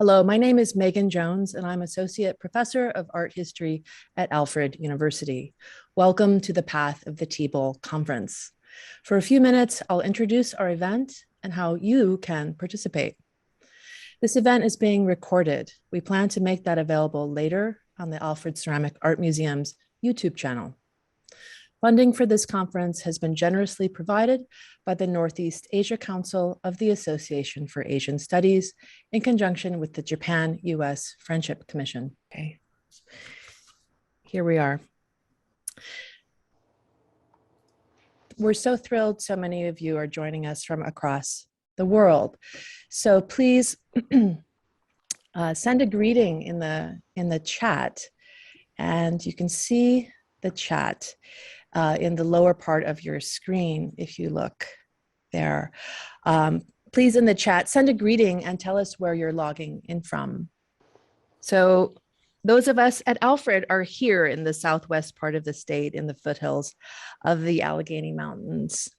Hello, my name is Meghen Jones, and I'm Associate Professor of Art History at Alfred University. Welcome to the Path of the Teabowl Conference. For a few minutes, I'll introduce our event and how you can participate. This event is being recorded. We plan to make that available later on the Alfred Ceramic Art Museum's YouTube channel. Funding for this conference has been generously provided by the Northeast Asia Council of the Association for Asian Studies in conjunction with the Japan-US Friendship Commission. Okay, here we are. We're so thrilled so many of you are joining us from across the world. So please send a greeting in the chat, and you can see the chat in the lower part of your screen if you look there. Please in the chat, send a greeting and tell us where you're logging in from. So those of us at Alfred are here in the southwest part of the state in the foothills of the Allegheny Mountains.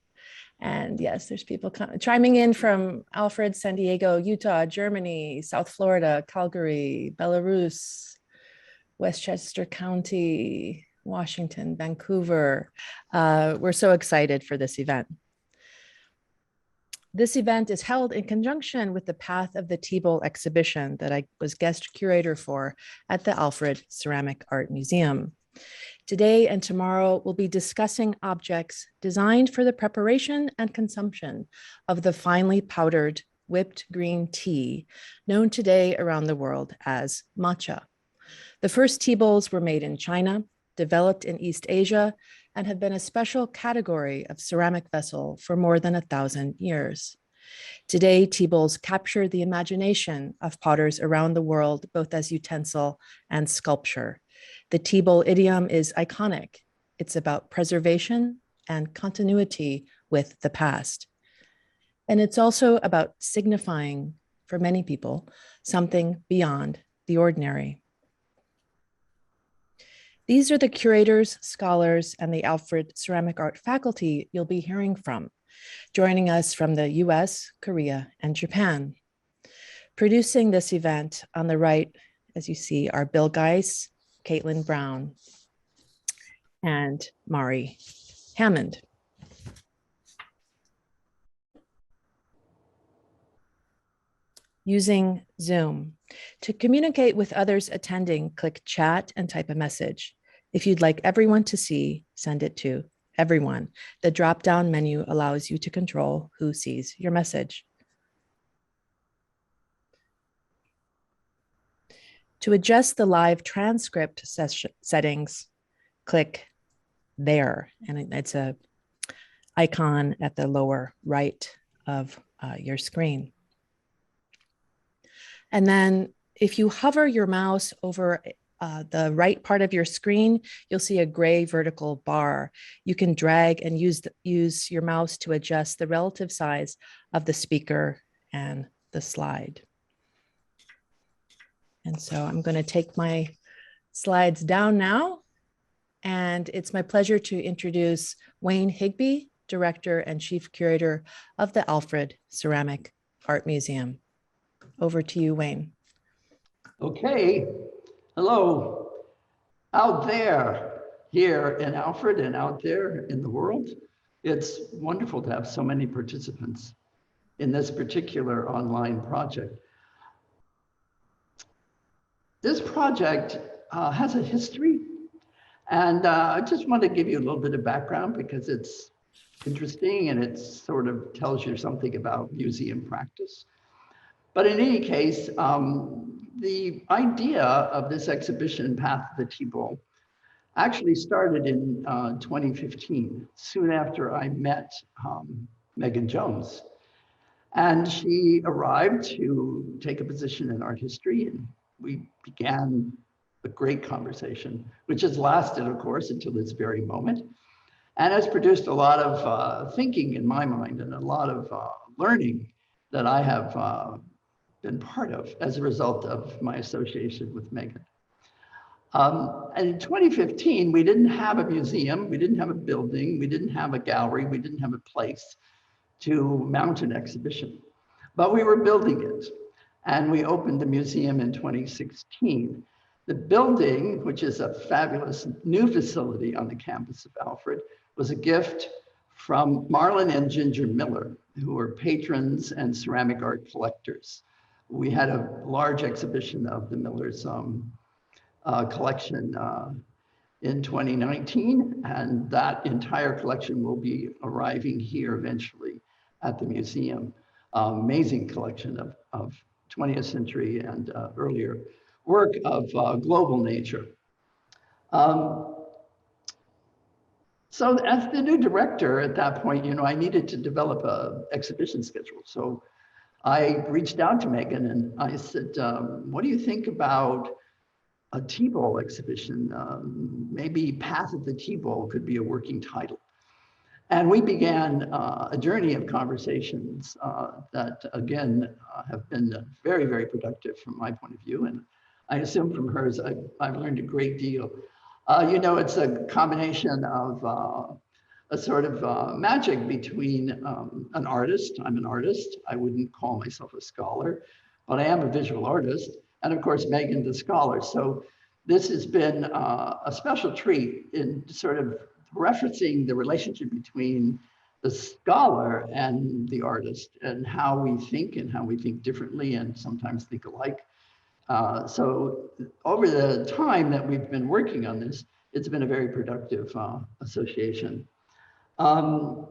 And yes, there's people chiming in from Alfred, San Diego, Utah, Germany, South Florida, Calgary, Belarus, Westchester County, Washington, Vancouver. We're so excited for this event. This event is held in conjunction with the Path of the Teabowl exhibition that I was guest curator for at the Alfred Ceramic Art Museum. Today and tomorrow, we'll be discussing objects designed for the preparation and consumption of the finely powdered whipped green tea, known today around the world as matcha. The first tea bowls were made in China, developed in East Asia, and have been a special category of ceramic vessel for more than 1,000 years. Today, tea bowls capture the imagination of potters around the world, both as utensil and sculpture. The tea bowl idiom is iconic. It's about preservation and continuity with the past. And it's also about signifying, for many people, something beyond the ordinary. These are the curators, scholars, and the Alfred Ceramic Art faculty you'll be hearing from, joining us from the US, Korea, and Japan. Producing this event on the right, as you see, are Bill Geis, Caitlin Brown, and Mowry Hammond. Using Zoom. To communicate with others attending, click chat and type a message. If you'd like everyone to see, send it to everyone. The drop-down menu allows you to control who sees your message. To adjust the live transcript settings, click there, and it's an icon at the lower right of your screen. And then if you hover your mouse over the right part of your screen, you'll see a gray vertical bar. You can drag and use your mouse to adjust the relative size of the speaker and the slide. And so I'm going to take my slides down now. And it's my pleasure to introduce Wayne Higby, Director and Chief Curator of the Alfred Ceramic Art Museum. Over to you, Wayne. Okay, hello. Out there, here in Alfred and out there in the world, it's wonderful to have so many participants in this particular online project. This project has a history, and I just want to give you a little bit of background because it's interesting and it sort of tells you something about museum practice. But in any case, the idea of this exhibition, Path of the Teabowl, actually started in 2015, soon after I met Meghen Jones. And she arrived to take a position in art history, and we began a great conversation, which has lasted, of course, until this very moment, and has produced a lot of thinking in my mind and a lot of learning that I have been part of as a result of my association with Meghen. And in 2015, we didn't have a museum, we didn't have a building, we didn't have a gallery, we didn't have a place to mount an exhibition, but we were building it. And we opened the museum in 2016. The building, which is a fabulous new facility on the campus of Alfred, was a gift from Marlon and Ginger Miller, who were patrons and ceramic art collectors. We had a large exhibition of the Millers' collection in 2019, and that entire collection will be arriving here eventually at the museum. Amazing collection of 20th century and earlier work of global nature. So as the new director at that point, I needed to develop an exhibition schedule. So I reached out to Meghen and I said, what do you think about a Teabowl exhibition? Maybe Path of the Teabowl could be a working title. And we began a journey of conversations that, again, have been very, very productive from my point of view. And I assume from hers, I've learned a great deal. It's a combination of a sort of magic between an artist. I'm an artist. I wouldn't call myself a scholar, but I am a visual artist. And of course, Meghen, the scholar. So this has been a special treat in sort of referencing the relationship between the scholar and the artist and how we think differently and sometimes think alike. So over the time that we've been working on this, it's been a very productive association. I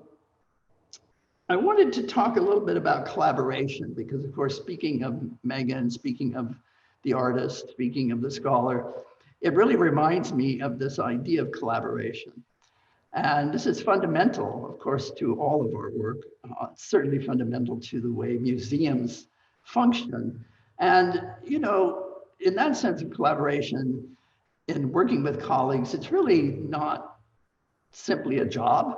wanted to talk a little bit about collaboration because, of course, speaking of Meghen, speaking of the artist, speaking of the scholar, it really reminds me of this idea of collaboration. And this is fundamental, of course, to all of our work. It's certainly fundamental to the way museums function. And, in that sense of collaboration, in working with colleagues, it's really not simply a job.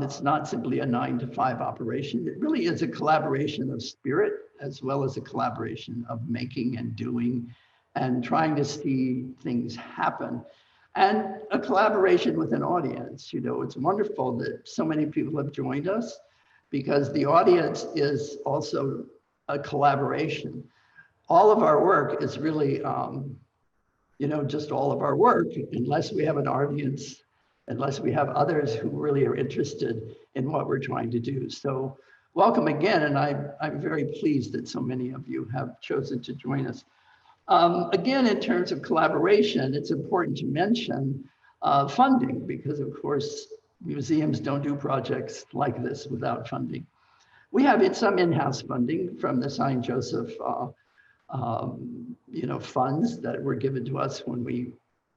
It's not simply a 9-to-5 operation. It really is a collaboration of spirit, as well as a collaboration of making and doing and trying to see things happen. And a collaboration with an audience. It's wonderful that so many people have joined us because the audience is also a collaboration. All of our work is really, just all of our work, unless we have an audience, unless we have others who really are interested in what we're trying to do. So welcome again, and I'm very pleased that so many of you have chosen to join us. Again, in terms of collaboration, it's important to mention funding because, of course, museums don't do projects like this without funding. We have some in-house funding from the St. Joseph, funds that were given to us when we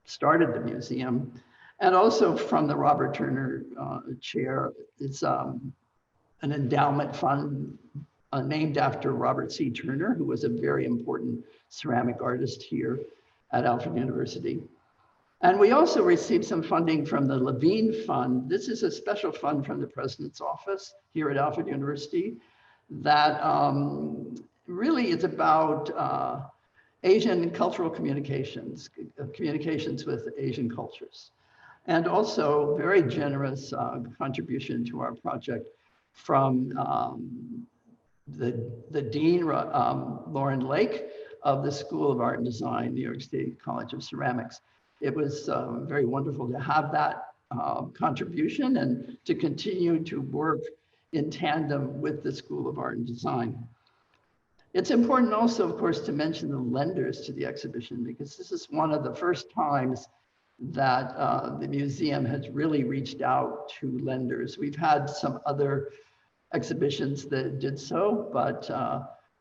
started the museum, and also from the Robert Turner chair. It's an endowment fund named after Robert C. Turner, who was a very important ceramic artist here at Alfred University. And we also received some funding from the Levine Fund. This is a special fund from the President's Office here at Alfred University that really is about Asian cultural communications with Asian cultures. And also very generous contribution to our project from the Dean, Lauren Lake, of the School of Art and Design, New York State College of Ceramics. It was very wonderful to have that contribution and to continue to work in tandem with the School of Art and Design. It's important also, of course, to mention the lenders to the exhibition because this is one of the first times that the museum has really reached out to lenders. We've had some other exhibitions that did so, but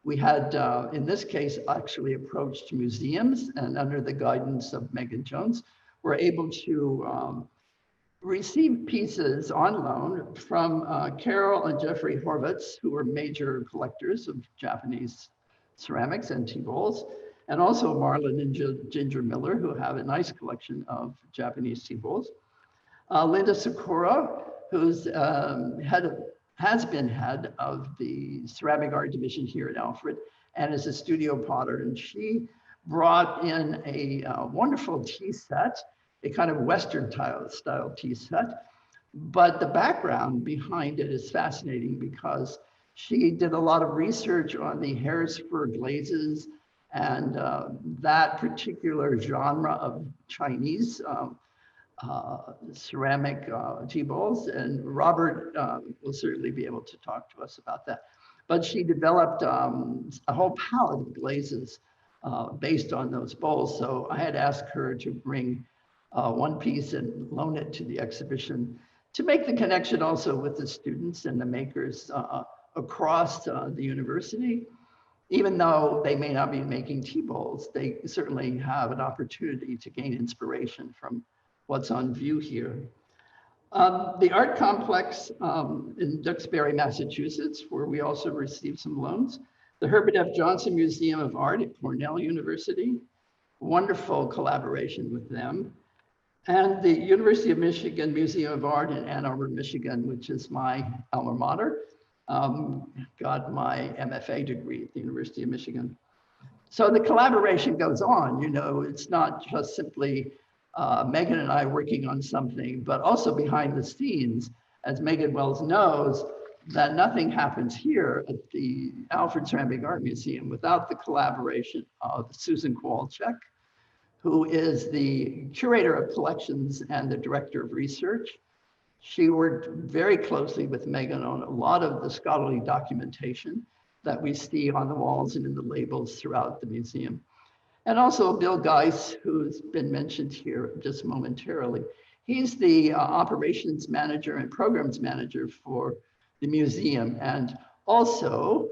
we had, in this case, actually approached museums, and under the guidance of Meghen Jones, we're able to receive pieces on loan from Carol and Jeffrey Horvitz, who are major collectors of Japanese ceramics and teabowls, and also Marlon and Ginger Miller, who have a nice collection of Japanese teabowls. Linda Sakura, who's has been head of the ceramic art division here at Alfred and is a studio potter. And she brought in a wonderful tea set, a kind of Western style tea set. But the background behind it is fascinating because She did a lot of research on the Harrisburg glazes and that particular genre of Chinese ceramic tea bowls. And Robert will certainly be able to talk to us about that. But she developed a whole palette of glazes based on those bowls. So I had asked her to bring one piece and loan it to the exhibition to make the connection also with the students and the makers across the university. Even though they may not be making tea bowls, they certainly have an opportunity to gain inspiration from what's on view here. The art complex in Duxbury, Massachusetts, where we also received some loans. The Herbert F. Johnson Museum of Art at Cornell University, wonderful collaboration with them. And the University of Michigan Museum of Art in Ann Arbor, Michigan, which is my alma mater. Got my MFA degree at the University of Michigan. So the collaboration goes on, you know, it's not just simply Meghen and I working on something, but also behind the scenes, as Meghen Wells knows, that nothing happens here at the Alfred Ceramic Art Museum without the collaboration of Susan Kowalczyk, who is the curator of collections and the director of research. She worked very closely with Meghen on a lot of the scholarly documentation that we see on the walls and in the labels throughout the museum. And also Bill Geis, who's been mentioned here just momentarily. He's the operations manager and programs manager for the museum, and also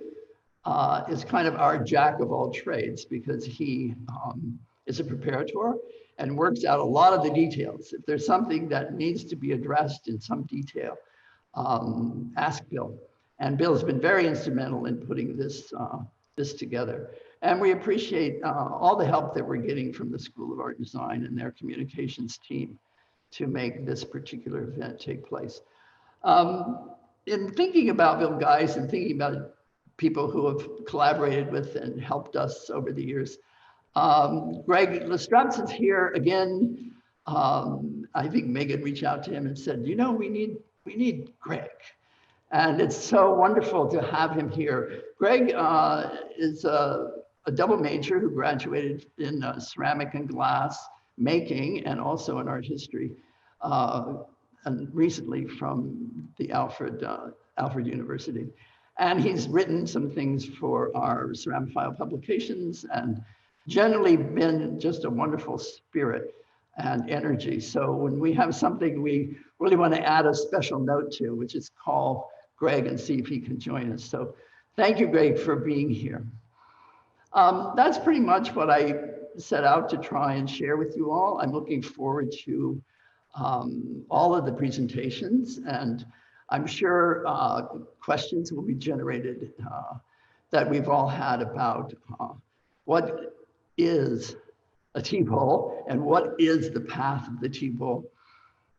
is kind of our jack of all trades because he is a preparator and works out a lot of the details. If there's something that needs to be addressed in some detail, ask Bill. And Bill's been very instrumental in putting this, this together. And we appreciate all the help that we're getting from the School of Art and Design and their communications team to make this particular event take place. In thinking about Bill Geis and thinking about people who have collaborated with and helped us over the years, Greg Lestrapes is here again. I think Meghen reached out to him and said, you know, we need Greg. And it's so wonderful to have him here. Greg is a double major who graduated in ceramic and glass making and also in art history, and recently from the Alfred University. And he's written some things for our ceramiphile publications and generally been just a wonderful spirit and energy. So when we have something we really want to add a special note to, which is call Greg and see if he can join us. So thank you, Greg, for being here. That's pretty much what I set out to try and share with you all. I'm looking forward to all of the presentations, and I'm sure questions will be generated that we've all had about what is a tea bowl and what is the path of the tea bowl.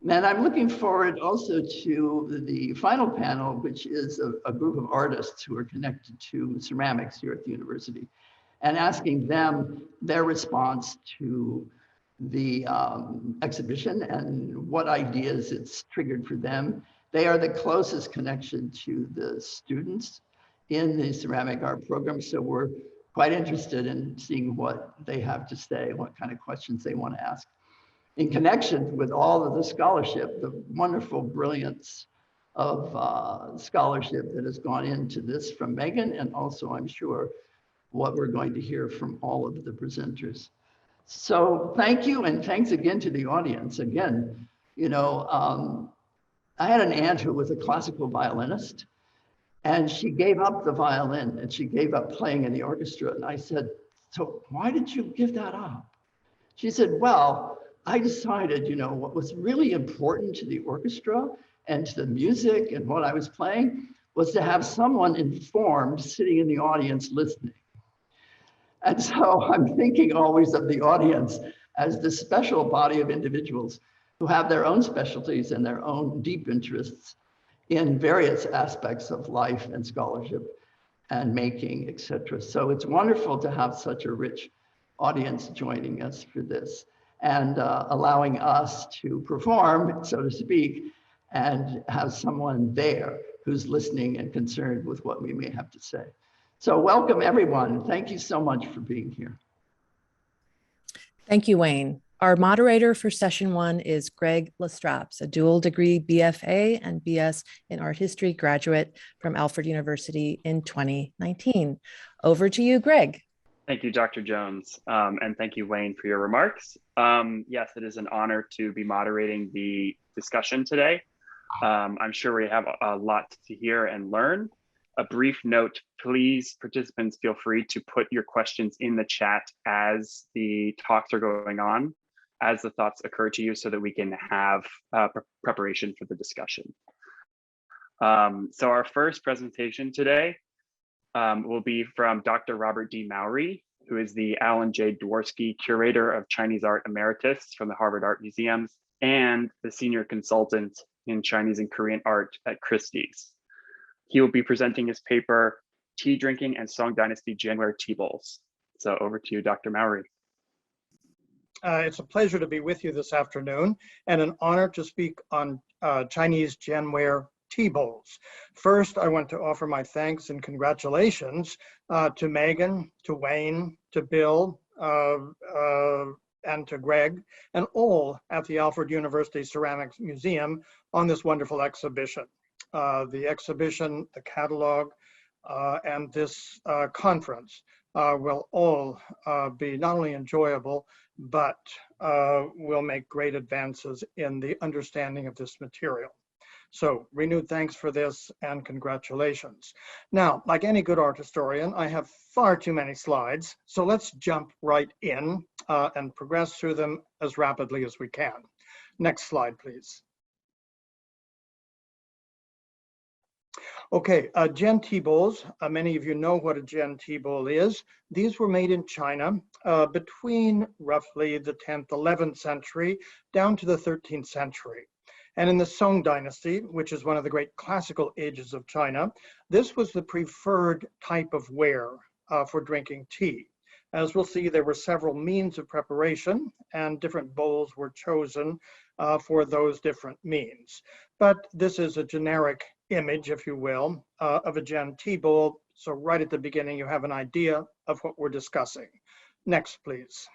And I'm looking forward also to the final panel, which is a group of artists who are connected to ceramics here at the university, and asking them their response to the exhibition and what ideas it's triggered for them. They are the closest connection to the students in the ceramic art program, so we're quite interested in seeing what they have to say, what kind of questions they want to ask. In connection with all of the scholarship, the wonderful brilliance of scholarship that has gone into this from Meghen, and also I'm sure what we're going to hear from all of the presenters. So thank you, and thanks again to the audience. Again, you know, I had an aunt who was a classical violinist, and she gave up the violin and she gave up playing in the orchestra. And I said, so why did you give that up? She said, well, I decided, you know, what was really important to the orchestra and to the music and what I was playing was to have someone informed sitting in the audience listening. And so I'm thinking always of the audience as this special body of individuals who have their own specialties and their own deep interests in various aspects of life and scholarship and making, etc. So it's wonderful to have such a rich audience joining us for this and allowing us to perform, so to speak, and have someone there who's listening and concerned with what we may have to say. So welcome everyone. Thank you so much for being here. Thank you, Wayne. Our moderator for session one is Greg Lestraps, a dual degree BFA and BS in art history graduate from Alfred University in 2019. Over to you, Greg. Thank you, Dr. Jones, and thank you, Wayne, for your remarks. Yes, it is an honor to be moderating the discussion today. I'm sure we have a lot to hear and learn. A brief note, please, participants, feel free to put your questions in the chat as the talks are going on, as the thoughts occur to you, so that we can have preparation for the discussion. So our first presentation today will be from Dr. Robert D. Mowry, who is the Alan J. Dworsky Curator of Chinese Art Emeritus from the Harvard Art Museums and the Senior Consultant in Chinese and Korean Art at Christie's. He will be presenting his paper, Tea Drinking and Song-Dynasty Genware Tea Bowls. So over to you, Dr. Mowry. It's a pleasure to be with you this afternoon and an honor to speak on Chinese Genware tea bowls. First, I want to offer my thanks and congratulations to Meghen, to Wayne, to Bill, and to Greg, and all at the Alfred University Ceramic Museum on this wonderful exhibition. The exhibition, the catalog, and this conference will all be not only enjoyable, but will make great advances in the understanding of this material. So renewed thanks for this and congratulations. Now, like any good art historian, I have far too many slides, so let's jump right in and progress through them as rapidly as we can. Next slide, please. Okay, Gen tea bowls. Many of you know what a Gen tea bowl is. These were made in China between roughly the 10th, 11th century down to the 13th century. And in the Song-Dynasty, which is one of the great classical ages of China, this was the preferred type of ware for drinking tea. As we'll see, there were several means of preparation and different bowls were chosen for those different means. But this is a generic image, if you will, of a Gen tea bowl. So right at the beginning, you have an idea of what we're discussing. Next, please.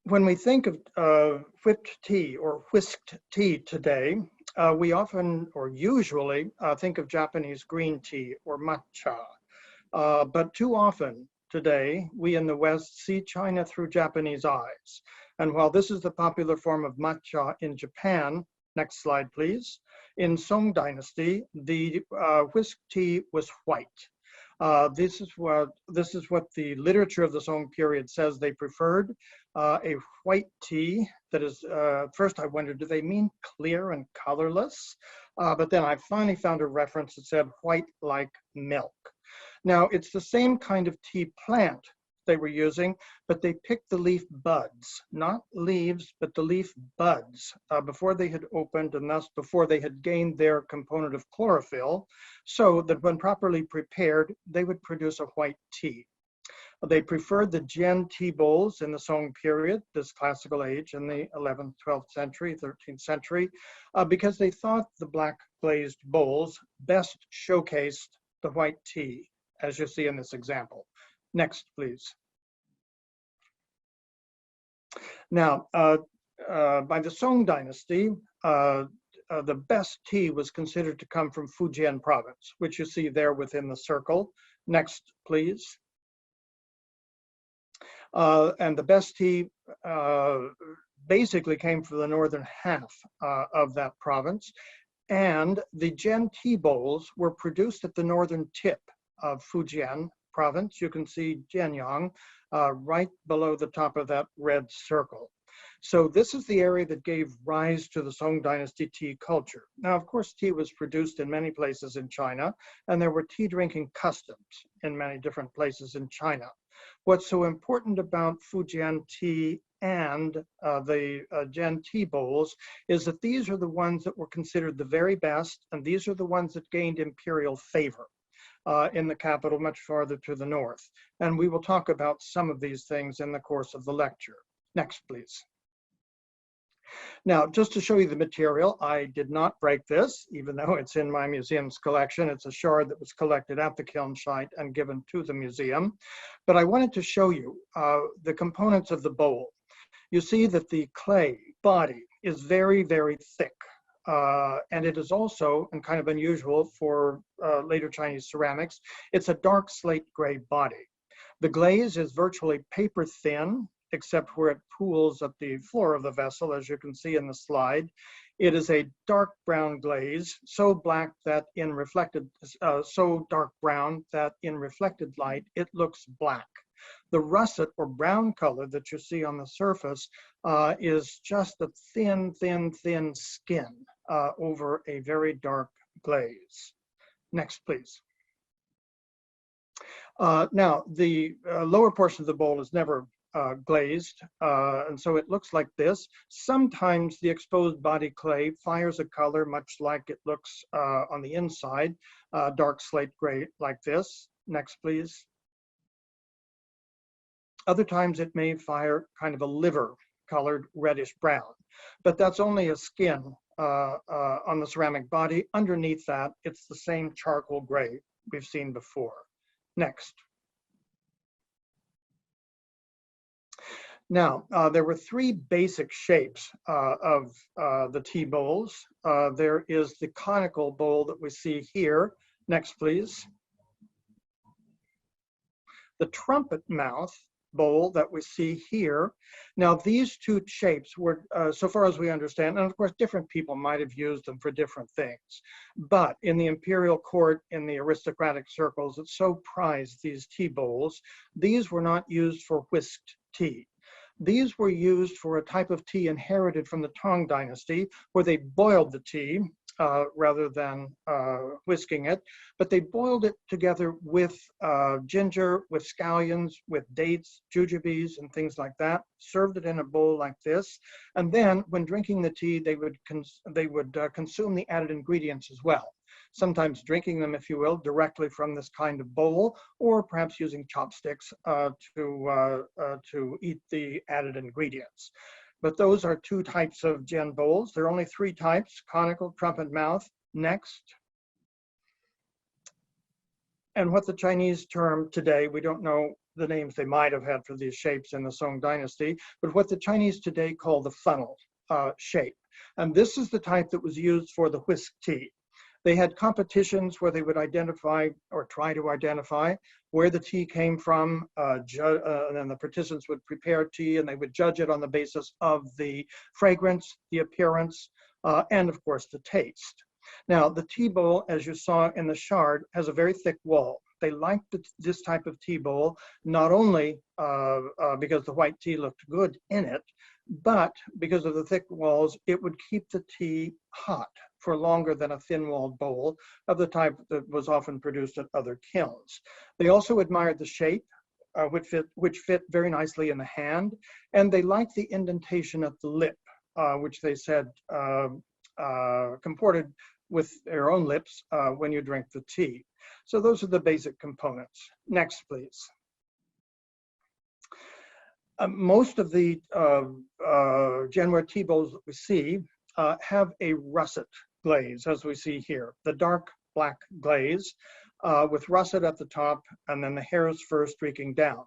When we think of whipped tea or whisked tea today, we often or usually think of Japanese green tea or matcha. But too often today, we in the West see China through Japanese eyes. And while this is the popular form of matcha in Japan, next slide please, in Song-Dynasty, the whisked tea was white. This is what the literature of the Song period says they preferred, a white tea that is, first I wondered, do they mean clear and colorless? But then I finally found a reference that said white like milk. Now it's the same kind of tea plant they were using, but they picked the leaf buds, not leaves, but the leaf buds before they had opened and thus before they had gained their component of chlorophyll, so that when properly prepared, they would produce a white tea. They preferred the Gen tea bowls in the Song period, this classical age in the 11th, 12th century, 13th century, because they thought the black-glazed bowls best showcased the white tea, as you see in this example. Next, please. Now, by the Song-Dynasty, the best tea was considered to come from Fujian province, which you see there within the circle. Next, please. And the best tea basically came from the northern half of that province. And the Gen tea bowls were produced at the northern tip of Fujian province. You can see Jianyang right below the top of that red circle. So this is the area that gave rise to the Song-Dynasty tea culture. Now, of course, tea was produced in many places in China, and there were tea drinking customs in many different places in China. What's so important about Fujian tea and the Gen tea bowls is that these are the ones that were considered the very best, and these are the ones that gained imperial favor in the capital much farther to the north. And we will talk about some of these things in the course of the lecture. Next, please. Now, just to show you the material, I did not break this, even though it's in my museum's collection. It's a shard that was collected at the kiln site and given to the museum. But I wanted to show you the components of the bowl. You see that the clay body is very, very thick. And it is also, and kind of unusual for later Chinese ceramics, it's a dark slate gray body. The glaze is virtually paper thin, except where it pools at the floor of the vessel, as you can see in the slide. It is a dark brown glaze, so black that in reflected, so dark brown that in reflected light, it looks black. The russet or brown color that you see on the surface is just a thin, thin, thin skin over a very dark glaze. Next, please. Now, the lower portion of the bowl is never glazed, and so it looks like this. Sometimes the exposed body clay fires a color much like it looks on the inside, dark slate gray like this. Next, please. Other times it may fire kind of a liver colored reddish brown, but that's only a skin on the ceramic body. Underneath that, it's the same charcoal gray we've seen before. Next. Now, there were three basic shapes of the tea bowls. There is the conical bowl that we see here. Next, please. The trumpet mouth bowl that we see here. Now, these two shapes were, so far as we understand, and of course, different people might have used them for different things, but in the imperial court, in the aristocratic circles that so prized these tea bowls, these were not used for whisked tea. These were used for a type of tea inherited from the Song-Dynasty, where they boiled the tea rather than whisking it, but they boiled it together with ginger, with scallions, with dates, jujubes, and things like that, served it in a bowl like this, and then when drinking the tea, they would consume the added ingredients as well. Sometimes drinking them, if you will, directly from this kind of bowl, or perhaps using chopsticks to eat the added ingredients. But those are two types of gen bowls. There are only three types: conical, trumpet mouth. Next. And what the Chinese term today, we don't know the names they might have had for these shapes in the Song Dynasty, but what the Chinese today call the funnel shape. And this is the type that was used for the whisk tea. They had competitions where they would identify or try to identify where the tea came from, and then the participants would prepare tea and they would judge it on the basis of the fragrance, the appearance, and of course the taste. Now, the tea bowl, as you saw in the shard, has a very thick wall. They liked this type of tea bowl, not only because the white tea looked good in it, but because of the thick walls, it would keep the tea hot for longer than a thin-walled bowl of the type that was often produced at other kilns. They also admired the shape, which fit very nicely in the hand, and they liked the indentation at the lip, which they said comported with their own lips when you drink the tea. So those are the basic components. Next, please. Most of the genware tea bowls that we see have a russet glaze, as we see here, the dark black glaze with russet at the top and then the hare's fur streaking down.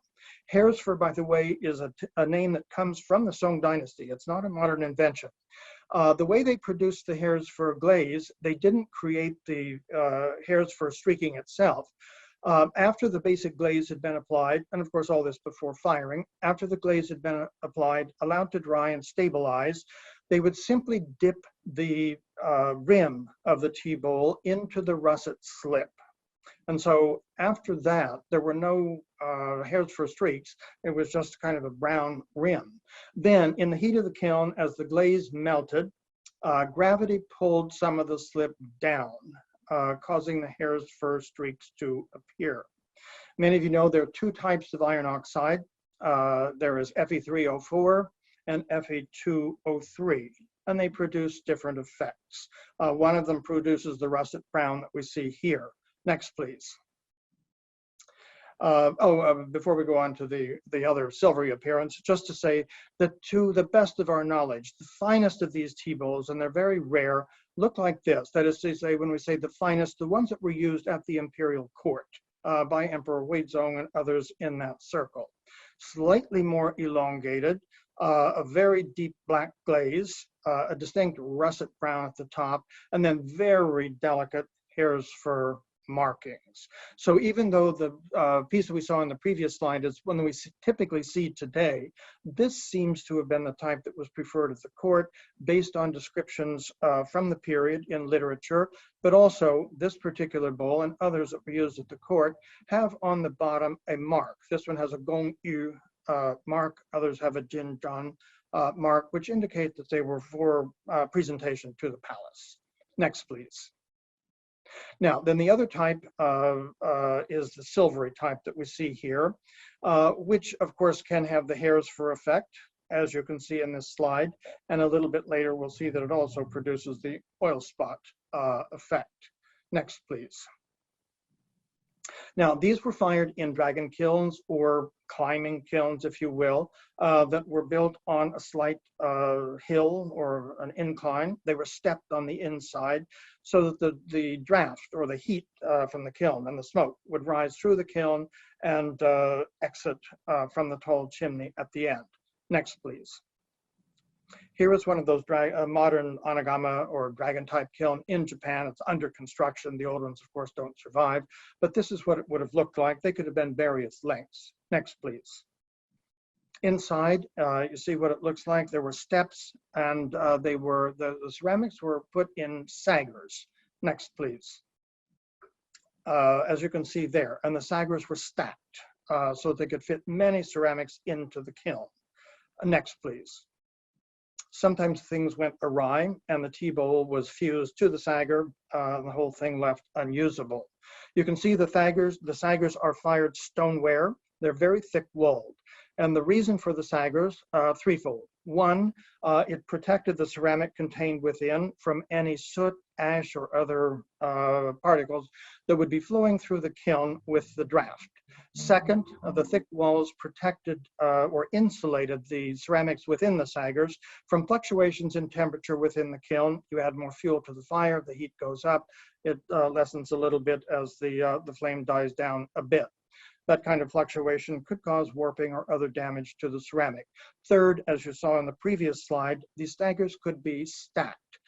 Hare's fur, by the way, is a name that comes from the Song Dynasty. It's not a modern invention. The way they produced the hare's fur glaze, they didn't create the hare's fur streaking itself. After the basic glaze had been applied, and of course all this before firing, after the glaze had been applied, allowed to dry and stabilize, they would simply dip the rim of the tea bowl into the russet slip. And so after that, there were no hare's fur streaks. It was just kind of a brown rim. Then in the heat of the kiln, as the glaze melted, gravity pulled some of the slip down, causing the hare's fur streaks to appear. Many of you know there are two types of iron oxide. There is Fe3O4 and Fe2O3, and they produce different effects. One of them produces the russet brown that we see here. Next, please. Before we go on to the other silvery appearance, just to say that to the best of our knowledge, the finest of these tea bowls, and they're very rare, look like this. That is to say, when we say the finest, the ones that were used at the imperial court by Emperor Huizong and others in that circle. Slightly more elongated, a very deep black glaze, a distinct russet brown at the top, and then very delicate hare's fur markings. So even though the piece that we saw in the previous slide is one that we typically see today, this seems to have been the type that was preferred at the court based on descriptions from the period in literature, but also this particular bowl and others that were used at the court have on the bottom a mark. This one has a gong yu mark, others have a jin zhan mark, which indicate that they were for presentation to the palace. Next, please. Now, then the other type is the silvery type that we see here, which of course can have the hare's fur effect, as you can see in this slide. And a little bit later, we'll see that it also produces the oil spot effect. Next, please. Now, these were fired in dragon kilns or climbing kilns, if you will, that were built on a slight hill or an incline. They were stepped on the inside so that the draft or the heat from the kiln and the smoke would rise through the kiln and exit from the tall chimney at the end. Next, please. Here is one of those modern onigama or dragon type kiln in Japan. It's under construction. The old ones, of course, don't survive, but this is what it would have looked like. They could have been various lengths. Next, please. Inside, you see what it looks like. There were steps, and the ceramics were put in saggers. Next, please. As you can see there, and the saggers were stacked so they could fit many ceramics into the kiln. Next, please. Sometimes things went awry and the tea bowl was fused to the sagger, the whole thing left unusable. You can see the saggers are fired stoneware. They're very thick-walled. And the reason for the saggers, threefold. One, it protected the ceramic contained within from any soot, ash, or other particles that would be flowing through the kiln with the draft. Second, the thick walls protected or insulated the ceramics within the saggers from fluctuations in temperature within the kiln. You add more fuel to the fire, the heat goes up, it lessens a little bit as the flame dies down a bit. That kind of fluctuation could cause warping or other damage to the ceramic. Third, as you saw in the previous slide, these saggers could be stacked,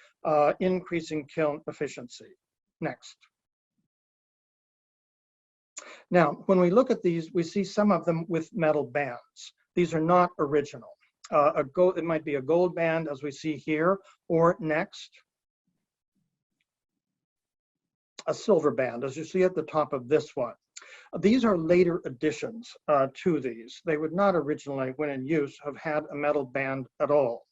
increasing kiln efficiency. Next. Now, when we look at these, we see some of them with metal bands. These are not original. It might be a gold band, as we see here, or next, a silver band, as you see at the top of this one. These are later additions to these. They would not originally, when in use, have had a metal band at all.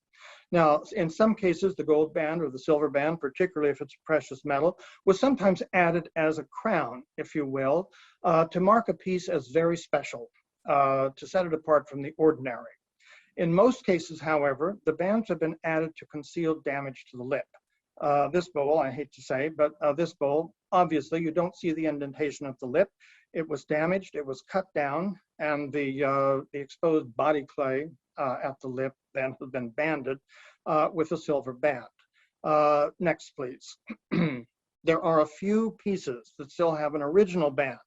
Now, in some cases, the gold band or the silver band, particularly if it's precious metal, was sometimes added as a crown, if you will, to mark a piece as very special, to set it apart from the ordinary. In most cases, however, the bands have been added to conceal damage to the lip. This bowl, I hate to say, but this bowl, obviously, you don't see the indentation of the lip. It was damaged, it was cut down, and the exposed body clay at the lip then has been banded with a silver band. Next, please. There are a few pieces that still have an original band.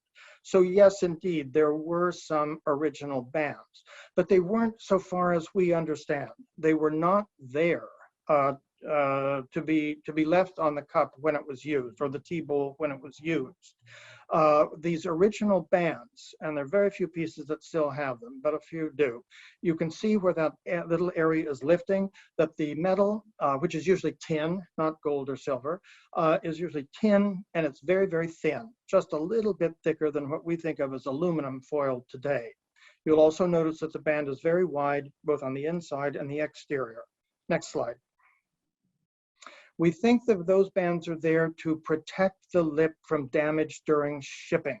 So yes, indeed, there were some original bands, but they weren't, so far as we understand, they were not there to be left on the cup when it was used, or the tea bowl when it was used. These original bands, and there are very few pieces that still have them, but a few do. You can see where that little area is lifting, that the metal, which is usually tin, not gold or silver, is usually tin, and it's very, very thin, just a little bit thicker than what we think of as aluminum foil today. You'll also notice that the band is very wide, both on the inside and the exterior. Next slide. We think that those bands are there to protect the lip from damage during shipping.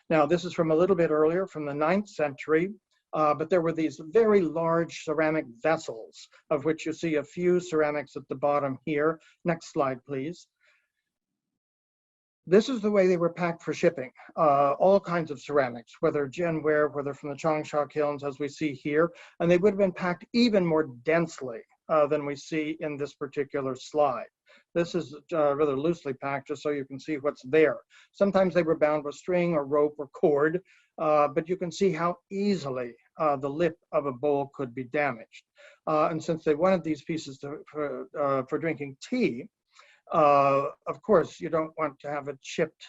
Now, this is from a little bit earlier, from the 9th century, but there were these very large ceramic vessels, of which you see a few ceramics at the bottom here. Next slide, please. This is the way they were packed for shipping. All kinds of ceramics, whether genware, whether from the Changsha kilns, as we see here, and they would have been packed even more densely than we see in this particular slide. This is rather loosely packed, just so you can see what's there. Sometimes they were bound with string or rope or cord, but you can see how easily the lip of a bowl could be damaged. And since they wanted these pieces for drinking tea, of course, you don't want to have a chipped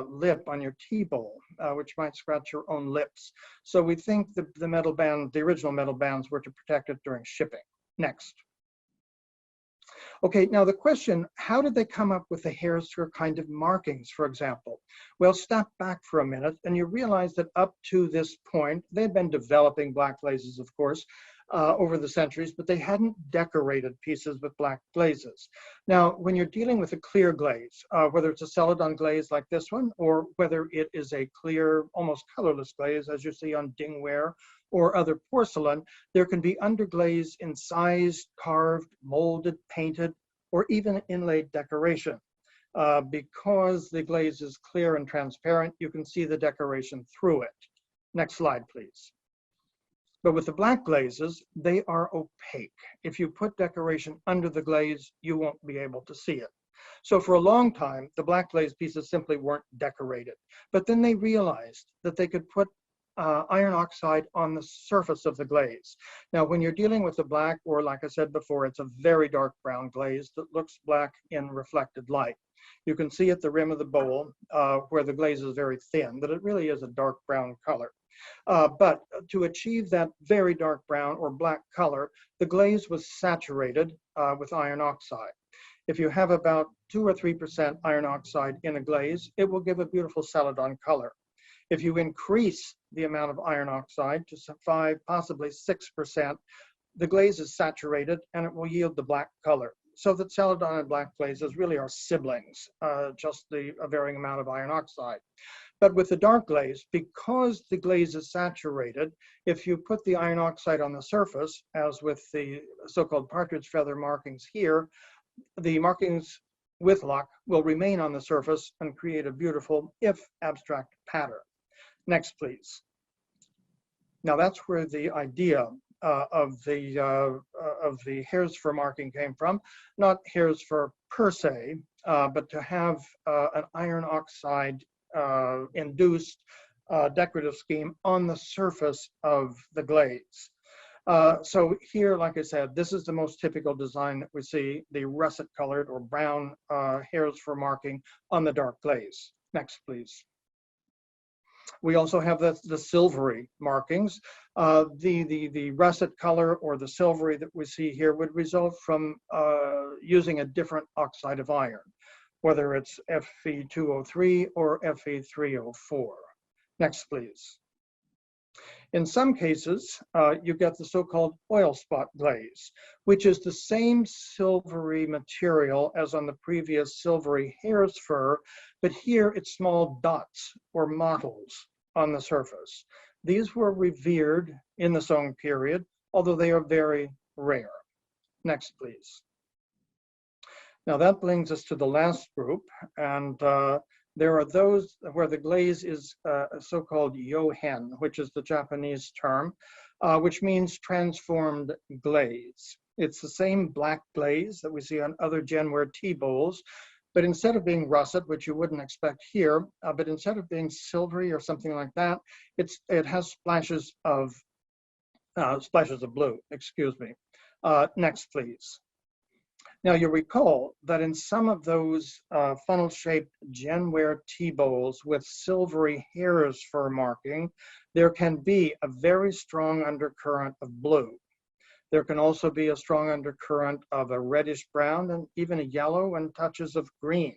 lip on your tea bowl, which might scratch your own lips. So we think the metal band, the original metal bands, were to protect it during shipping. Next. Okay, now the question, how did they come up with the hairsphere kind of markings, for example? Well, step back for a minute and you realize that up to this point, they had been developing black glazes, of course, over the centuries, but they hadn't decorated pieces with black glazes. Now, when you're dealing with a clear glaze, whether it's a celadon glaze like this one, or whether it is a clear, almost colorless glaze, as you see on dingware or other porcelain, there can be underglaze incised, carved, molded, painted, or even inlaid decoration. Because the glaze is clear and transparent, you can see the decoration through it. Next slide, please. But with the black glazes, they are opaque. If you put decoration under the glaze, you won't be able to see it. So for a long time, the black glaze pieces simply weren't decorated. But then they realized that they could put iron oxide on the surface of the glaze. Now, when you're dealing with the black, or like I said before, it's a very dark brown glaze that looks black in reflected light. You can see at the rim of the bowl where the glaze is very thin, that it really is a dark brown color. But to achieve that very dark brown or black color, the glaze was saturated with iron oxide. If you have about 2 or 3% iron oxide in a glaze, it will give a beautiful celadon color. If you increase the amount of iron oxide to 5, possibly 6%, the glaze is saturated and it will yield the black color. So that celadon and black glazes really are siblings, just a varying amount of iron oxide. But with the dark glaze, because the glaze is saturated, if you put the iron oxide on the surface, as with the so-called partridge feather markings here, the markings with luck will remain on the surface and create a beautiful, if abstract, pattern. Next, please. Now that's where the idea of the hairs for marking came from. Not hairs for per se, but to have an iron oxide induced decorative scheme on the surface of the glaze. So here, like I said, this is the most typical design that we see, the russet colored or brown hairs for marking on the dark glaze. Next, please. We also have the silvery markings. The russet color or the silvery that we see here would result from using a different oxide of iron, whether it's Fe2O3 or Fe3O4. Next, please. In some cases, you get the so-called oil spot glaze, which is the same silvery material as on the previous silvery hare's fur, but here it's small dots or mottles on the surface. These were revered in the Song period, although they are very rare. Next, please. Now that brings us to the last group, and there are those where the glaze is so-called yohen, which is the Japanese term, which means transformed glaze. It's the same black glaze that we see on other genware tea bowls, but instead of being russet, which you wouldn't expect here, but instead of being silvery or something like that, it has splashes of blue, excuse me. Next, please. Now you recall that in some of those funnel-shaped genware tea bowls with silvery hare's fur marking, there can be a very strong undercurrent of blue. There can also be a strong undercurrent of a reddish brown and even a yellow and touches of green.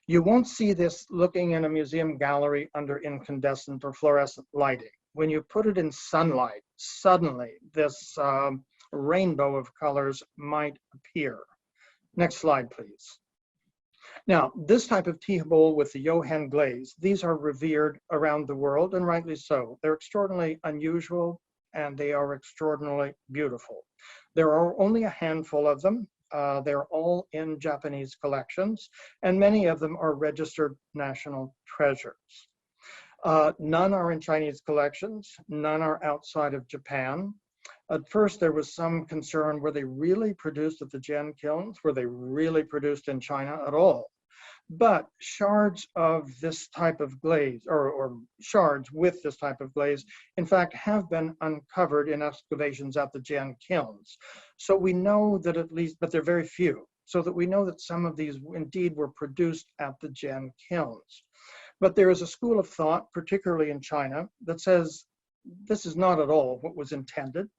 You won't see this looking in a museum gallery under incandescent or fluorescent lighting. When you put it in sunlight, suddenly this rainbow of colors might appear. Next slide, please. Now, this type of tea bowl with the yohen glaze, these are revered around the world, and rightly so. They're extraordinarily unusual, and they are extraordinarily beautiful. There are only a handful of them, They're all in Japanese collections, and many of them are registered national treasures. None are in Chinese collections. None are outside of Japan. At first, there was some concern, were they really produced at the Jian kilns? Were they really produced in China at all? But shards of this type of glaze, or shards with this type of glaze, in fact, have been uncovered in excavations at the Jian kilns. So we know that at least, but they're very few, so that we know that some of these indeed were produced at the Jian kilns. But there is a school of thought, particularly in China, that says this is not at all what was intended,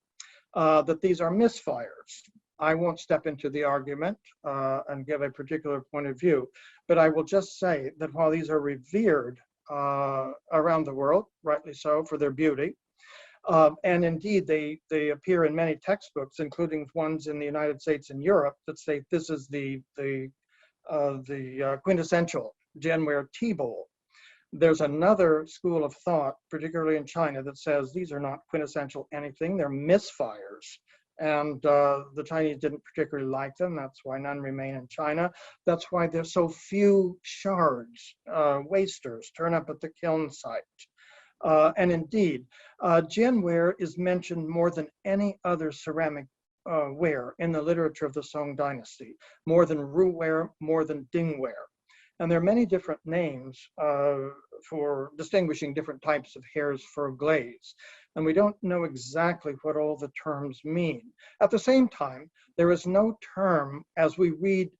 that these are misfires. I won't step into the argument and give a particular point of view, but I will just say that while these are revered around the world, rightly so, for their beauty, and indeed they appear in many textbooks, including ones in the United States and Europe, that say this is the quintessential Jianware Teabowl. There's another school of thought, particularly in China, that says these are not quintessential anything, they're misfires. And the Chinese didn't particularly like them. That's why none remain in China. That's why there's so few shards, wasters, turn up at the kiln site. And indeed, Jianware is mentioned more than any other ceramic ware in the literature of the Song-Dynasty, more than Ruware, more than Dingware. And there are many different names for distinguishing different types of hairs for glaze. And we don't know exactly what all the terms mean. At the same time, there is no term, as we read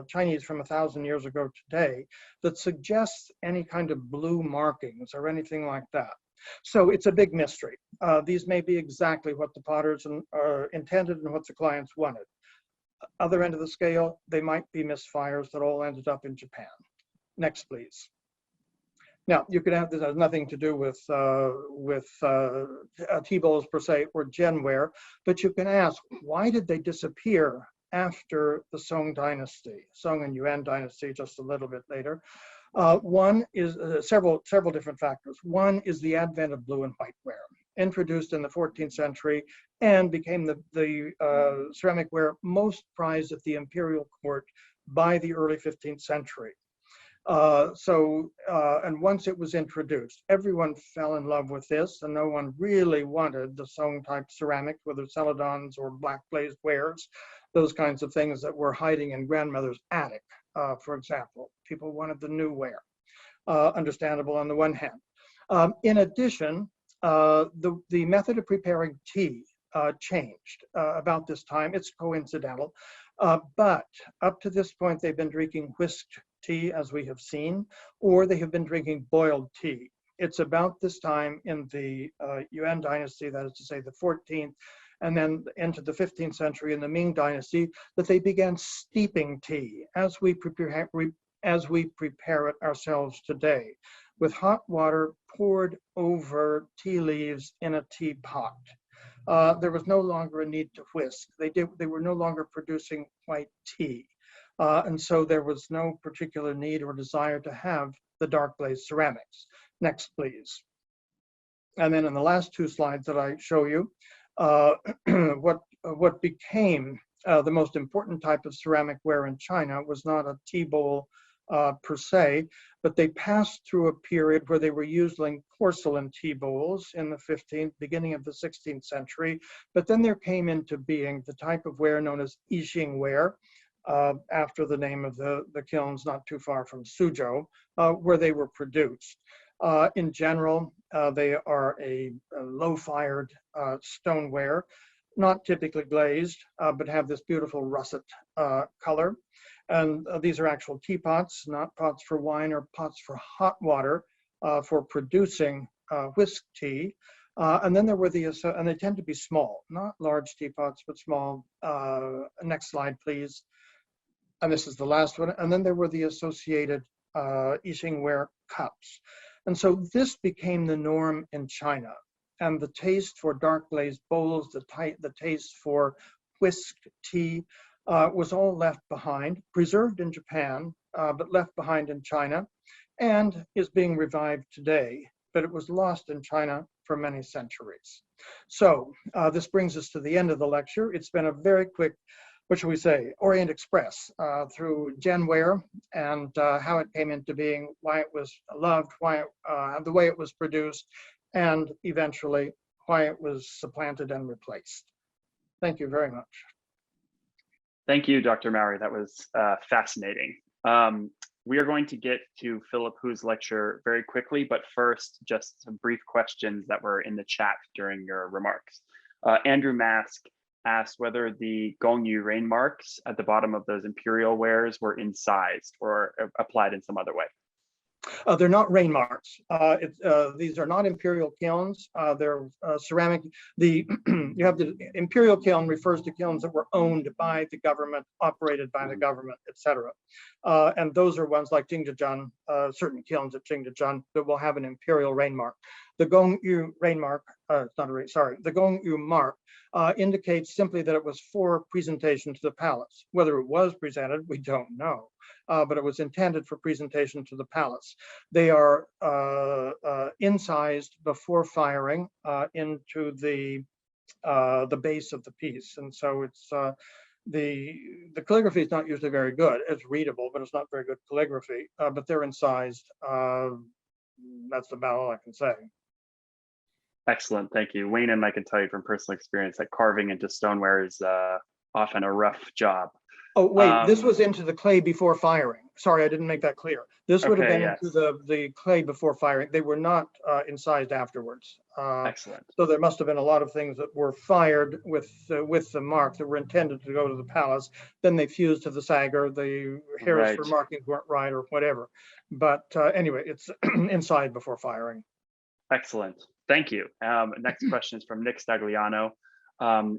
Chinese from 1,000 years ago today, that suggests any kind of blue markings or anything like that. So it's a big mystery. These may be exactly what the potters intended and what the clients wanted. Other end of the scale, they might be misfires that all ended up in Japan. Next, please. Now, you could have, this has nothing to do with teabowls per se or Jianware, but you can ask, why did they disappear after the Song Dynasty, Song and Yuan Dynasty just a little bit later? One is several different factors. One is the advent of blue and white ware, introduced in the 14th century and became the ceramic ware most prized at the imperial court by the early 15th century. And once it was introduced, everyone fell in love with this, and no one really wanted the Song type ceramics, whether celadons or black-glazed wares, those kinds of things that were hiding in grandmother's attic, for example. People wanted the new ware, understandable on the one hand. In addition, the method of preparing tea changed about this time. It's coincidental, but up to this point, they've been drinking whisked tea, as we have seen, or they have been drinking boiled tea. It's about this time in the Yuan dynasty, that is to say the 14th, and then into the 15th century in the Ming dynasty, that they began steeping tea as we prepare it ourselves today, with hot water poured over tea leaves in a teapot. There was no longer a need to whisk. They were no longer producing white tea. And so there was no particular need or desire to have the dark glazed ceramics. Next, please. And then in the last two slides that I show you, what became the most important type of ceramic ware in China was not a tea bowl per se, but they passed through a period where they were using porcelain tea bowls in the 15th, beginning of the 16th century. But then there came into being the type of ware known as Yixing ware, after the name of the kilns not too far from Suzhou, where they were produced. In general, they are a low-fired stoneware, not typically glazed, but have this beautiful russet color. And these are actual teapots, not pots for wine or pots for hot water for producing whisked tea. And then there were and they tend to be small, not large teapots, but small. Next slide, please. And this is the last one. And then there were the associated Yixing ware cups. And so this became the norm in China. And the taste for dark glazed bowls, the taste for whisked tea was all left behind, preserved in Japan, but left behind in China, and is being revived today. But it was lost in China for many centuries. So this brings us to the end of the lecture. It's been a very quick what shall we say, Orient Express through Gen Ware and how it came into being, why it was loved, why the way it was produced, and eventually why it was supplanted and replaced. Thank you very much. Thank you, Dr. Mowry. That was fascinating. We are going to get to Philip Hu's lecture very quickly, but first, just some brief questions that were in the chat during your remarks. Andrew Mask asked whether the Gongyu rain marks at the bottom of those imperial wares were incised or applied in some other way. They're not rain marks. These are not imperial kilns. They're ceramic. You have the imperial kiln refers to kilns that were owned by the government, operated by the government, etc. And those are ones like Jingdezhen, certain kilns at Jingdezhen that will have an imperial rain mark. The Gongyu rain mark, the Gongyu mark indicates simply that it was for presentation to the palace. Whether it was presented, we don't know. But it was intended for presentation to the palace. They are incised before firing into the base of the piece, and so it's the calligraphy is not usually very good. It's readable, but it's not very good calligraphy. But they're incised. That's about all I can say. Excellent, thank you, Wayne. And I can tell you from personal experience that carving into stoneware is often a rough job. Oh, wait, this was into the clay before firing. Sorry, I didn't make that clear. This would have been into the clay before firing. They were not incised afterwards. Excellent. So there must have been a lot of things that were fired with the mark that were intended to go to the palace. Then they fused to the sagger. The hairs for markings weren't right or whatever. But anyway, it's inside before firing. Excellent, thank you. Next question is from Nick Stagliano.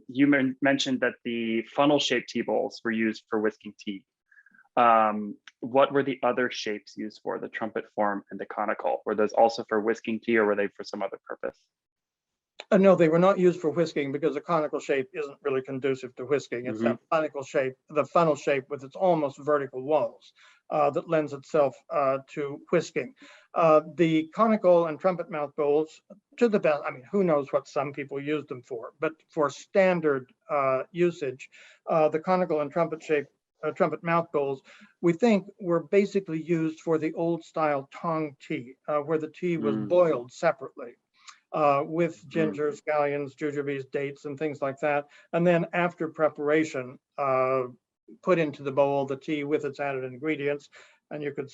You mentioned that the funnel-shaped tea bowls were used for whisking tea. What were the other shapes used for, the trumpet form and the conical? Were those also for whisking tea, or were they for some other purpose? No, they were not used for whisking because the conical shape isn't really conducive to whisking. It's that conical shape, the funnel shape with its almost vertical walls that lends itself to whisking. The conical and trumpet mouth bowls, to the best, I mean, who knows what some people use them for, but for standard usage, the conical and trumpet mouth bowls, we think were basically used for the old style tong tea, where the tea was boiled separately. With ginger, scallions, jujubes, dates, and things like that. And then after preparation, put into the bowl the tea with its added ingredients, and you could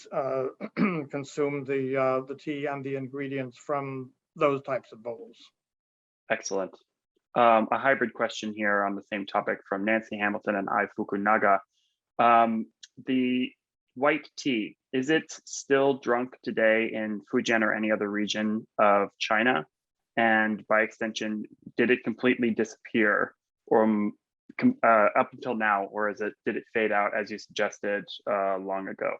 consume the tea and the ingredients from those types of bowls. Excellent. A hybrid question here on the same topic from Nancy Hamilton and Ai Fukunaga. The white tea, is it still drunk today in Fujian or any other region of China? And by extension, did it completely disappear or up until now, or did it fade out as you suggested long ago?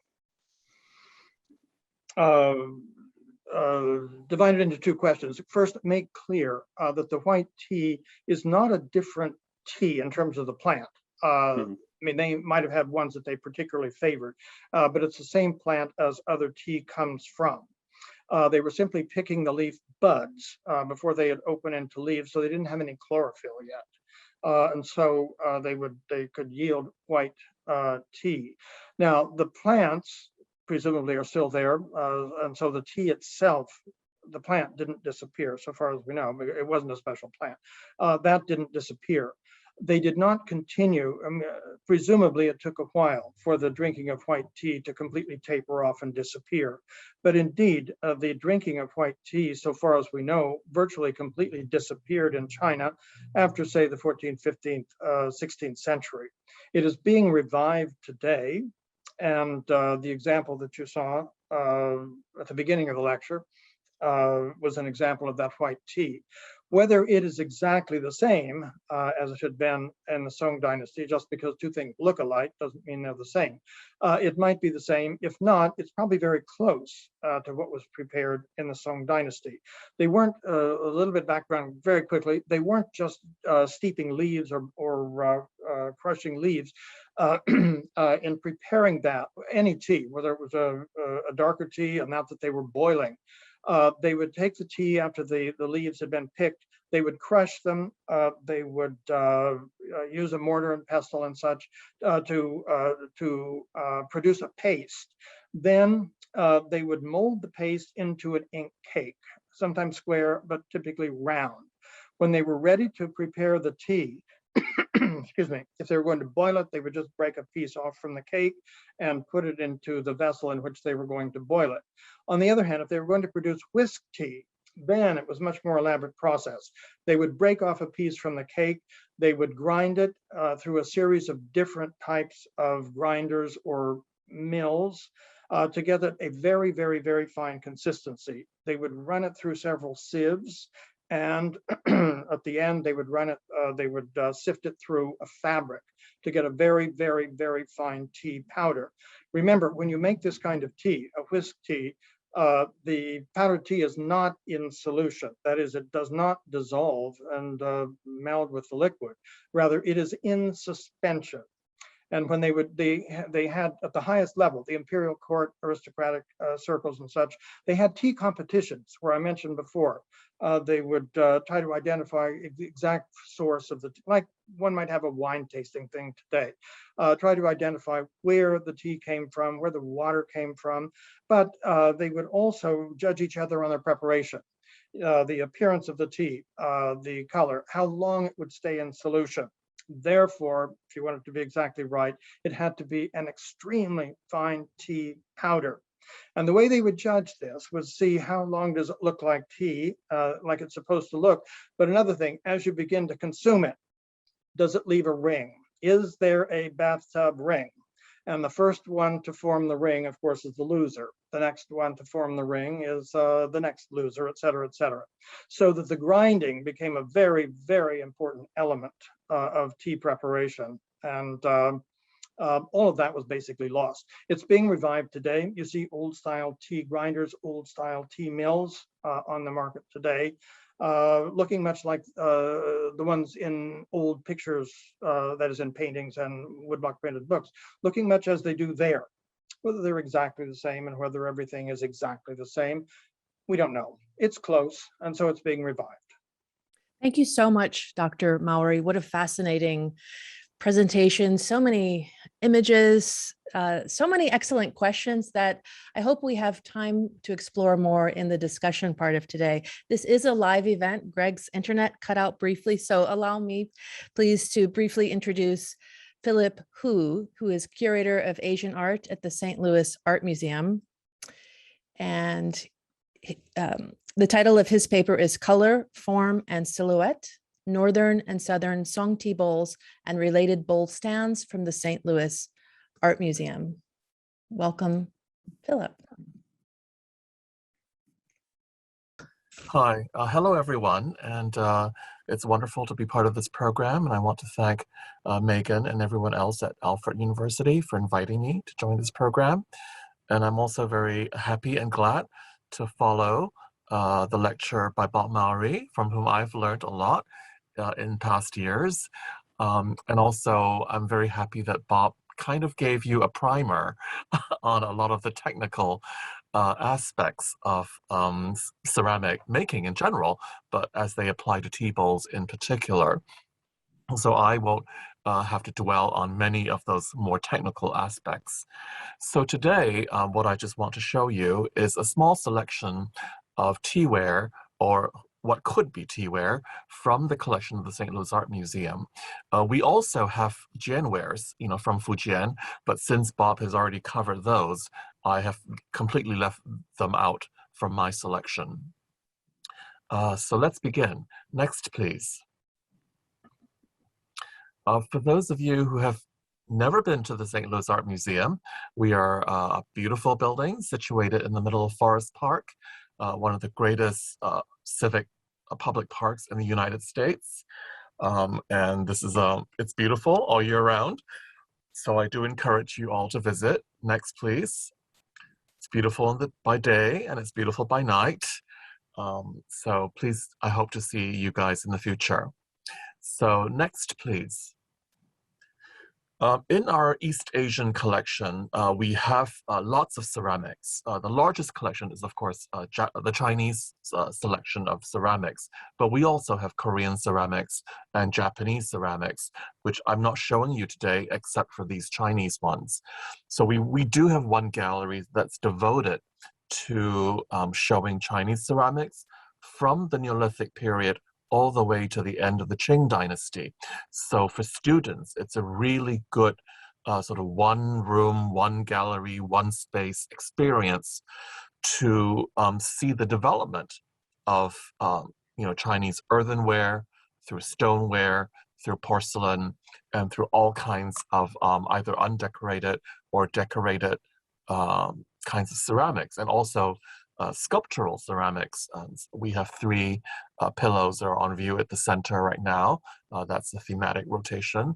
Divided into two questions. First, make clear that the white tea is not a different tea in terms of the plant. I mean, they might have had ones that they particularly favored, but it's the same plant as other tea comes from. They were simply picking the leaf buds before they had opened into leaves, so they didn't have any chlorophyll yet. And so they could yield white tea. Now, the plants presumably are still there, and so the tea itself, the plant didn't disappear, so far as we know. It wasn't a special plant. That didn't disappear. They did not continue. Presumably, it took a while for the drinking of white tea to completely taper off and disappear. But indeed, the drinking of white tea, so far as we know, virtually completely disappeared in China after, say, the 14th, 15th, 16th century. It is being revived today. And the example that you saw at the beginning of the lecture was an example of that white tea. Whether it is exactly the same as it had been in the Song-Dynasty, just because two things look alike doesn't mean they're the same. It might be the same. If not, it's probably very close to what was prepared in the Song-Dynasty. They weren't, a little bit background very quickly, they weren't just steeping leaves or crushing leaves. In preparing that, any tea, whether it was a darker tea and not that they were boiling, they would take the tea after the leaves had been picked, They would crush them. They would use a mortar and pestle and such to produce a paste. Then they would mold the paste into an ink cake, sometimes square, but typically round. When they were ready to prepare the tea, excuse me, if they were going to boil it, they would just break a piece off from the cake and put it into the vessel in which they were going to boil it. On the other hand, if they were going to produce whisk tea, then it was a much more elaborate process. They would break off a piece from the cake. They would grind it through a series of different types of grinders or mills to get it a very, very, very fine consistency. They would run it through several sieves, and at the end, they would run it, they would sift it through a fabric to get a very, very, very fine tea powder. Remember, when you make this kind of tea, a whisk tea, the powdered tea is not in solution. That is, it does not dissolve and meld with the liquid. Rather, it is in suspension. And when they had at the highest level, the imperial court, aristocratic circles and such, they had tea competitions where I mentioned before. They would try to identify the exact source of the tea, like one might have a wine tasting thing today. Try to identify where the tea came from, where the water came from, but they would also judge each other on their preparation. The appearance of the tea, the color, how long it would stay in solution. Therefore, if you want it to be exactly right, it had to be an extremely fine tea powder. And the way they would judge this was see how long does it look like tea, like it's supposed to look. But another thing, as you begin to consume it, does it leave a ring? Is there a bathtub ring? And the first one to form the ring, of course, is the loser. The next one to form the ring is the next loser, et cetera, et cetera. So that the grinding became a very, very important element of tea preparation. And all of that was basically lost. It's being revived today. You see old style tea grinders, old style tea mills on the market today, looking much like the ones in old pictures, that is in paintings and woodblock printed books, looking much as they do there. Whether they're exactly the same and whether everything is exactly the same, we don't know. It's close, and so it's being revived. Thank you so much, Dr. Mowry. What a fascinating presentation. So many images, so many excellent questions that I hope we have time to explore more in the discussion part of today. This is a live event. Greg's internet cut out briefly, so allow me, please, to briefly introduce Philip Hu, who is Curator of Asian Art at the St. Louis Art Museum. And the title of his paper is Color, Form, and Silhouette, Northern and Southern Song Tea Bowls and Related Bowl Stands from the St. Louis Art Museum. Welcome, Philip. Hi, hello everyone, and it's wonderful to be part of this program, and I want to thank Meghen and everyone else at Alfred University for inviting me to join this program. And I'm also very happy and glad to follow the lecture by Bob Mowry, from whom I've learned a lot in past years. And also, I'm very happy that Bob kind of gave you a primer on a lot of the technical aspects of ceramic making in general, but as they apply to tea bowls in particular. So I won't have to dwell on many of those more technical aspects. So today, what I just want to show you is a small selection of teaware, or what could be teaware, from the collection of the St. Louis Art Museum. We also have Jianwares, from Fujian, but since Bob has already covered those, I have completely left them out from my selection. So let's begin. Next, please. For those of you who have never been to the St. Louis Art Museum, we are a beautiful building situated in the middle of Forest Park, one of the greatest civic public parks in the United States. And this is, it's beautiful all year round. So I do encourage you all to visit. Next, please. It's beautiful by day and it's beautiful by night. So please, I hope to see you guys in the future. So next, please. In our East Asian collection, we have lots of ceramics. The largest collection is, of course, the Chinese selection of ceramics, but we also have Korean ceramics and Japanese ceramics, which I'm not showing you today except for these Chinese ones. So we do have one gallery that's devoted to showing Chinese ceramics from the Neolithic period all the way to the end of the Qing dynasty. So for students, it's a really good sort of one room, one gallery, one space experience to see the development of Chinese earthenware, through stoneware, through porcelain, and through all kinds of either undecorated or decorated kinds of ceramics, and also sculptural ceramics. We have three pillows that are on view at the center right now. That's the thematic rotation.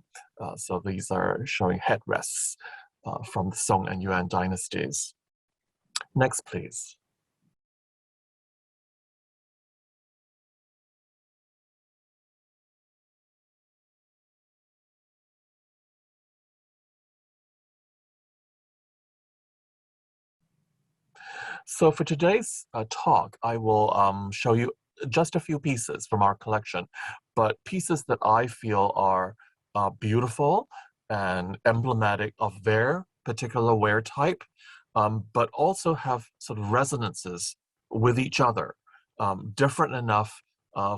So these are showing headrests from the Song and Yuan dynasties. Next, please. So for today's talk, I will show you just a few pieces from our collection, but pieces that I feel are beautiful and emblematic of their particular wear type, but also have sort of resonances with each other, different enough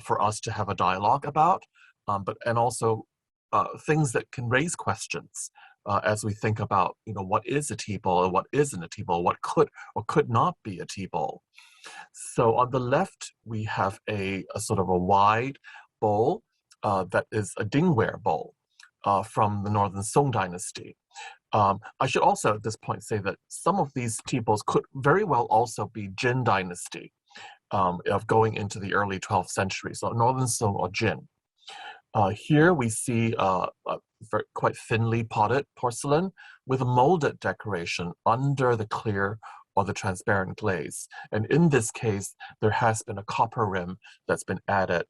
for us to have a dialogue about, and also things that can raise questions as we think about, what is a teabowl and what isn't a teabowl, what could or could not be a teabowl. So on the left, we have a sort of a wide bowl that is a dingware bowl from the Northern Song-Dynasty. I should also at this point say that some of these teabowls could very well also be Jin Dynasty of going into the early 12th century, so Northern Song or Jin. Here we see quite thinly potted porcelain with a molded decoration under the clear or the transparent glaze. And in this case, there has been a copper rim that's been added,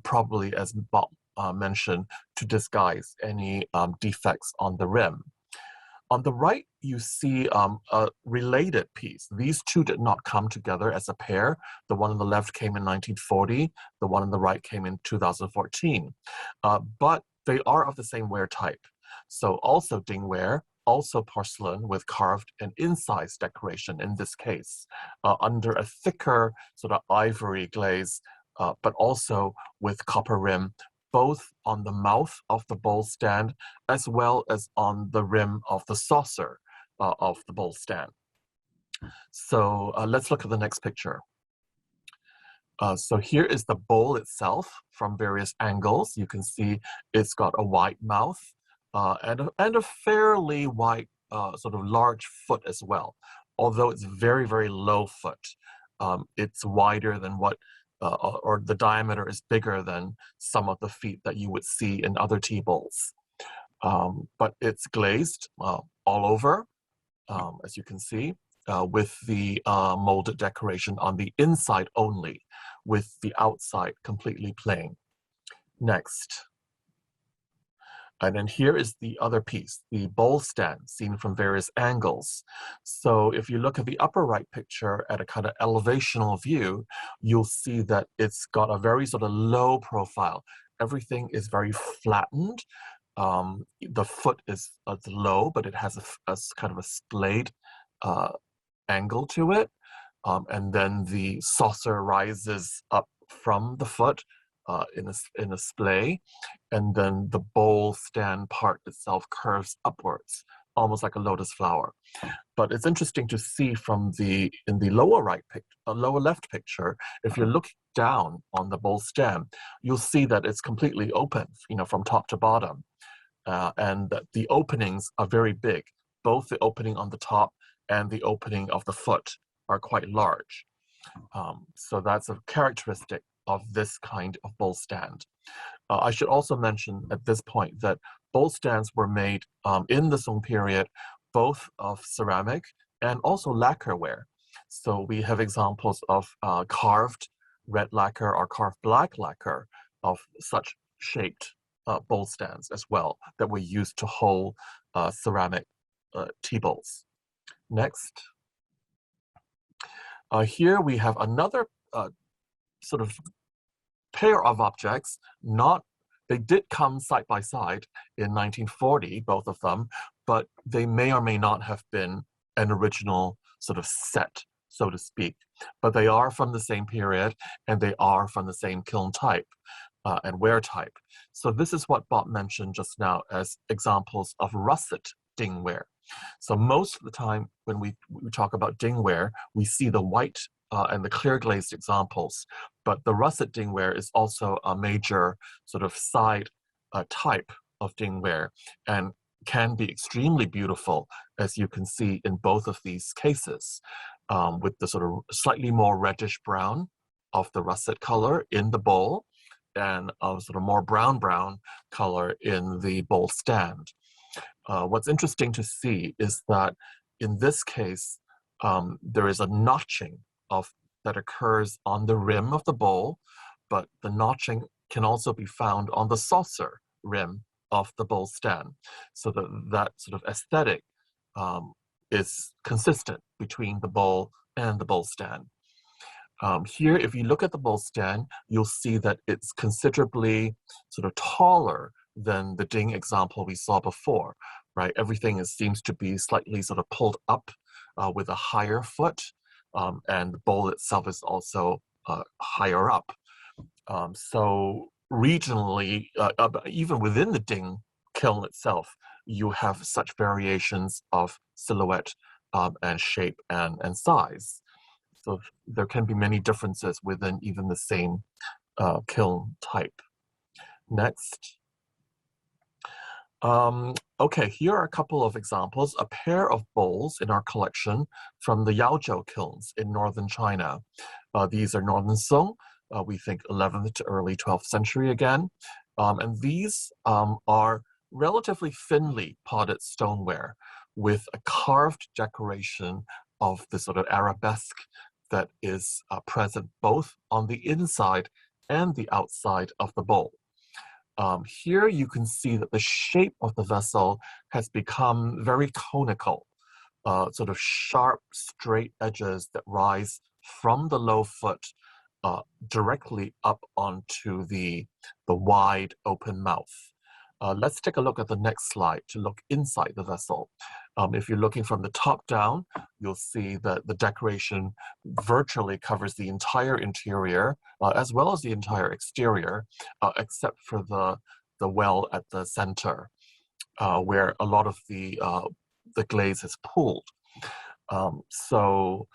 probably as Bob mentioned, to disguise any defects on the rim. On the right, you see a related piece. These two did not come together as a pair. The one on the left came in 1940. The one on the right came in 2014. But they are of the same wear type. So also dingware, also porcelain with carved and incised decoration in this case, under a thicker sort of ivory glaze, but also with copper rim, both on the mouth of the bowl stand as well as on the rim of the saucer of the bowl stand. So let's look at the next picture. So here is the bowl itself from various angles. You can see it's got a wide mouth and a fairly wide, sort of large foot as well. Although it's very, very low foot, it's wider than what or the diameter is bigger than some of the feet that you would see in other teabowls. But it's glazed all over, as you can see, with the molded decoration on the inside only, with the outside completely plain. Next. And then here is the other piece, the bowl stand seen from various angles. So if you look at the upper right picture at a kind of elevational view, you'll see that it's got a very sort of low profile. Everything is very flattened. The foot is low, but it has a kind of a splayed angle to it. And then the saucer rises up from the foot in a splay, and then the bowl stand part itself curves upwards, almost like a lotus flower. But it's interesting to see from in the lower lower left picture, if you're looking down on the bowl stand, you'll see that it's completely open, from top to bottom, and that the openings are very big. Both the opening on the top and the opening of the foot are quite large. So that's a characteristic of this kind of bowl stand. I should also mention at this point that bowl stands were made in the Song period, both of ceramic and also lacquerware. So we have examples of carved red lacquer or carved black lacquer of such shaped bowl stands as well that were used to hold ceramic tea bowls. Next. Here we have another sort of pair of objects. They did come side by side in 1940, both of them, but they may or may not have been an original sort of set, so to speak. But they are from the same period, and they are from the same kiln type and wear type. So this is what Bob mentioned just now as examples of russet dingware. So most of the time when we talk about dingware, we see the white and the clear glazed examples, but the russet dingware is also a major sort of side type of dingware and can be extremely beautiful, as you can see in both of these cases, with the sort of slightly more reddish brown of the russet color in the bowl and a sort of more brown color in the bowl stand. What's interesting to see is that in this case, there is a notching that occurs on the rim of the bowl, but the notching can also be found on the saucer rim of the bowl stand. So that sort of aesthetic is consistent between the bowl and the bowl stand. Here, if you look at the bowl stand, you'll see that it's considerably sort of taller than the ding example we saw before, right? Everything seems to be slightly sort of pulled up with a higher foot, and the bowl itself is also higher up. So regionally, even within the ding kiln itself, you have such variations of silhouette and shape and size. So there can be many differences within even the same kiln type. Next. Okay, here are a couple of examples. A pair of bowls in our collection from the Yaozhou kilns in northern China. These are northern Song, we think 11th to early 12th century again. And these are relatively thinly potted stoneware with a carved decoration of the sort of arabesque that is present both on the inside and the outside of the bowl. Here you can see that the shape of the vessel has become very conical, sort of sharp, straight edges that rise from the low foot directly up onto the wide open mouth. Let's take a look at the next slide to look inside the vessel. If you're looking from the top down, you'll see that the decoration virtually covers the entire interior as well as the entire exterior, except for the well at the center, where a lot of the glaze is pulled. So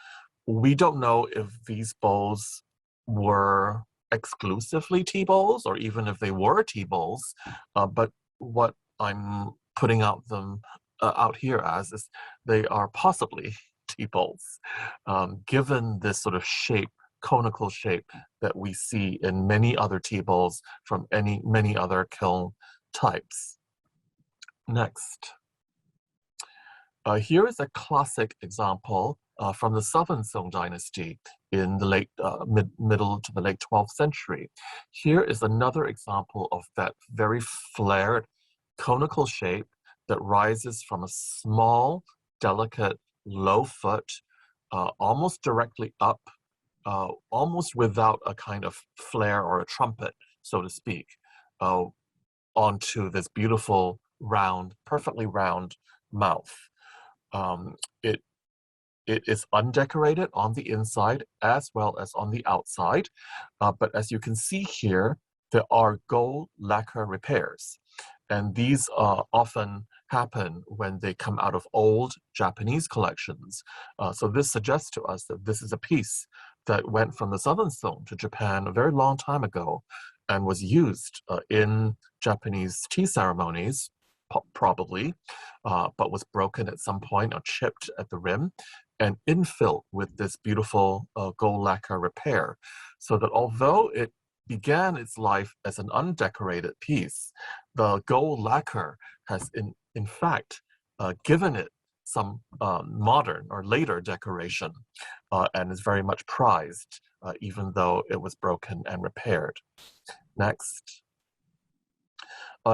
we don't know if these bowls were exclusively tea bowls or even if they were tea bowls, but what I'm putting out here as is they are possibly tea bowls, given this sort of shape, conical shape that we see in many other tea bowls from many other kiln types. Next. Here is a classic example from the Southern Song-Dynasty in the middle to the late 12th century. Here is another example of that very flared conical shape that rises from a small, delicate, low foot, almost directly up, almost without a kind of flare or a trumpet, so to speak, onto this beautiful, round, perfectly round mouth. It is undecorated on the inside as well as on the outside, but as you can see here, there are gold lacquer repairs, and these often happen when they come out of old Japanese collections. So this suggests to us that this is a piece that went from the Southern Song to Japan a very long time ago and was used in Japanese tea ceremonies, probably, but was broken at some point or chipped at the rim and infilled with this beautiful gold lacquer repair, so that although it began its life as an undecorated piece, the gold lacquer has in fact given it some modern or later decoration and is very much prized, even though it was broken and repaired. Next.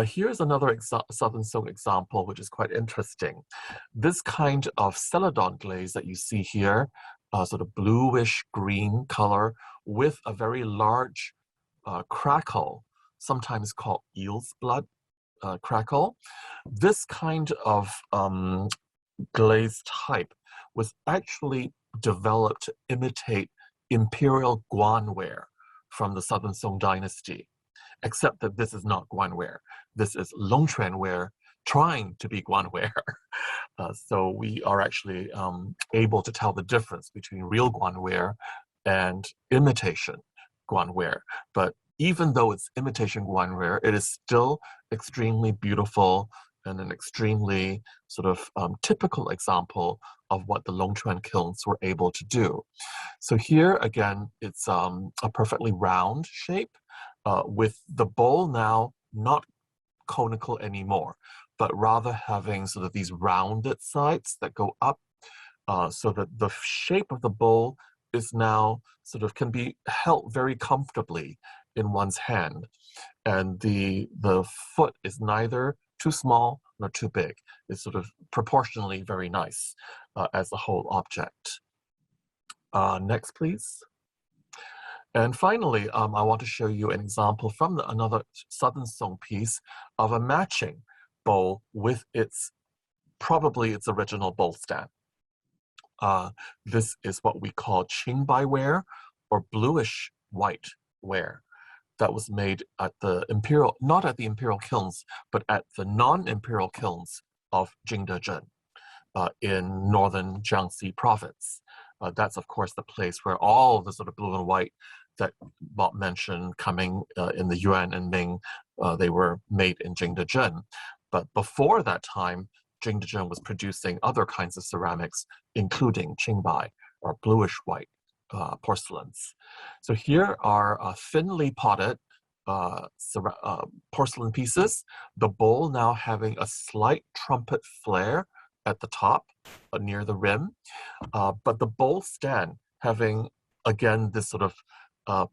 Here's another Southern Song example, which is quite interesting. This kind of celadon glaze that you see here, sort of bluish green color with a very large crackle, sometimes called eel's blood crackle. This kind of glaze type was actually developed to imitate imperial guanware from the Southern Song-Dynasty, except that this is not guanware. This is Longquanware trying to be guanware. So we are actually able to tell the difference between real guanware and imitation guanware. But even though it's imitation guanware, it is still extremely beautiful and an extremely sort of typical example of what the Longquan kilns were able to do. So here again, it's a perfectly round shape with the bowl now not conical anymore, but rather having sort of these rounded sides that go up so that the shape of the bowl is now sort of can be held very comfortably in one's hand. And the foot is neither too small nor too big. It's sort of proportionally very nice as a whole object. Next, please. And finally, I want to show you an example from another Southern Song piece of a matching bowl with probably its original bowl stand. This is what we call Qingbai ware, or bluish white ware, that was made at the imperial, not at the imperial kilns, but at the non-imperial kilns of Jingdezhen in northern Jiangxi province. That's of course the place where all the sort of blue and white that Bob mentioned coming in the Yuan and Ming, they were made in Jingdezhen. But before that time, Jingdezhen was producing other kinds of ceramics, including Qingbai, or bluish white porcelains. So here are thinly potted porcelain pieces, the bowl now having a slight trumpet flare at the top near the rim, but the bowl stand having, again, this sort of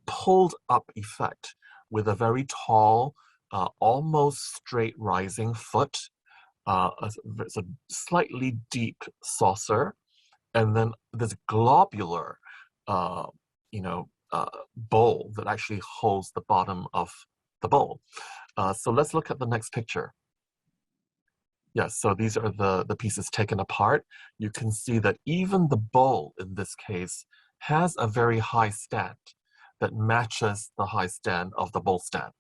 pulled up effect with a very tall, almost straight rising foot, a slightly deep saucer, and then this globular bowl that actually holds the bottom of the bowl. So let's look at the next picture. Yes, so these are the pieces taken apart. You can see that even the bowl in this case has a very high stand that matches the high stand of the bowl stand.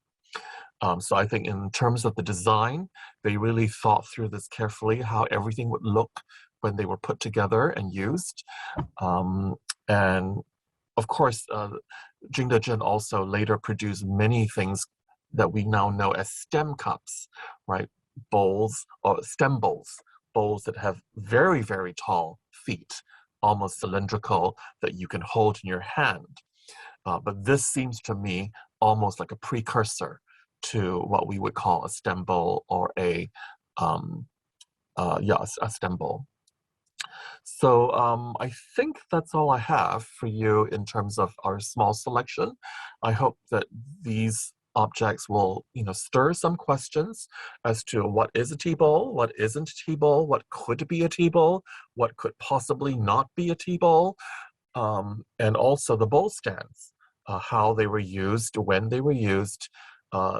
So I think in terms of the design, they really thought through this carefully, how everything would look when they were put together and used. And of course, Jingdezhen also later produced many things that we now know as stem cups, right? Bowls or stem bowls, bowls that have very, very tall feet, almost cylindrical, that you can hold in your hand. But this seems to me almost like a precursor to what we would call a stem bowl or a stem bowl. So I think that's all I have for you in terms of our small selection. I hope that these objects will, stir some questions as to what is a teabowl, what isn't a teabowl, what could be a teabowl, what could possibly not be a teabowl, and also the bowl stands, how they were used, when they were used,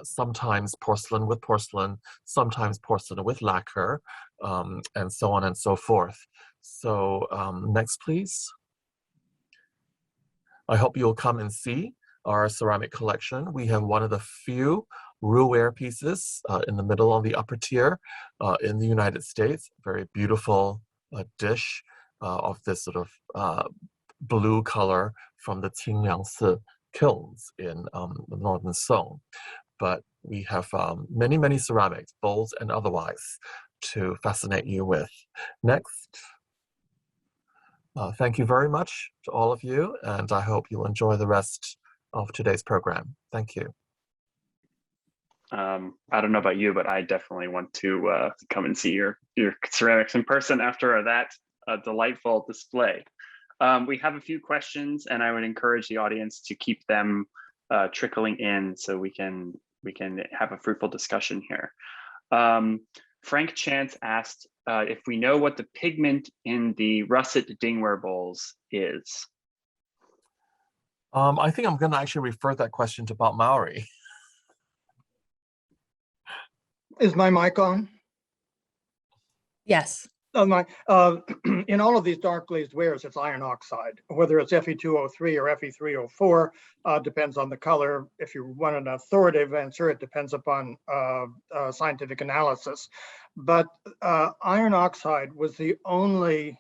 sometimes porcelain with porcelain, sometimes porcelain with lacquer, and so on and so forth. So next, please. I hope you'll come and see our ceramic collection. We have one of the few roux-ware pieces in the middle on the upper tier in the United States. Very beautiful dish of this sort of blue color from the Qingliangsi kilns in the northern Song. But we have many, many ceramics, bowls and otherwise, to fascinate you with. Next. Thank you very much to all of you, and I hope you'll enjoy the rest of today's program. Thank you. I don't know about you, but I definitely want to come and see your ceramics in person after that delightful display. We have a few questions, and I would encourage the audience to keep them trickling in so we can we can have a fruitful discussion here. Frank Chance asked if we know what the pigment in the russet dingware bowls is. I think I'm going to actually refer that question to Bob Mowry. Is my mic on? Yes. Oh, in all of these dark glazed wares, it's iron oxide, whether it's Fe2O3 or Fe3O4, depends on the color. If you want an authoritative answer, it depends upon scientific analysis. But iron oxide was the only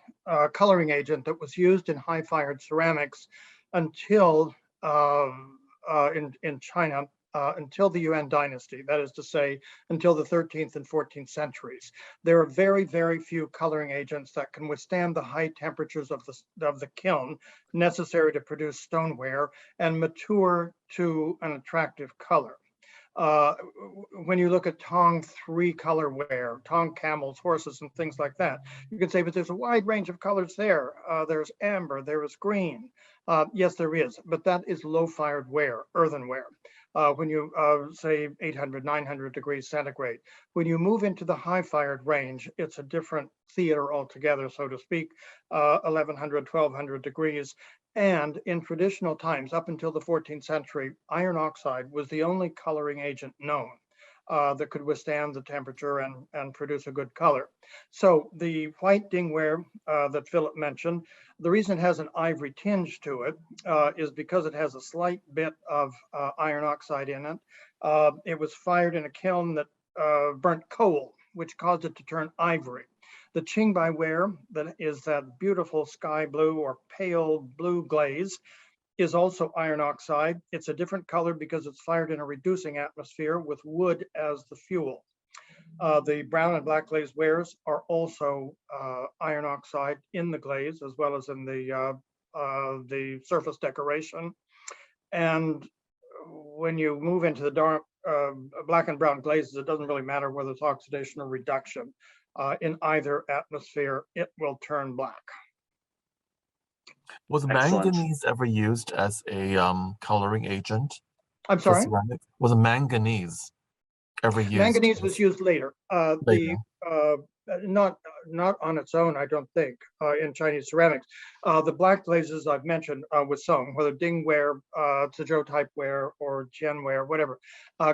coloring agent that was used in high-fired ceramics until in China, until the Yuan dynasty, that is to say, until the 13th and 14th centuries. There are very, very few coloring agents that can withstand the high temperatures of the kiln necessary to produce stoneware and mature to an attractive color. When you look at Tong 3 colorware, Tong camels, horses, and things like that, you can say, but there's a wide range of colors there. There's amber, there is green. Yes, there is, but that is low-fired ware, earthenware. When you say 800, 900 degrees centigrade. When you move into the high-fired range, it's a different theater altogether, so to speak, 1100, 1200 degrees. And in traditional times, up until the 14th century, iron oxide was the only coloring agent known that could withstand the temperature and produce a good color. So the white dingware that Philip mentioned, the reason it has an ivory tinge to it is because it has a slight bit of iron oxide in it. It was fired in a kiln that burnt coal, which caused it to turn ivory. The Qingbai ware, that is that beautiful sky blue or pale blue glaze, is also iron oxide. It's a different color because it's fired in a reducing atmosphere with wood as the fuel. The brown and black glazed wares are also iron oxide in the glaze as well as in the surface decoration. And when you move into the dark black and brown glazes, it doesn't really matter whether it's oxidation or reduction. In either atmosphere, it will turn black. Was Excellent. manganese ever used as a coloring agent? I'm sorry? Was manganese ever used? Manganese was used later. Later. Not on its own, I don't think, in Chinese ceramics. The black glazes I've mentioned with Song, whether dingware, Zhou type ware, or Jianware, whatever,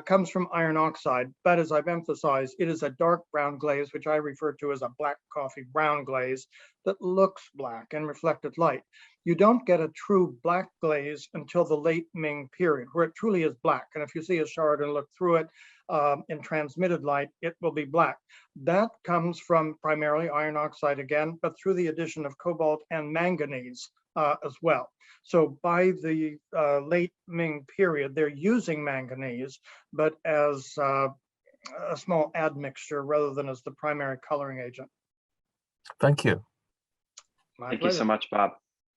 comes from iron oxide. But as I've emphasized, it is a dark brown glaze, which I refer to as a black coffee brown glaze that looks black in reflected light. You don't get a true black glaze until the late Ming period, where it truly is black. And if you see a shard and look through it in transmitted light, it will be black. That comes from primarily iron oxide again, but through the addition of cobalt and manganese as well. So by the late Ming period, they're using manganese, but as a small admixture rather than as the primary coloring agent. Thank you. Thank you so much, Bob.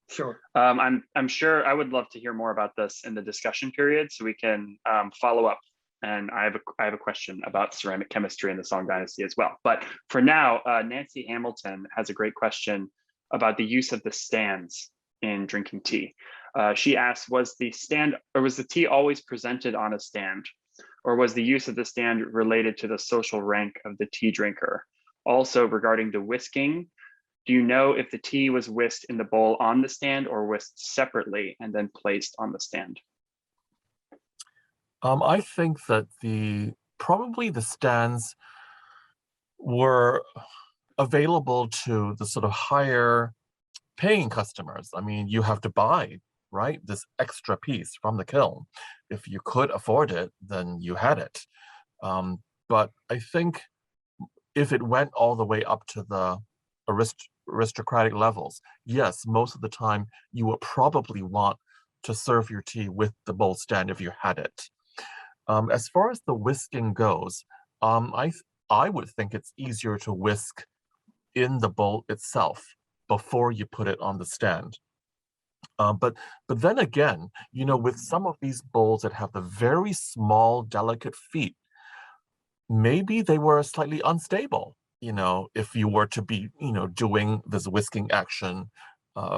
Sure. I'm sure I would love to hear more about this in the discussion period, so we can follow up. And I have a question about ceramic chemistry in the Song Dynasty as well. But for now, Nancy Hamilton has a great question about the use of the stands in drinking tea. She asks, was the tea always presented on a stand, or was the use of the stand related to the social rank of the tea drinker? Also, regarding the whisking, do you know if the tea was whisked in the bowl on the stand or whisked separately and then placed on the stand? I think that probably the stands were available to the sort of higher paying customers. I mean, you have to buy, right, this extra piece from the kiln. If you could afford it, then you had it. But I think if it went all the way up to the aristocratic levels, yes, most of the time you would probably want to serve your tea with the bowl stand if you had it. As far as the whisking goes, I would think it's easier to whisk in the bowl itself before you put it on the stand. But then again, you know, with some of these bowls that have the very small, delicate feet, maybe they were slightly unstable, you know, if you were to be, you know, doing this whisking action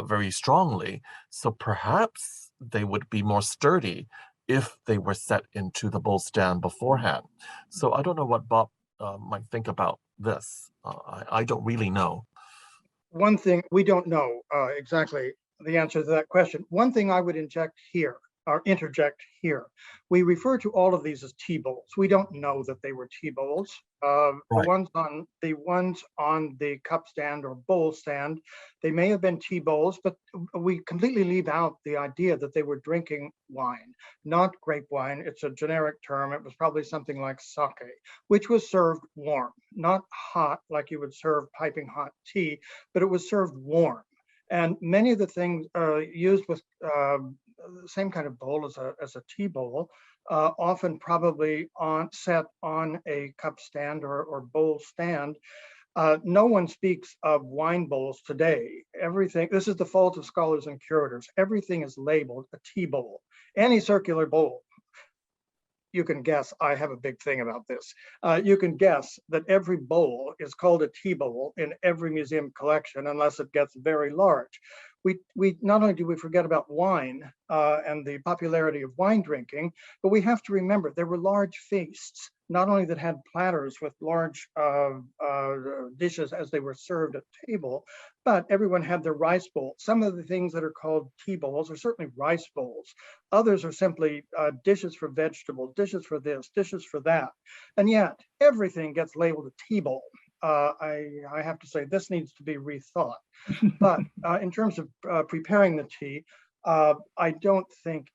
very strongly. So perhaps they would be more sturdy if they were set into the bowl stand beforehand. So I don't know what Bob might think about this. I don't really know. One thing, we don't know exactly the answer to that question. One thing I would interject here, we refer to all of these as teabowls. We don't know that they were teabowls. The Right. ones on the cup stand or bowl stand, they may have been teabowls, but we completely leave out the idea that they were drinking wine, not grape wine. It's a generic term. It was probably something like sake, which was served warm, not hot like you would serve piping hot tea, but it was served warm. And many of the things used with the same kind of bowl as a tea bowl, often probably set on a cup stand or bowl stand. No one speaks of wine bowls today. Everything, this is the fault of scholars and curators. Everything is labeled a tea bowl. Any circular bowl, you can guess, I have a big thing about this. You can guess that every bowl is called a tea bowl in every museum collection unless it gets very large. We not only do we forget about wine and the popularity of wine drinking, but we have to remember there were large feasts, not only that had platters with large dishes as they were served at table, but everyone had their rice bowl. Some of the things that are called tea bowls are certainly rice bowls. Others are simply dishes for vegetables, dishes for this, dishes for that. And yet everything gets labeled a tea bowl. I have to say this needs to be rethought. But in terms of preparing the tea, I don't think,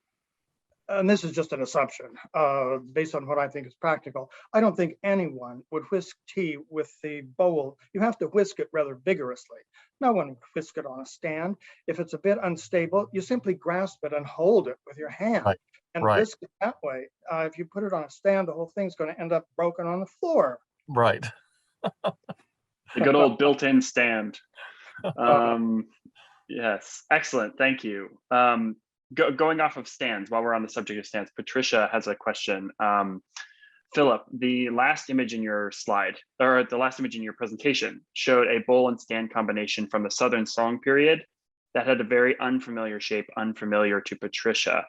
and this is just an assumption based on what I think is practical, I don't think anyone would whisk tea with the bowl. You have to whisk it rather vigorously. No one would whisk it on a stand. If it's a bit unstable, you simply grasp it and hold it with your hand and whisk it that way. If you put it on a stand, the whole thing's going to end up broken on the floor. Right. The good old built-in stand. Yes, excellent. Thank you. Going off of stands, while we're on the subject of stands, Patricia has a question. Philip, the last image in your slide, or the last image in your presentation, showed a bowl and stand combination from the Southern Song period that had a very unfamiliar shape, unfamiliar to Patricia.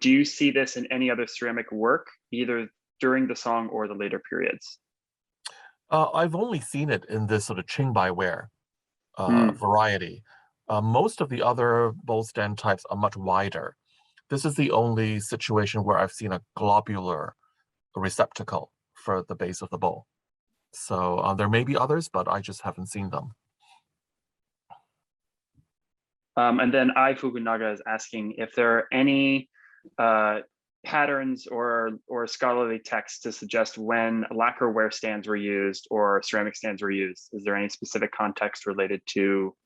Do you see this in any other ceramic work, either during the Song or the later periods? I've only seen it in this sort of Qingbai ware variety. Most of the other bowl stand types are much wider. This is the only situation where I've seen a globular receptacle for the base of the bowl. So there may be others, but I just haven't seen them. And then I Fukunaga is asking if there are any patterns or scholarly texts to suggest when lacquerware stands were used or ceramic stands were used. Is there any specific context related to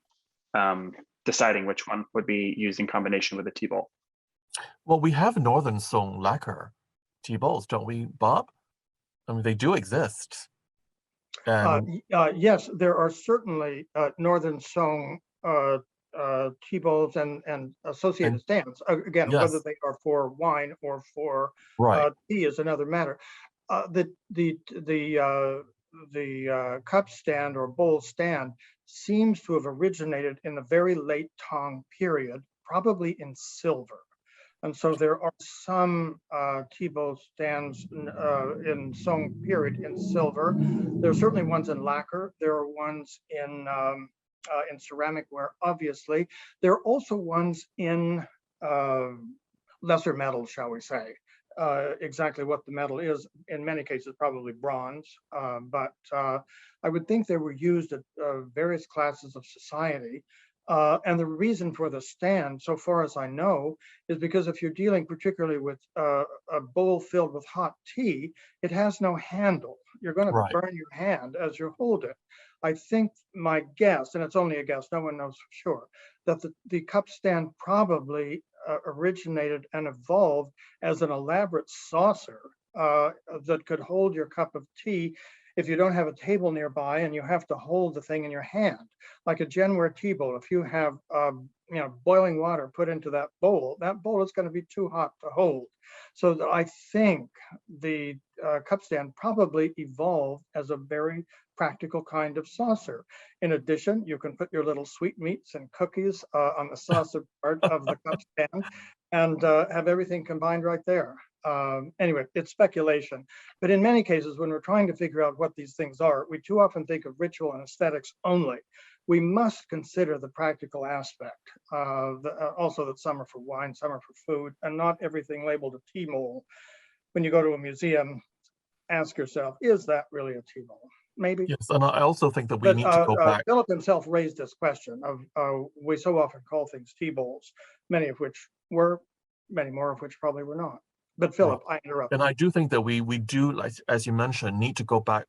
deciding which one would be used in combination with a tea bowl? Well, we have Northern Song lacquer tea bowls, don't we, Bob? I mean, they do exist. And yes, there are certainly Northern Song tea bowls and associated stands. Again, yes, whether they are for wine or for tea is another matter. The cup stand or bowl stand seems to have originated in the very late Tang period, probably in silver. And so there are some tea bowl stands in Song period in silver. There are certainly ones in lacquer. There are ones in ceramic ware, obviously. There are also ones in lesser metals, shall we say. Exactly what the metal is, in many cases, probably bronze, but I would think they were used at various classes of society. And the reason for the stand, so far as I know, is because if you're dealing particularly with a bowl filled with hot tea, it has no handle. You're going to burn your hand as you hold it. I think my guess, and it's only a guess, no one knows for sure, that the cup stand probably originated and evolved as an elaborate saucer that could hold your cup of tea if you don't have a table nearby and you have to hold the thing in your hand. Like a genware tea bowl, if you have boiling water put into that bowl is going to be too hot to hold. So I think the cup stand probably evolved as a very practical kind of saucer. In addition, you can put your little sweetmeats and cookies on the saucer part of the cup stand. and have everything combined right there. Anyway, it's speculation. But in many cases, when we're trying to figure out what these things are, we too often think of ritual and aesthetics only. We must consider the practical aspect. Also that some are for wine, some are for food, and not everything labeled a teabowl. When you go to a museum, ask yourself, is that really a teabowl? Maybe. Yes, and I also think that we But need to go back. Philip himself raised this question of we so often call things tea bowls, many more of which probably were not. But Philip, I interrupt. And I do think that we do, like, as you mentioned, need to go back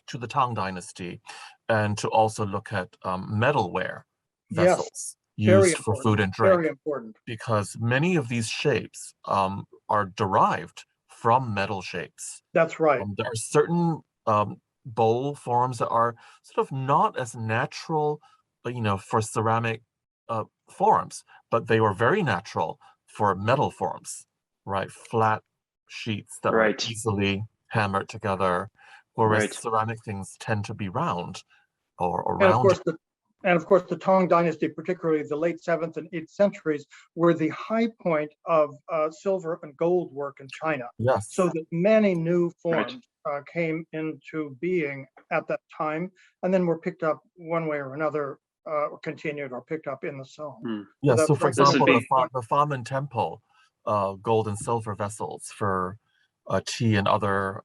to the Tang-Dynasty and to also look at metalware vessels used for food and drink. Very important. Because many of these shapes are derived from metal shapes. That's right. There are certain bowl forms that are sort of not as natural, for ceramic forms, but they were very natural for metal forms, right? Flat sheets that are easily hammered together, whereas ceramic things tend to be round or round. And of course, the Tang Dynasty, particularly the late 7th and 8th centuries, were the high point of silver and gold work in China. Yes. So that many new forms came into being at that time, and then were picked up one way or another, or continued or picked up in the Song. Yes, so for example, the Famen Temple gold and silver vessels for tea and other,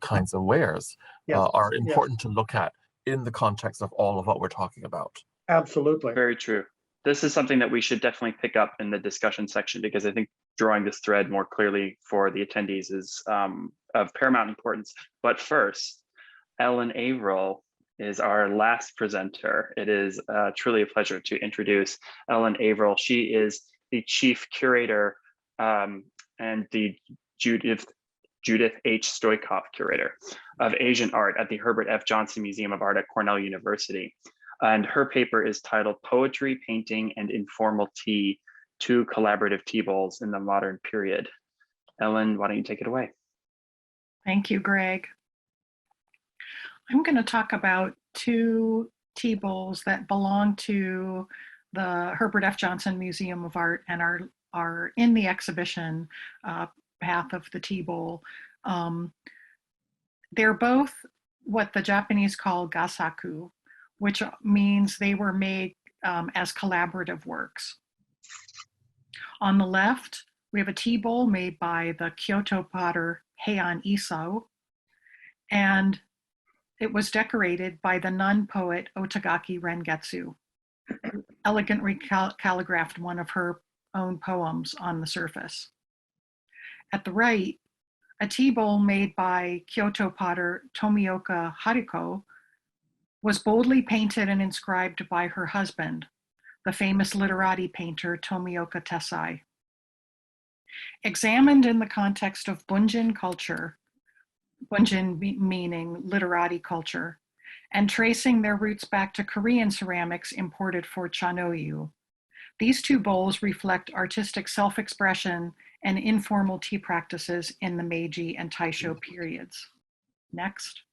kinds of wares are important to look at in the context of all of what we're talking about. Absolutely. Very true. This is something that we should definitely pick up in the discussion section, because I think drawing this thread more clearly for the attendees is of paramount importance. But first, Ellen Avril is our last presenter. It is truly a pleasure to introduce Ellen Avril. She is the Chief Curator and the Judith H. Stoikov Curator of Asian Art at the Herbert F. Johnson Museum of Art at Cornell University. And her paper is titled Poetry, Painting, and Informal Tea, Two Collaborative Tea Bowls in the Modern Period. Ellen, why don't you take it away? Thank you, Greg. I'm going to talk about two tea bowls that belong to the Herbert F. Johnson Museum of Art and are in the exhibition Path of the Tea Bowl. They're both what the Japanese call gasaku, which means they were made as collaborative works. On the left, we have a tea bowl made by the Kyoto potter Heian Isao, and it was decorated by the nun poet Otagaki Rengetsu, who elegantly calligraphed one of her own poems on the surface. At the right, a tea bowl made by Kyoto potter Tomioka Haruko was boldly painted and inscribed by her husband, the famous literati painter Tomioka Tessai. Examined in the context of Bunjin culture, Bunjin meaning literati culture, and tracing their roots back to Korean ceramics imported for Chanoyu, these two bowls reflect artistic self-expression and informal tea practices in the Meiji and Taisho periods. Next.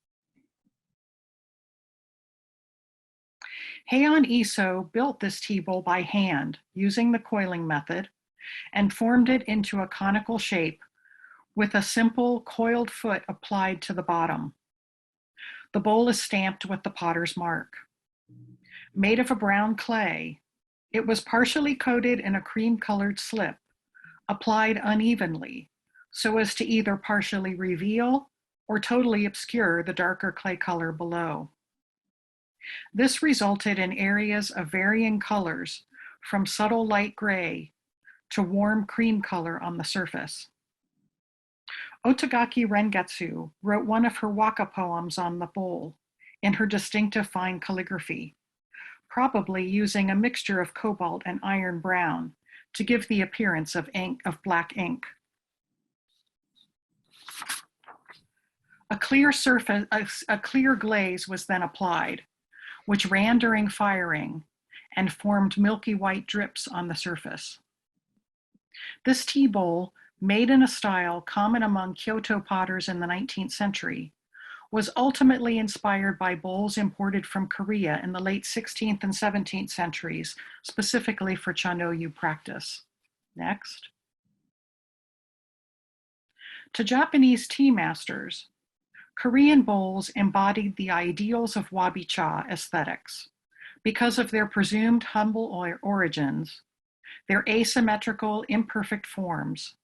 Heian Isao built this tea bowl by hand using the coiling method and formed it into a conical shape with a simple coiled foot applied to the bottom. The bowl is stamped with the potter's mark. Made of a brown clay, it was partially coated in a cream-colored slip, applied unevenly, so as to either partially reveal or totally obscure the darker clay color below. This resulted in areas of varying colors, from subtle light gray to warm cream color on the surface. Otagaki Rengetsu wrote one of her waka poems on the bowl in her distinctive fine calligraphy, probably using a mixture of cobalt and iron brown to give the appearance of black ink. A clear glaze was then applied, which ran during firing and formed milky white drips on the surface. This tea bowl, made in a style common among Kyoto potters in the 19th century, was ultimately inspired by bowls imported from Korea in the late 16th and 17th centuries, specifically for Chanoyu practice. Next. To Japanese tea masters, Korean bowls embodied the ideals of wabi-cha aesthetics because of their presumed humble origins, their asymmetrical, imperfect forms,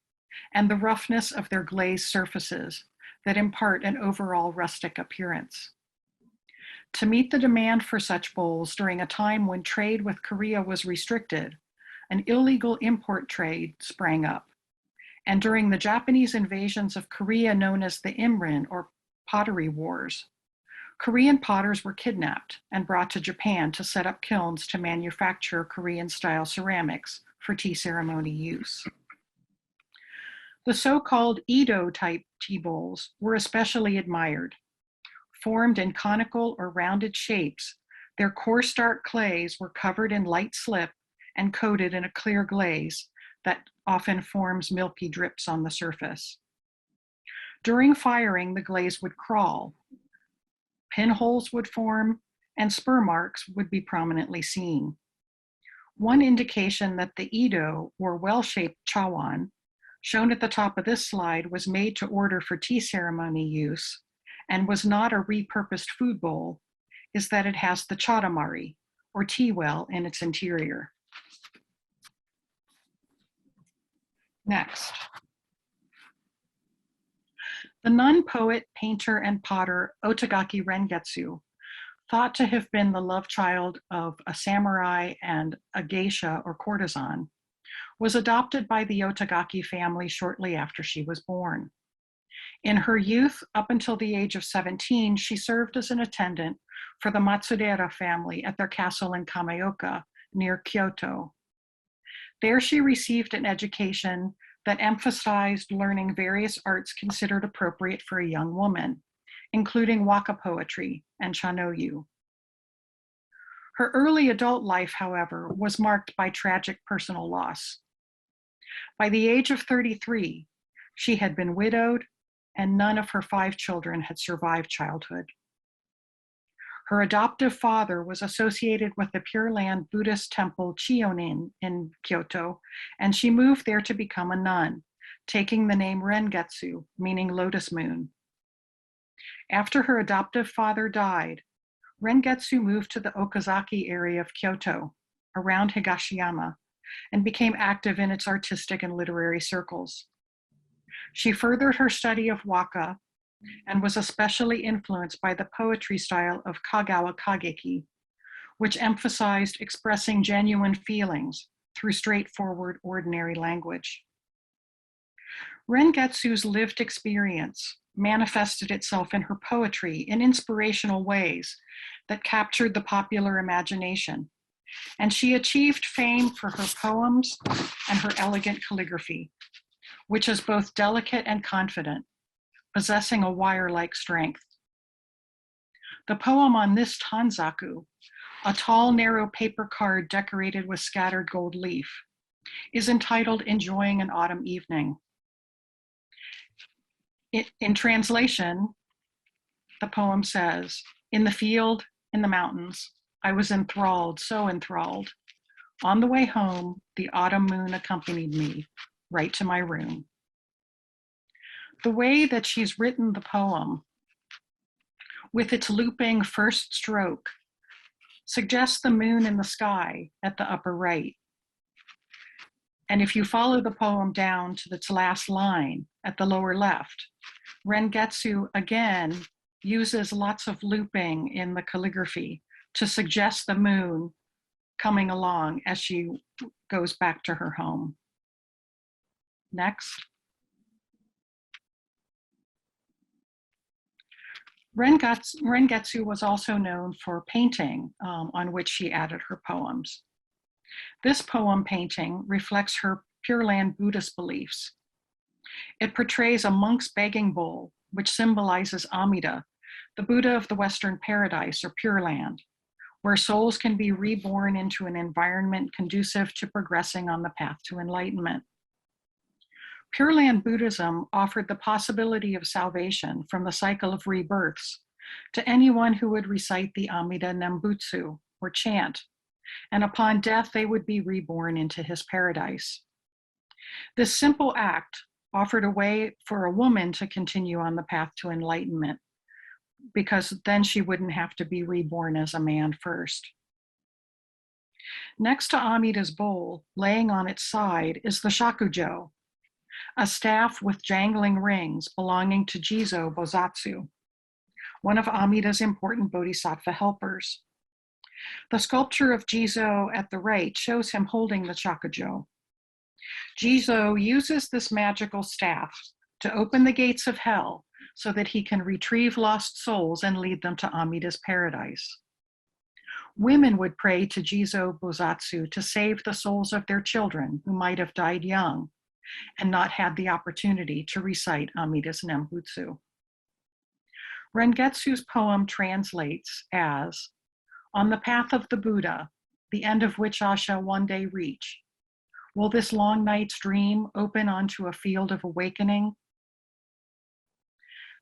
and the roughness of their glazed surfaces that impart an overall rustic appearance. To meet the demand for such bowls during a time when trade with Korea was restricted, an illegal import trade sprang up. And during the Japanese invasions of Korea known as the Imrin or Pottery Wars, Korean potters were kidnapped and brought to Japan to set up kilns to manufacture Korean-style ceramics for tea ceremony use. The so-called Edo-type tea bowls were especially admired. Formed in conical or rounded shapes, their coarse dark clays were covered in light slip and coated in a clear glaze that often forms milky drips on the surface. During firing, the glaze would crawl. Pinholes would form, and spur marks would be prominently seen. One indication that the Edo, or well-shaped chawan, shown at the top of this slide, was made to order for tea ceremony use and was not a repurposed food bowl, is that it has the charamari, or tea well, in its interior. Next. The nun, poet, painter, and potter Otagaki Rengetsu, thought to have been the love child of a samurai and a geisha or courtesan, was adopted by the Otagaki family shortly after she was born. In her youth, up until the age of 17, she served as an attendant for the Matsudaira family at their castle in Kameoka, near Kyoto. There she received an education that emphasized learning various arts considered appropriate for a young woman, including waka poetry and chanoyu. Her early adult life, however, was marked by tragic personal loss. By the age of 33, she had been widowed, and none of her 5 children had survived childhood. Her adoptive father was associated with the Pure Land Buddhist temple Chionin in Kyoto, and she moved there to become a nun, taking the name Rengetsu, meaning lotus moon. After her adoptive father died, Rengetsu moved to the Okazaki area of Kyoto, around Higashiyama, and became active in its artistic and literary circles. She furthered her study of waka and was especially influenced by the poetry style of Kagawa Kageki, which emphasized expressing genuine feelings through straightforward, ordinary language. Rengetsu's lived experience manifested itself in her poetry in inspirational ways that captured the popular imagination, and she achieved fame for her poems and her elegant calligraphy, which is both delicate and confident, possessing a wire-like strength. The poem on this tanzaku, a tall, narrow paper card decorated with scattered gold leaf, is entitled Enjoying an Autumn Evening. In translation, the poem says, "In the field, in the mountains, I was enthralled, so enthralled. On the way home, the autumn moon accompanied me right to my room." The way that she's written the poem, with its looping first stroke, suggests the moon in the sky at the upper right. And if you follow the poem down to its last line at the lower left, Rengetsu again uses lots of looping in the calligraphy to suggest the moon coming along as she goes back to her home. Next. Rengetsu was also known for painting, on which she added her poems. This poem painting reflects her Pure Land Buddhist beliefs. It portrays a monk's begging bowl, which symbolizes Amida, the Buddha of the Western Paradise or Pure Land, where souls can be reborn into an environment conducive to progressing on the path to enlightenment. Pure Land Buddhism offered the possibility of salvation from the cycle of rebirths to anyone who would recite the Amida Nembutsu, or chant, and upon death they would be reborn into his paradise. This simple act offered a way for a woman to continue on the path to enlightenment, because then she wouldn't have to be reborn as a man first. Next to Amida's bowl, laying on its side, is the shakujo, a staff with jangling rings belonging to Jizo Bozatsu, one of Amida's important bodhisattva helpers. The sculpture of Jizo at the right shows him holding the shakujo. Jizo uses this magical staff to open the gates of hell so that he can retrieve lost souls and lead them to Amida's paradise. Women would pray to Jizo Bozatsu to save the souls of their children who might have died young and not had the opportunity to recite Amida's Nembutsu. Rengetsu's poem translates as, "On the path of the Buddha, the end of which I shall one day reach, will this long night's dream open onto a field of awakening?"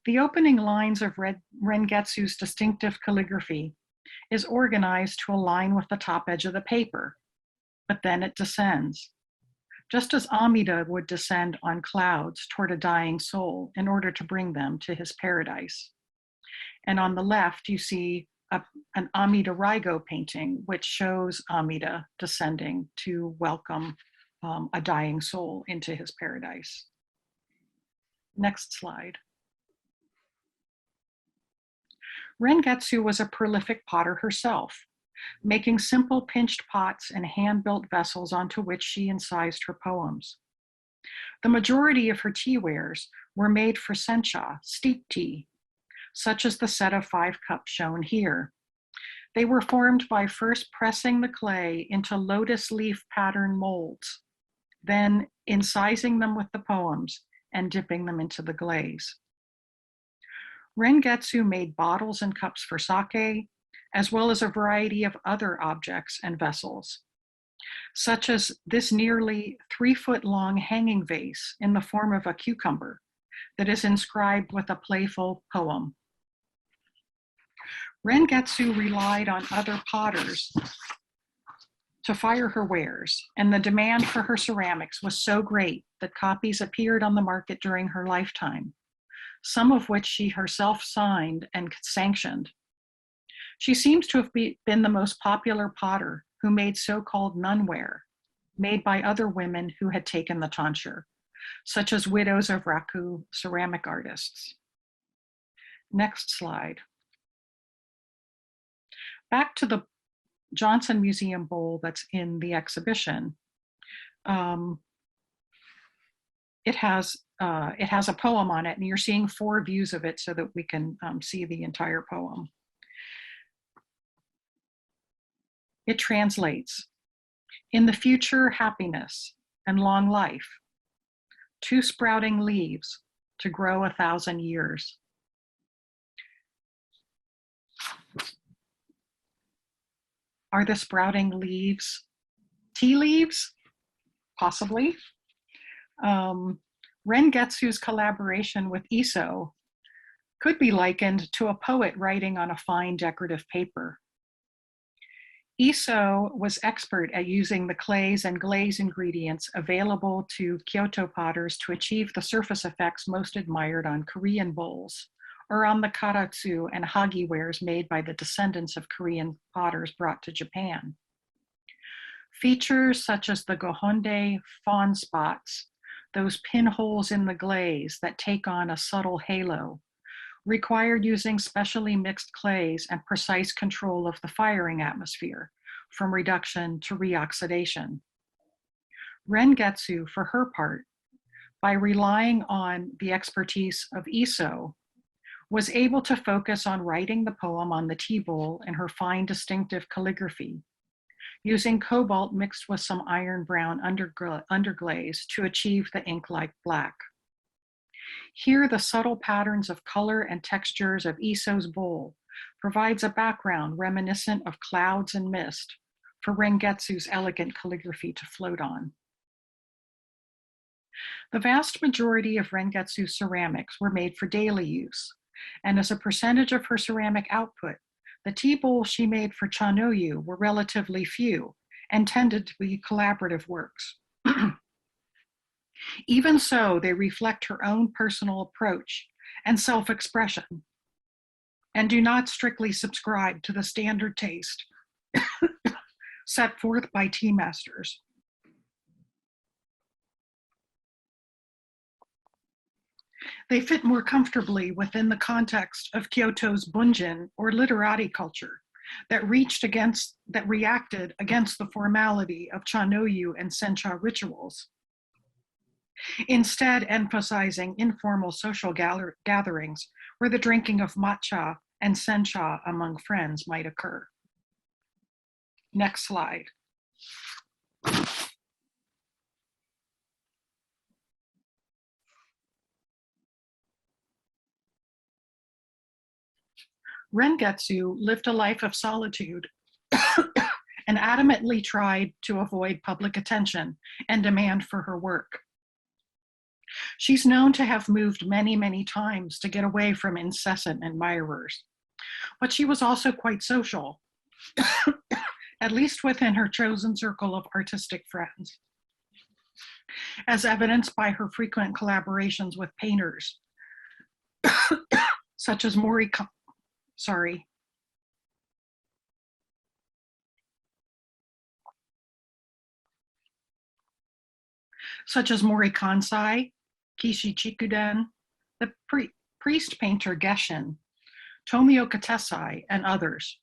The opening lines of Rengetsu's distinctive calligraphy is organized to align with the top edge of the paper, but then it descends, just as Amida would descend on clouds toward a dying soul in order to bring them to his paradise. And on the left, you see an Amida Raigo painting, which shows Amida descending to welcome a dying soul into his paradise. Next slide. Rengetsu was a prolific potter herself, making simple pinched pots and hand-built vessels onto which she incised her poems. The majority of her tea wares were made for sencha, steep tea, such as the set of 5 cups shown here. They were formed by first pressing the clay into lotus leaf pattern molds, then incising them with the poems and dipping them into the glaze. Rengetsu made bottles and cups for sake, as well as a variety of other objects and vessels, such as this nearly 3-foot-long hanging vase in the form of a cucumber that is inscribed with a playful poem. Rengetsu relied on other potters to fire her wares, and the demand for her ceramics was so great that copies appeared on the market during her lifetime, some of which she herself signed and sanctioned. She seems to have been the most popular potter who made so-called nunware, made by other women who had taken the tonsure, such as widows of raku ceramic artists. Next slide. Back to the Johnson Museum bowl that's in the exhibition. It has a poem on it, and you're seeing 4 views of it so that we can see the entire poem. It translates, "In the future, happiness and long life, 2 sprouting leaves to grow 1,000 years. Are the sprouting leaves tea leaves? Possibly. Rengetsu's collaboration with Iso could be likened to a poet writing on a fine decorative paper. Iso was expert at using the clays and glaze ingredients available to Kyoto potters to achieve the surface effects most admired on Korean bowls, or on the karatsu and hagi wares made by the descendants of Korean potters brought to Japan. Features such as the gohonde fawn spots, those pinholes in the glaze that take on a subtle halo, required using specially mixed clays and precise control of the firing atmosphere, from reduction to reoxidation. Rengetsu, for her part, by relying on the expertise of Iso, was able to focus on writing the poem on the tea bowl in her fine, distinctive calligraphy, using cobalt mixed with some iron brown underglaze to achieve the ink-like black. Here, the subtle patterns of color and textures of Iso's bowl provides a background reminiscent of clouds and mist for Rengetsu's elegant calligraphy to float on. The vast majority of Rengetsu's ceramics were made for daily use, and as a percentage of her ceramic output, the tea bowls she made for Chanoyu were relatively few and tended to be collaborative works. Even so, they reflect her own personal approach and self-expression and do not strictly subscribe to the standard taste set forth by tea masters. They fit more comfortably within the context of Kyoto's bunjin, or literati culture, that reacted against the formality of Chanoyu and Sencha rituals, instead emphasizing informal social gatherings where the drinking of matcha and sencha among friends might occur. Next slide. Rengetsu lived a life of solitude and adamantly tried to avoid public attention and demand for her work. She's known to have moved many, many times to get away from incessant admirers, but she was also quite social, at least within her chosen circle of artistic friends, as evidenced by her frequent collaborations with painters, such as Mowry Kansai, Kishi Chikuden, the priest painter Geshin, Tomioka Tessai, and others.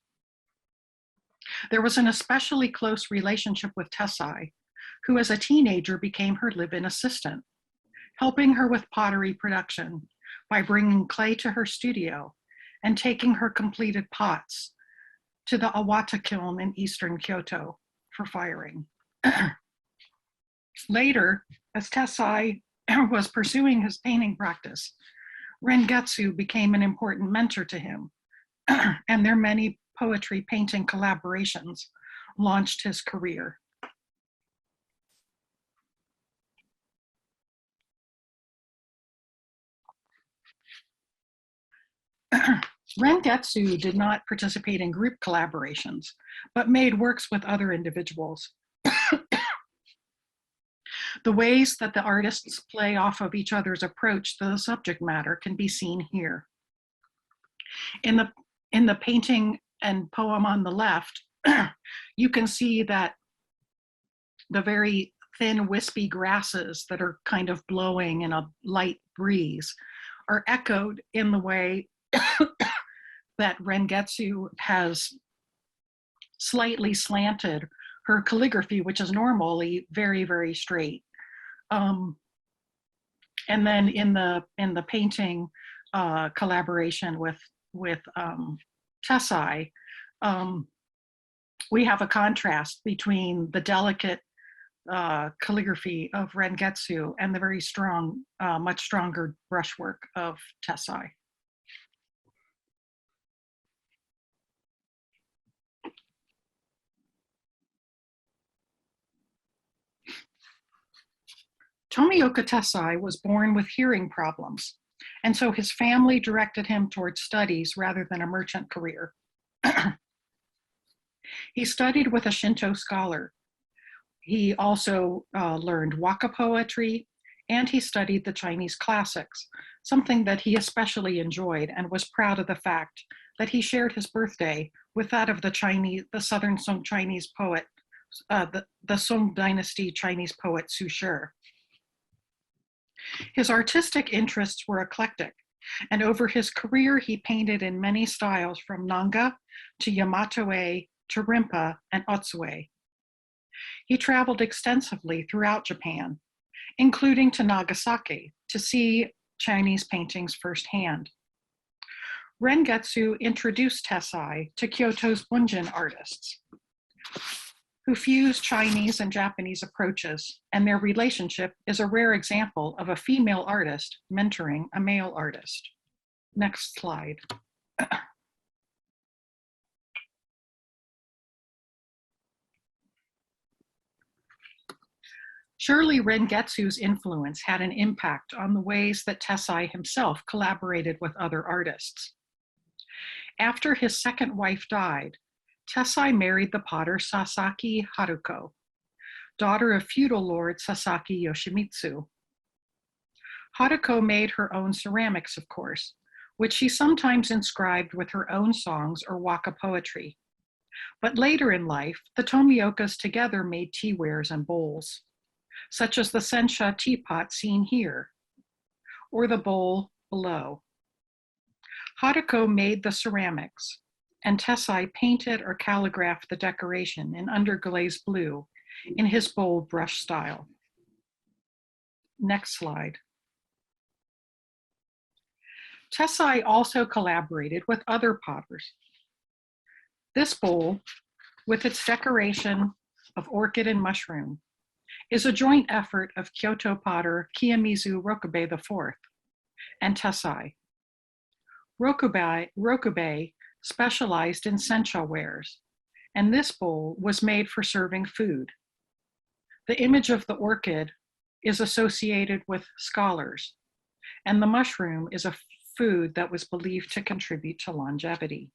There was an especially close relationship with Tessai, who as a teenager became her live-in assistant, helping her with pottery production by bringing clay to her studio and taking her completed pots to the Awata kiln in eastern Kyoto for firing. Later, as Tessai was pursuing his painting practice, Rengetsu became an important mentor to him, and their many poetry painting collaborations launched his career. Rengetsu did not participate in group collaborations, but made works with other individuals. The ways that the artists play off of each other's approach to the subject matter can be seen here. In the painting and poem on the left, you can see that the very thin, wispy grasses that are kind of blowing in a light breeze are echoed in the way that Rengetsu has slightly slanted her calligraphy, which is normally very, very straight. And then in the painting collaboration with Tessai, we have a contrast between the delicate calligraphy of Rengetsu and the very strong, much stronger brushwork of Tessai. Tomioka Tessai was born with hearing problems, and so his family directed him towards studies rather than a merchant career. He studied with a Shinto scholar. He also learned waka poetry, and he studied the Chinese classics, something that he especially enjoyed and was proud of the fact that he shared his birthday with that of the Southern Song Chinese poet, the Song-Dynasty Chinese poet Su Shi. His artistic interests were eclectic, and over his career he painted in many styles from Nanga to Yamato-e to Rimpa and Otsue. He traveled extensively throughout Japan, including to Nagasaki, to see Chinese paintings firsthand. Rengetsu introduced Tessai to Kyoto's bunjin artists, who fused Chinese and Japanese approaches, and their relationship is a rare example of a female artist mentoring a male artist. Next slide. Surely Rengetsu's influence had an impact on the ways that Tessai himself collaborated with other artists. After his second wife died, Tessai married the potter Sasaki Haruko, daughter of feudal lord Sasaki Yoshimitsu, Haruko made her own ceramics, of course, which she sometimes inscribed with her own songs or waka poetry. But later in life, the Tomiokas together made teawares and bowls, such as the Sensha teapot seen here, or the bowl below. Haruko made the ceramics, and Tessai painted or calligraphed the decoration in underglazed blue in his bold brush style. Next slide. Tessai also collaborated with other potters. This bowl, with its decoration of orchid and mushroom, is a joint effort of Kyoto potter Kiyomizu Rokubei IV and Tessai. Rokubei specialized in sencha wares, and this bowl was made for serving food. The image of the orchid is associated with scholars, and the mushroom is a food that was believed to contribute to longevity.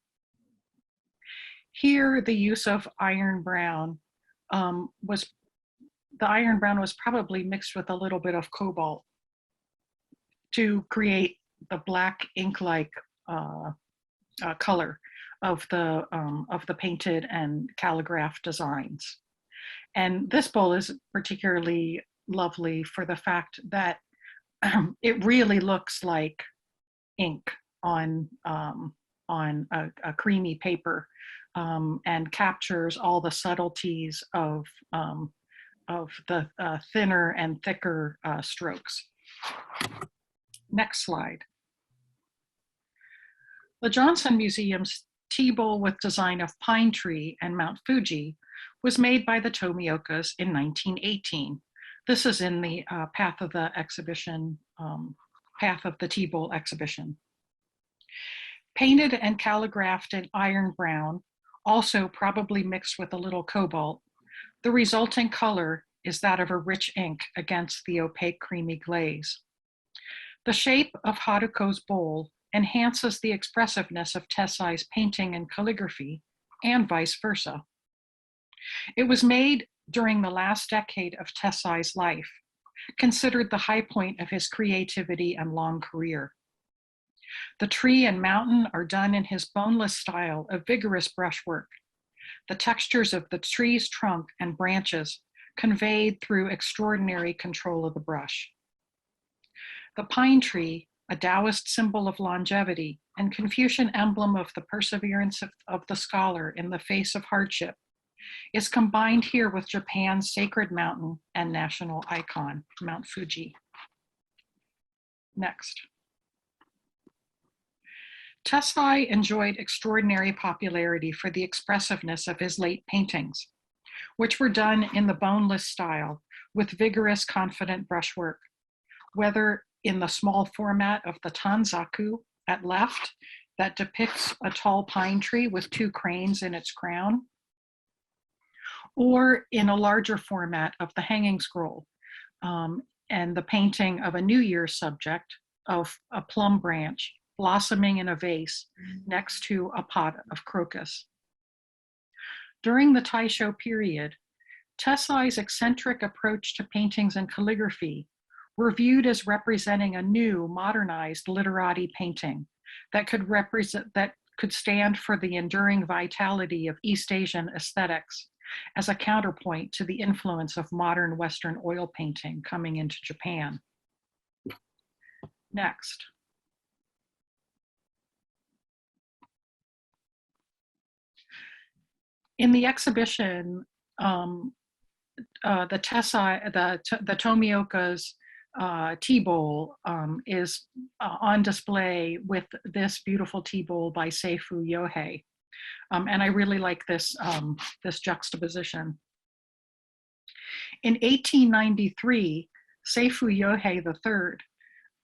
Here, the use of iron brown was probably mixed with a little bit of cobalt to create the black ink-like color of the painted and calligraphed designs. And this bowl is particularly lovely for the fact that it really looks like ink on a creamy paper, and captures all the subtleties of the thinner and thicker strokes. Next slide. The Johnson Museum's Teabowl with design of pine tree and Mount Fuji was made by the Tomiokas in 1918. This is in the path of the exhibition, path of the Teabowl exhibition. Painted and calligraphed in iron brown, also probably mixed with a little cobalt, the resulting color is that of a rich ink against the opaque creamy glaze. The shape of Haruko's bowl enhances the expressiveness of Tessai's painting and calligraphy, and vice versa. It was made during the last decade of Tessai's life, considered the high point of his creativity and long career. The tree and mountain are done in his boneless style of vigorous brushwork, the textures of the tree's trunk and branches conveyed through extraordinary control of the brush. The pine tree, a Taoist symbol of longevity and Confucian emblem of the perseverance of the scholar in the face of hardship, is combined here with Japan's sacred mountain and national icon, Mount Fuji. Next. Tessai enjoyed extraordinary popularity for the expressiveness of his late paintings, which were done in the boneless style with vigorous, confident brushwork, whether in the small format of the Tanzaku at left that depicts a tall pine tree with two cranes in its crown, or in a larger format of the hanging scroll and the painting of a New Year's subject of a plum branch blossoming in a vase next to a pot of crocus. During the Taisho period, Tessai's eccentric approach to paintings and calligraphy were viewed as representing a new, modernized literati painting that could stand for the enduring vitality of East Asian aesthetics as a counterpoint to the influence of modern Western oil painting coming into Japan. Next. In the exhibition, the Tomioka's Teabowl is on display with this beautiful Teabowl by Seifu Yohei. And I really like this, this juxtaposition. In 1893, Seifu Yohei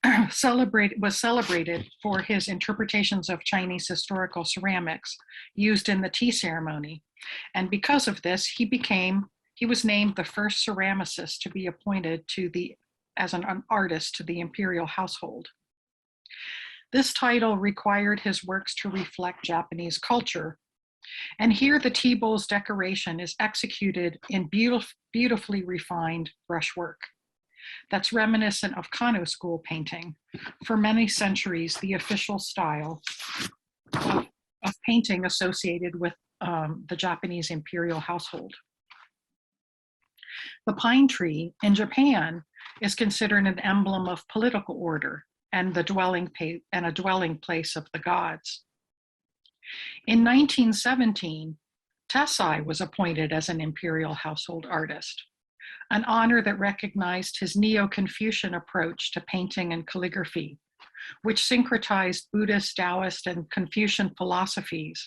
III was celebrated for his interpretations of Chinese historical ceramics used in the tea ceremony. And because of this, he was named the first ceramicist to be appointed as an artist to the imperial household. This title required his works to reflect Japanese culture. And here the tea bowl's decoration is executed in beautifully refined brushwork. that's reminiscent of Kano school painting, for many centuries the official style of painting associated with the Japanese imperial household. The pine tree in Japan is considered an emblem of political order and a dwelling place of the gods. In 1917, Tessai was appointed as an imperial household artist, an honor that recognized his Neo-Confucian approach to painting and calligraphy, which syncretized Buddhist, Taoist, and Confucian philosophies,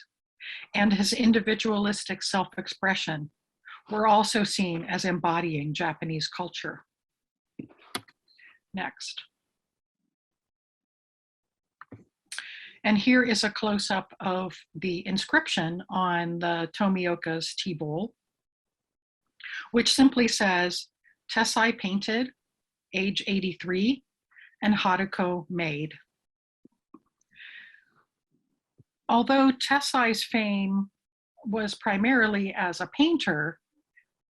and his individualistic self-expression were also seen as embodying Japanese culture. Next. And here is a close-up of the inscription on the Tomioka's teabowl, which simply says, Tessai painted, age 83, and Haruko made. Although Tessai's fame was primarily as a painter,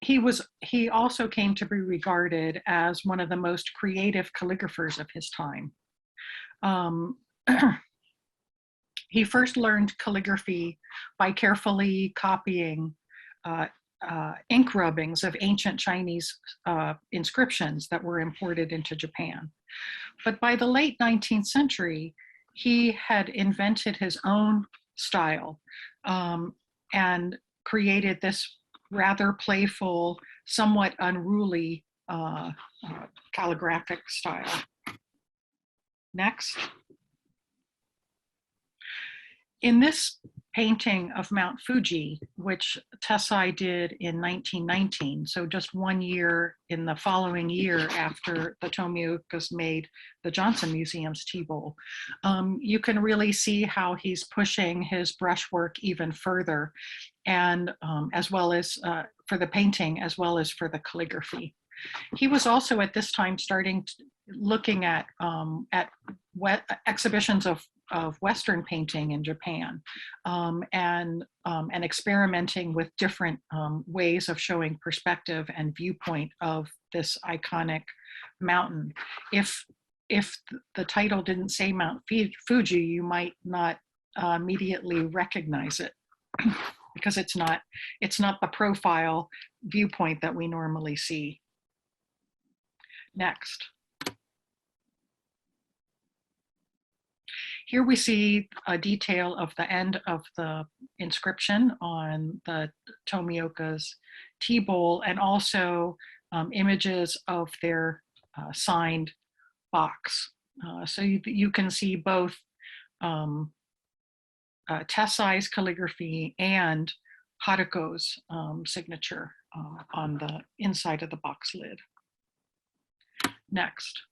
he also came to be regarded as one of the most creative calligraphers of his time. He first learned calligraphy by carefully copying ink rubbings of ancient Chinese inscriptions that were imported into Japan. But by the late 19th century, he had invented his own style and created this rather playful, somewhat unruly calligraphic style. Next. In this painting of Mount Fuji, which Tessai did in 1919, so just 1 year in the following year after the Tomiokas made the Johnson Museum's Teabowl, you can really see how he's pushing his brushwork even further, and as well as for the painting, as well as for the calligraphy. He was also at this time looking at exhibitions of Western painting in Japan, and experimenting with different ways of showing perspective and viewpoint of this iconic mountain. If the title didn't say Mount Fuji, you might not immediately recognize it because it's not the profile viewpoint that we normally see. Next. Here we see a detail of the end of the inscription on the Tomioka's teabowl, and also images of their signed box. So you can see both Tessai's calligraphy and Haruko's signature on the inside of the box lid. Next.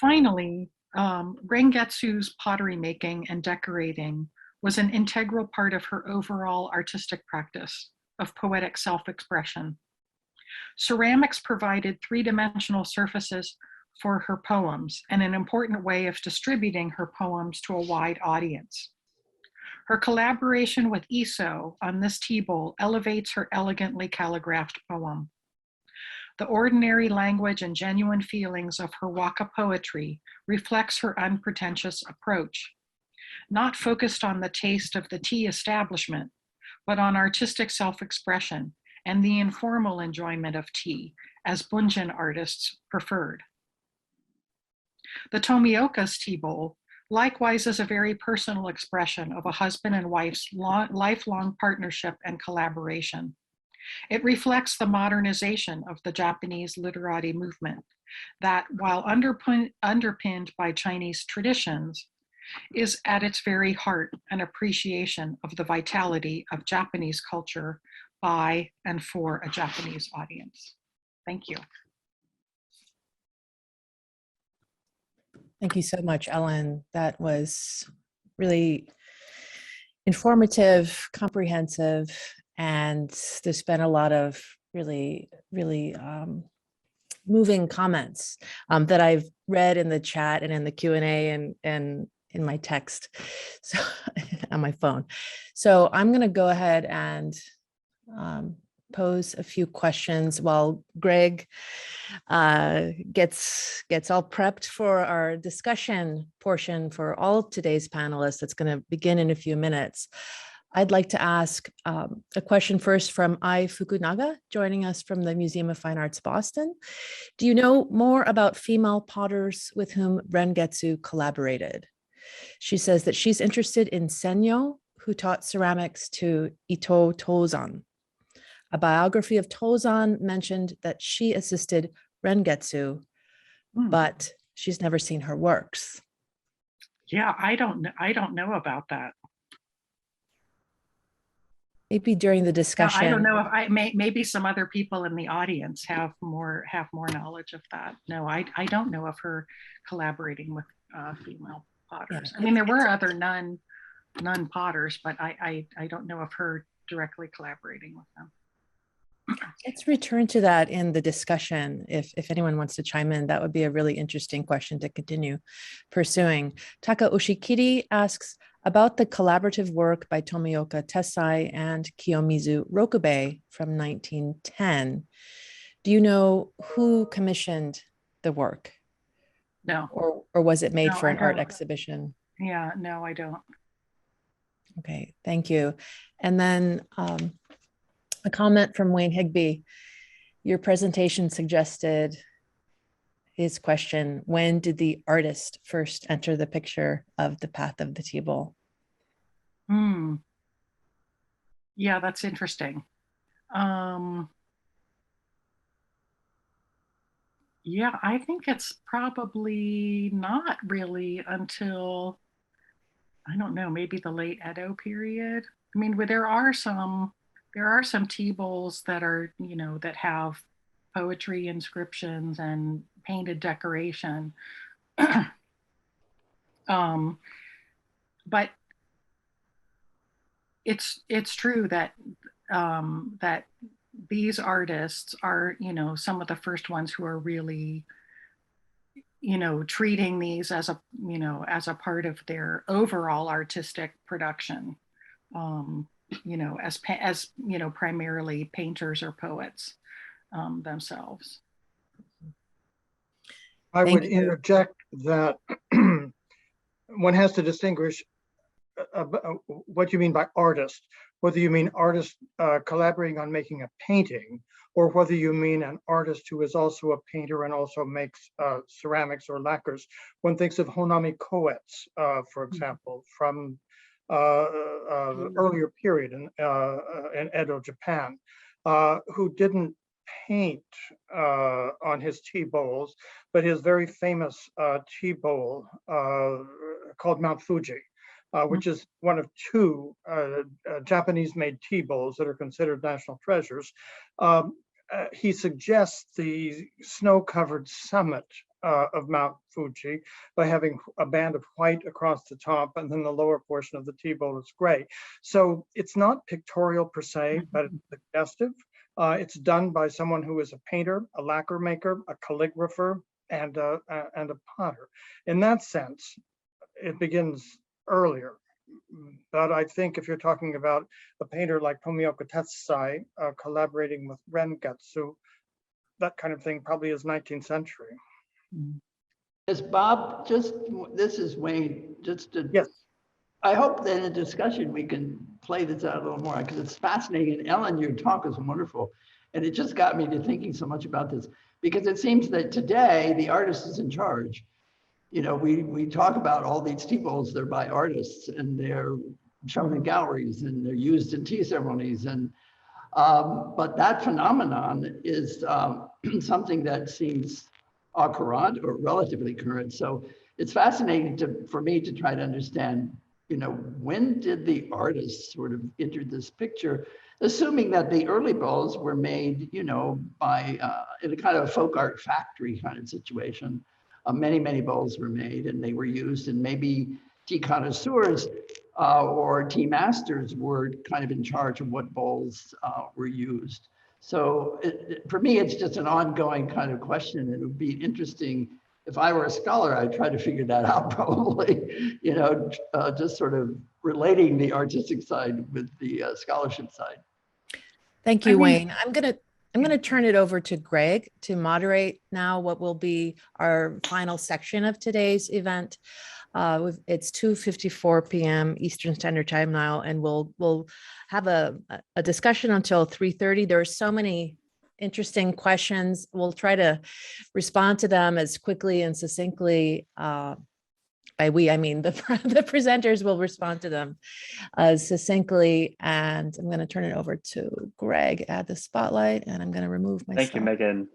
Finally, Rengetsu's pottery making and decorating was an integral part of her overall artistic practice of poetic self-expression. Ceramics provided three-dimensional surfaces for her poems and an important way of distributing her poems to a wide audience. Her collaboration with Iso on this teabowl elevates her elegantly calligraphed poem. The ordinary language and genuine feelings of her waka poetry reflects her unpretentious approach, not focused on the taste of the tea establishment, but on artistic self-expression and the informal enjoyment of tea, as Bunjin artists preferred. The Tomioka's teabowl likewise is a very personal expression of a husband and wife's lifelong partnership and collaboration. It reflects the modernization of the Japanese literati movement that, while underpinned by Chinese traditions, is at its very heart an appreciation of the vitality of Japanese culture by and for a Japanese audience. Thank you. Thank you so much, Ellen. That was really informative, comprehensive, and there's been a lot of really moving comments that I've read in the chat and in the Q&A and in my text, so on my phone. So I'm going to go ahead and pose a few questions while Greg gets all prepped for our discussion portion for all today's panelists. That's going to begin in a few minutes. I'd like to ask a question first from Ai Fukunaga, joining us from the Museum of Fine Arts, Boston. Do you know more about female potters with whom Rengetsu collaborated? She says that she's interested in Senyo, who taught ceramics to Ito Tozan. A biography of Tozan mentioned that she assisted Rengetsu, but she's never seen her works. Yeah, I don't know about that. Maybe during the discussion. I don't know if maybe some other people in the audience have more knowledge of that. No, I don't know of her collaborating with female potters. Yeah. I mean, there were other nun potters, but I don't know of her directly collaborating with them. Let's return to that in the discussion. If anyone wants to chime in, that would be a really interesting question to continue pursuing. Taka Ushikiri asks about the collaborative work by Tomioka Tessai and Kiyomizu Rokubei from 1910. Do you know who commissioned the work? No. Or was it made for an art exhibition? Yeah, no, I don't. Okay, thank you. And then a comment from Wayne Higby. Your presentation suggested his question, when did the artist first enter the picture of the path of the Teabowl? Yeah, that's interesting. Yeah, I think it's probably not really until, I don't know, maybe the late Edo period. I mean, there are some teabowls that are, that have poetry inscriptions and painted decoration. But it's true that that these artists are, some of the first ones who are really, treating these as a, as a part of their overall artistic production. As primarily painters or poets themselves. I would interject that one has to distinguish what you mean by artist, whether you mean artist collaborating on making a painting, or whether you mean an artist who is also a painter and also makes ceramics or lacquers. One thinks of Honami Koetsu, for example, from earlier period in Edo, Japan, who didn't paint on his tea bowls, but his very famous tea bowl called Mount Fuji, which is one of two Japanese-made tea bowls that are considered national treasures. He suggests the snow-covered summit of Mount Fuji by having a band of white across the top, and then the lower portion of the tea bowl is gray. So it's not pictorial per se, but it's suggestive. It's done by someone who is a painter, a lacquer maker, a calligrapher, and a potter. In that sense, it begins earlier. But I think if you're talking about a painter like Tomioka Tessai collaborating with Rengetsu, that kind of thing probably is 19th century. Yes, Bob, this is Wayne, yes. I hope that in the discussion we can play this out a little more, because it's fascinating. And Ellen, your talk is wonderful. And it just got me to thinking so much about this, because it seems that today the artist is in charge. We talk about all these tea bowls, they're by artists, and they're shown in galleries, and they're used in tea ceremonies. And but that phenomenon is something that seems au courant or relatively current. So it's fascinating for me to try to understand, when did the artists sort of enter this picture, assuming that the early bowls were made, by in a kind of folk art factory kind of situation. Many, many bowls were made, and they were used, and maybe tea connoisseurs or tea masters were kind of in charge of what bowls were used. So for me, it's just an ongoing kind of question. It would be interesting if I were a scholar, I'd try to figure that out probably, just sort of relating the artistic side with the scholarship side. Thank you, Wayne. I'm gonna turn it over to Greg to moderate now what will be our final section of today's event. It's 2:54 p.m. Eastern Standard Time now, and we'll have a discussion until 3:30. There are so many interesting questions. We'll try to respond to them as quickly and succinctly. By we, I mean the presenters will respond to them succinctly. And I'm going to turn it over to Greg at the spotlight, and I'm going to remove myself. Thank you, Meghen.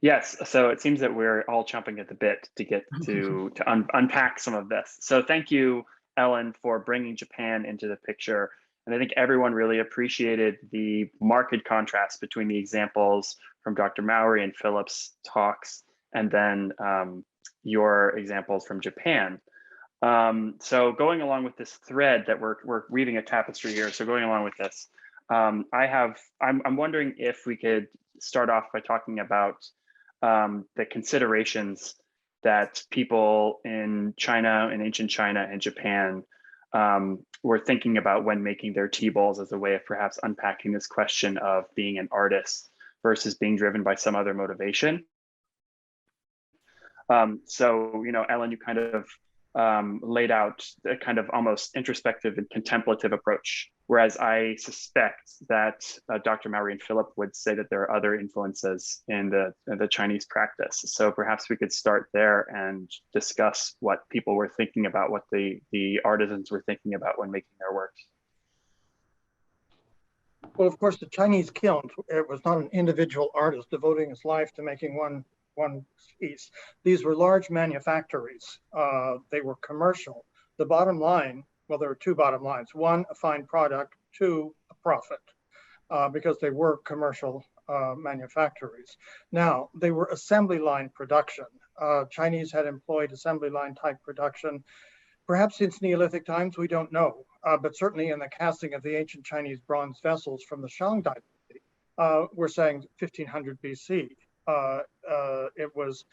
Yes, so it seems that we're all chomping at the bit to get to unpack some of this. So thank you, Ellen, for bringing Japan into the picture. And I think everyone really appreciated the marked contrast between the examples from Dr. Mowry and Philip's talks, and then your examples from Japan. So going along with this thread that we're weaving a tapestry here. So going along with this, I'm wondering if we could start off by talking about the considerations that people in China, in ancient China and Japan were thinking about when making their tea bowls, as a way of perhaps unpacking this question of being an artist versus being driven by some other motivation. So, you know, Ellen, you kind of laid out a kind of almost introspective and contemplative approach, whereas I suspect that Dr. Mowry and Philip would say that there are other influences in the Chinese practice. So perhaps we could start there and discuss what people were thinking about, what the artisans were thinking about when making their works. Well, of course, the Chinese kiln, it was not an individual artist devoting his life to making one piece. These were large manufactories. They were commercial. The bottom line, well, there were two bottom lines. One, a fine product. Two, a profit, because they were commercial manufactories. Now, they were assembly line production. Chinese had employed assembly line type production, perhaps since Neolithic times, we don't know, but certainly in the casting of the ancient Chinese bronze vessels from the Song-Dynasty, we're saying 1500 BC. It was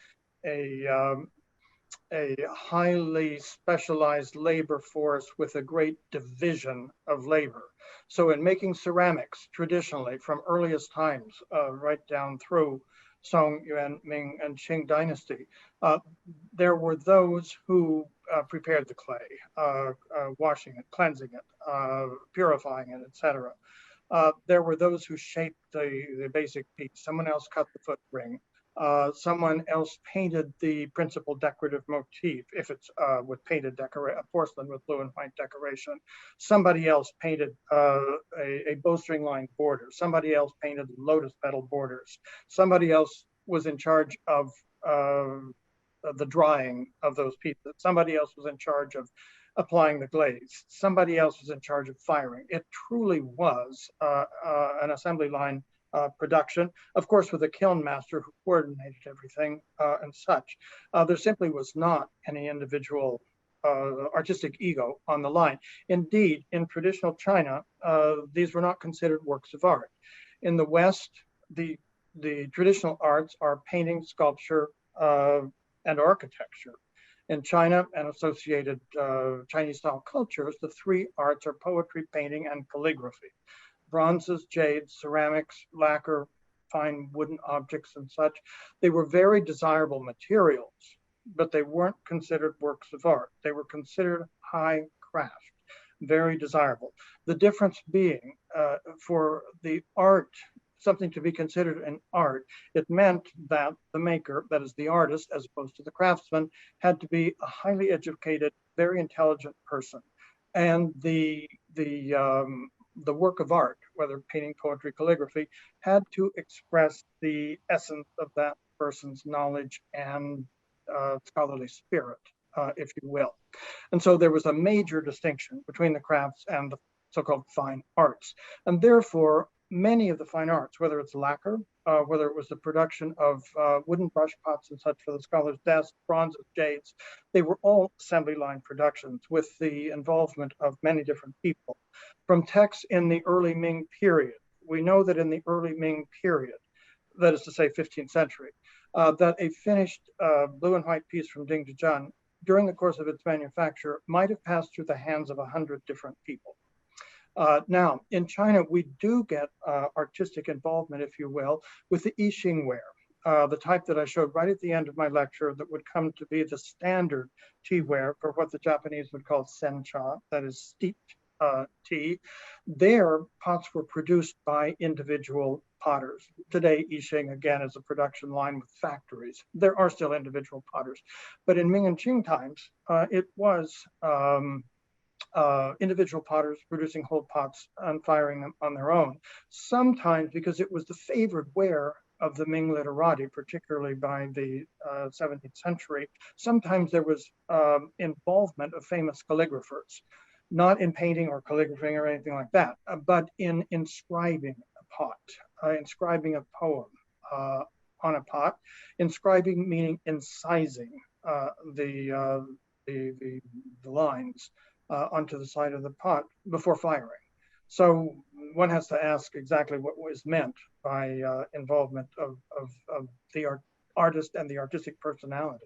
a highly specialized labor force with a great division of labor. So in making ceramics, traditionally from earliest times, right down through Song, Yuan, Ming, and Qing dynasty, there were those who prepared the clay, washing it, cleansing it, purifying it, etc. There were those who shaped the basic piece. Someone else cut the foot ring. Someone else painted the principal decorative motif, if it's with painted porcelain with blue and white decoration. Somebody else painted a bowstring line border. Somebody else painted lotus petal borders. Somebody else was in charge of the drying of those pieces. Somebody else was in charge of applying the glaze. Somebody else was in charge of firing. It truly was an assembly line production, of course, with a kiln master who coordinated everything and such. There simply was not any individual artistic ego on the line. Indeed, in traditional China, these were not considered works of art. In the West, the traditional arts are painting, sculpture, and architecture. In China and associated Chinese-style cultures, the three arts are poetry, painting, and calligraphy. Bronzes, jades, ceramics, lacquer, fine wooden objects and such. They were very desirable materials, but they weren't considered works of art. They were considered high craft, very desirable. The difference being for the art, something to be considered an art, it meant that the maker, that is the artist, as opposed to the craftsman, had to be a highly educated, very intelligent person. And the work of art, whether painting, poetry, calligraphy, had to express the essence of that person's knowledge and scholarly spirit, if you will. And so there was a major distinction between the crafts and the so-called fine arts. And therefore, many of the fine arts, whether it's lacquer, whether it was the production of wooden brush pots and such for the scholar's desk, bronzes, jades, they were all assembly line productions with the involvement of many different people. From texts in the early Ming period, we know that in the early Ming period, that is to say 15th century, that a finished blue and white piece from Dingzhizhen during the course of its manufacture might have passed through the hands of 100 different people. Now, in China, we do get artistic involvement, if you will, with the Yixing ware, the type that I showed right at the end of my lecture that would come to be the standard teaware for what the Japanese would call sencha, that is steeped tea. Their pots were produced by individual potters. Today, Yixing, again, is a production line with factories. There are still individual potters. But in Ming and Qing times, it was individual potters producing whole pots and firing them on their own. Sometimes, because it was the favored ware of the Ming literati, particularly by the 17th century, sometimes there was involvement of famous calligraphers, not in painting or calligraphing or anything like that, but in inscribing a pot, inscribing a poem on a pot, inscribing meaning incising the lines onto the side of the pot before firing. So one has to ask exactly what was meant by involvement of the artist and the artistic personality.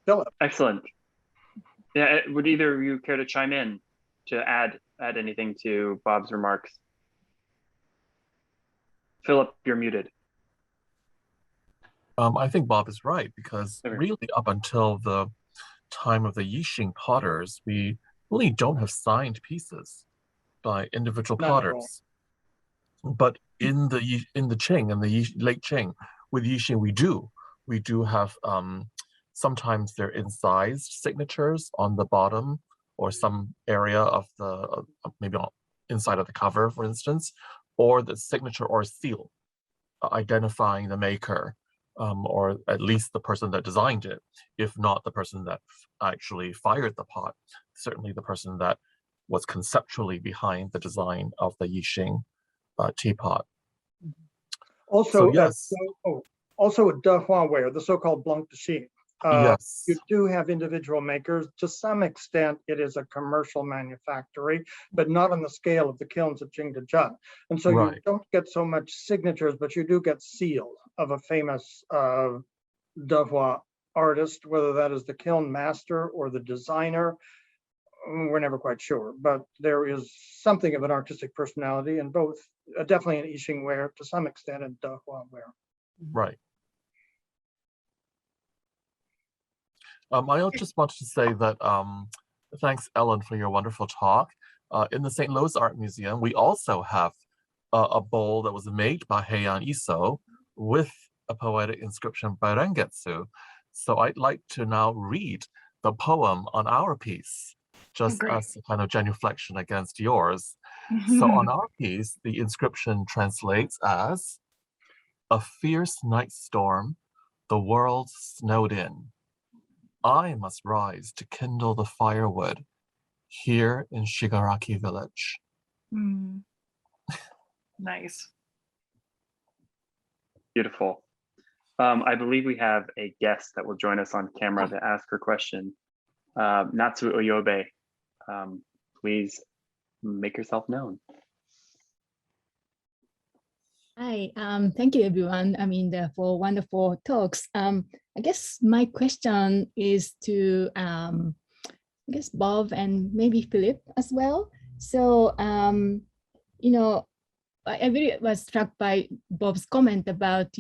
Philip. Excellent. Yeah, would either of you care to chime in to add anything to Bob's remarks? Philip, you're muted. I think Bob is right, because Okay. really up until the time of the Yixing potters, we really don't have signed pieces by individual Not at all. potters. But in the Qing and the late Qing, with Yixing we do have sometimes they're incised signatures on the bottom or some area of the maybe inside of the cover, for instance, or the signature or seal identifying the maker. Or at least the person that designed it, if not the person that actually fired the pot, certainly the person that was conceptually behind the design of the Yixing teapot. Also, so, yes, also with Dehua ware, the so-called blanc de Chine. yes, You do have individual makers. To some extent, it is a commercial manufactory, but not on the scale of the kilns at Jingdezhen. And so right. you don't get so much signatures, but you do get seal of a famous Dehua artist, whether that is the kiln master or the designer. We're never quite sure, but there is something of an artistic personality in both, definitely in Yixing ware, to some extent in Dehua ware. Right. I just wanted to say that thanks, Ellen, for your wonderful talk. In the St. Louis Art Museum, we also have a bowl that was made by Heian Iso with a poetic inscription by Rengetsu. So I'd like to now read the poem on our piece, just as a kind of genuflection against yours. So on our piece, the inscription translates as, "A fierce night storm, the world snowed in. I must rise to kindle the firewood here in Shigaraki village." Nice. Beautiful. I believe we have a guest that will join us on camera to ask her question. Natsu Oyobe, please make yourself known. Hi, thank you everyone. For wonderful talks. I guess my question is to, Bob and maybe Philip as well. So, I really was struck by Bob's comment about,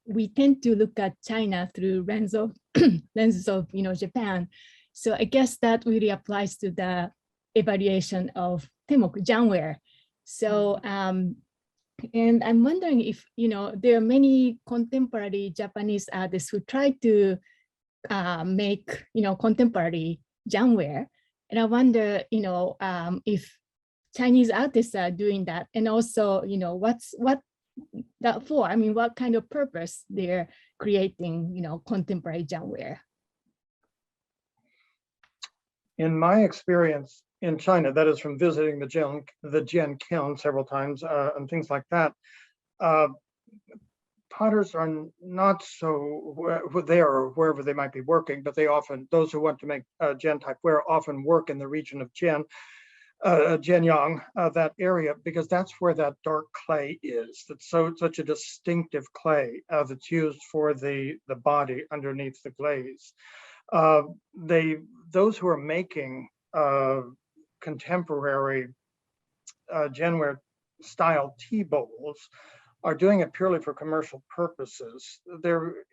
we tend to look at China through lenses of, Japan. So I guess that really applies to the evaluation of Temoku Janware. So, and I'm wondering if, there are many contemporary Japanese artists who try to make, contemporary Janware. And I wonder, if Chinese artists are doing that, and also, what that for? What kind of purpose they're creating, contemporary Janware? In my experience in China, that is from visiting the Jian kiln several times and things like that, potters are not so there or wherever they might be working, but they often, those who want to make Jian type ware often work in the region of Jian. Jianyang, that area, because that's where that dark clay is. That's such a distinctive clay that's used for the body underneath the glaze. Those who are making contemporary Genware style tea bowls are doing it purely for commercial purposes.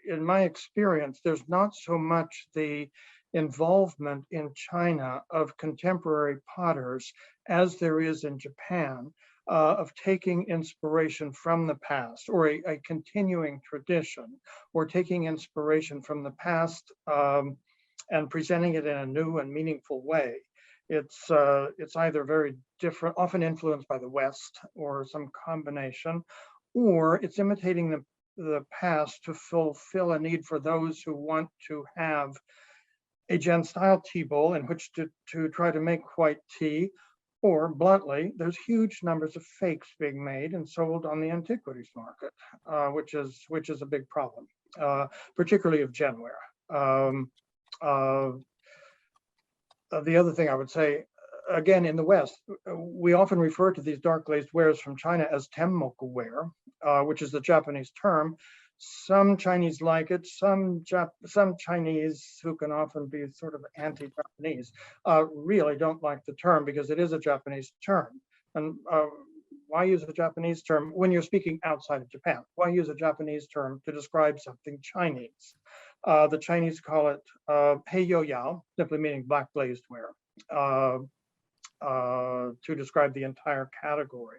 In my experience, there's not so much the involvement in China of contemporary potters as there is in Japan of taking inspiration from the past, or a continuing tradition, or taking inspiration from the past and presenting it in a new and meaningful way. It's either very different, often influenced by the West or some combination, or it's imitating the past to fulfill a need for those who want to have a Gen style tea bowl in which to try to make white tea, or bluntly, there's huge numbers of fakes being made and sold on the antiquities market, which is a big problem, particularly of Genware. The other thing I would say, again, in the West, we often refer to these dark glazed wares from China as temmoku ware, which is the Japanese term. Some Chinese like it. Some Chinese, who can often be sort of anti-Japanese, really don't like the term because it is a Japanese term. And why use a Japanese term when you're speaking outside of Japan? Why use a Japanese term to describe something Chinese? The Chinese call it heiyouyao, simply meaning black glazed ware, to describe the entire category.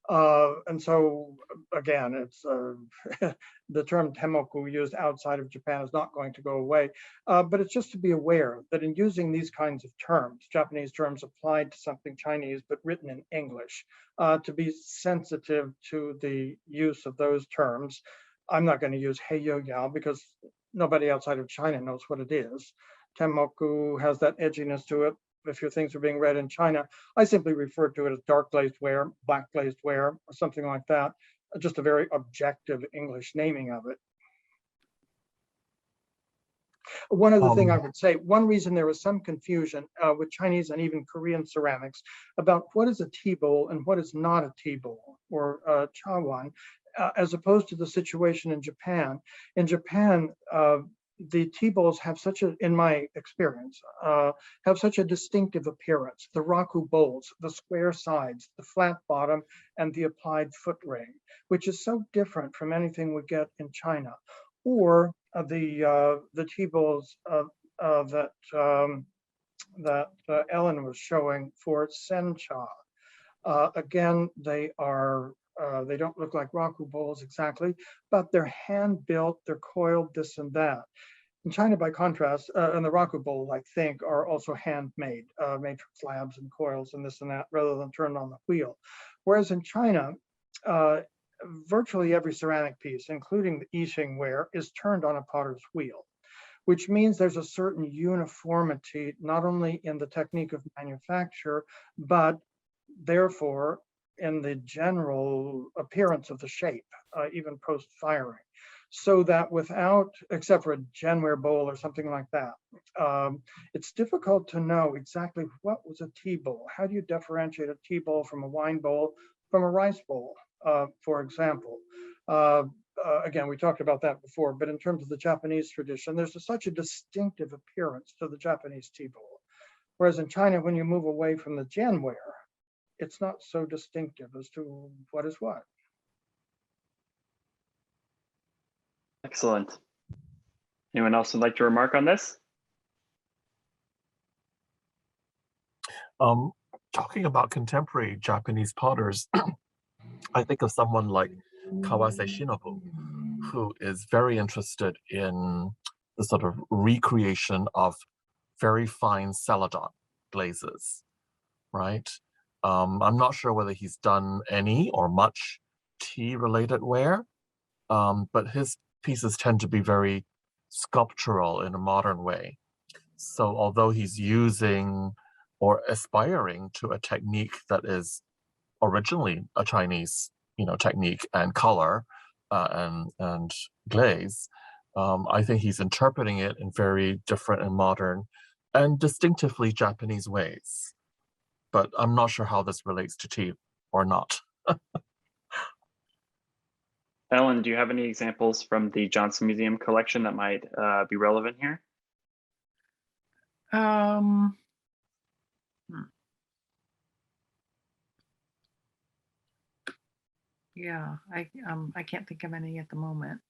And so, again, it's the term temmoku used outside of Japan is not going to go away, but it's just to be aware that in using these kinds of terms, Japanese terms applied to something Chinese but written in English, to be sensitive to the use of those terms. I'm not going to use heiyouyao because nobody outside of China knows what it is. Temmoku has that edginess to it. If your things are being read in China, I simply refer to it as dark glazed ware, black glazed ware, or something like that. Just a very objective English naming of it. One other thing I would say, one reason there was some confusion with Chinese and even Korean ceramics about what is a tea bowl and what is not a tea bowl or chawan, as opposed to the situation in Japan. In Japan, the tea bowls have in my experience, have such a distinctive appearance. The raku bowls, the square sides, the flat bottom, and the applied foot ring, which is so different from anything we get in China. Or the tea bowls that Ellen was showing for sencha. Again, they don't look like raku bowls exactly, but they're hand built, they're coiled, this and that. In China, by contrast, and the raku bowl, I think, are also handmade, made from slabs and coils and this and that, rather than turned on the wheel. Whereas in China, virtually every ceramic piece, including the Yixing ware, is turned on a potter's wheel, which means there's a certain uniformity, not only in the technique of manufacture, but therefore in the general appearance of the shape, even post-firing. So that except for a Genware bowl or something like that, it's difficult to know exactly what was a tea bowl. How do you differentiate a tea bowl from a wine bowl, from a rice bowl, for example? Again, we talked about that before, but in terms of the Japanese tradition, there's such a distinctive appearance to the Japanese tea bowl. Whereas in China, when you move away from the Genware, it's not so distinctive as to what is what. Excellent. Anyone else would like to remark on this? Talking about contemporary Japanese potters, I think of someone like Kawase Shinobu, who is very interested in the sort of recreation of very fine celadon glazes, right? I'm not sure whether he's done any or much tea-related ware, but his pieces tend to be very sculptural in a modern way. So although he's using or aspiring to a technique that is originally a Chinese, technique and color and glaze, I think he's interpreting it in very different and modern and distinctively Japanese ways. but I'm not sure how this relates to tea or not. Ellen, do you have any examples from the Johnson Museum collection that might be relevant here? Yeah, I can't think of any at the moment.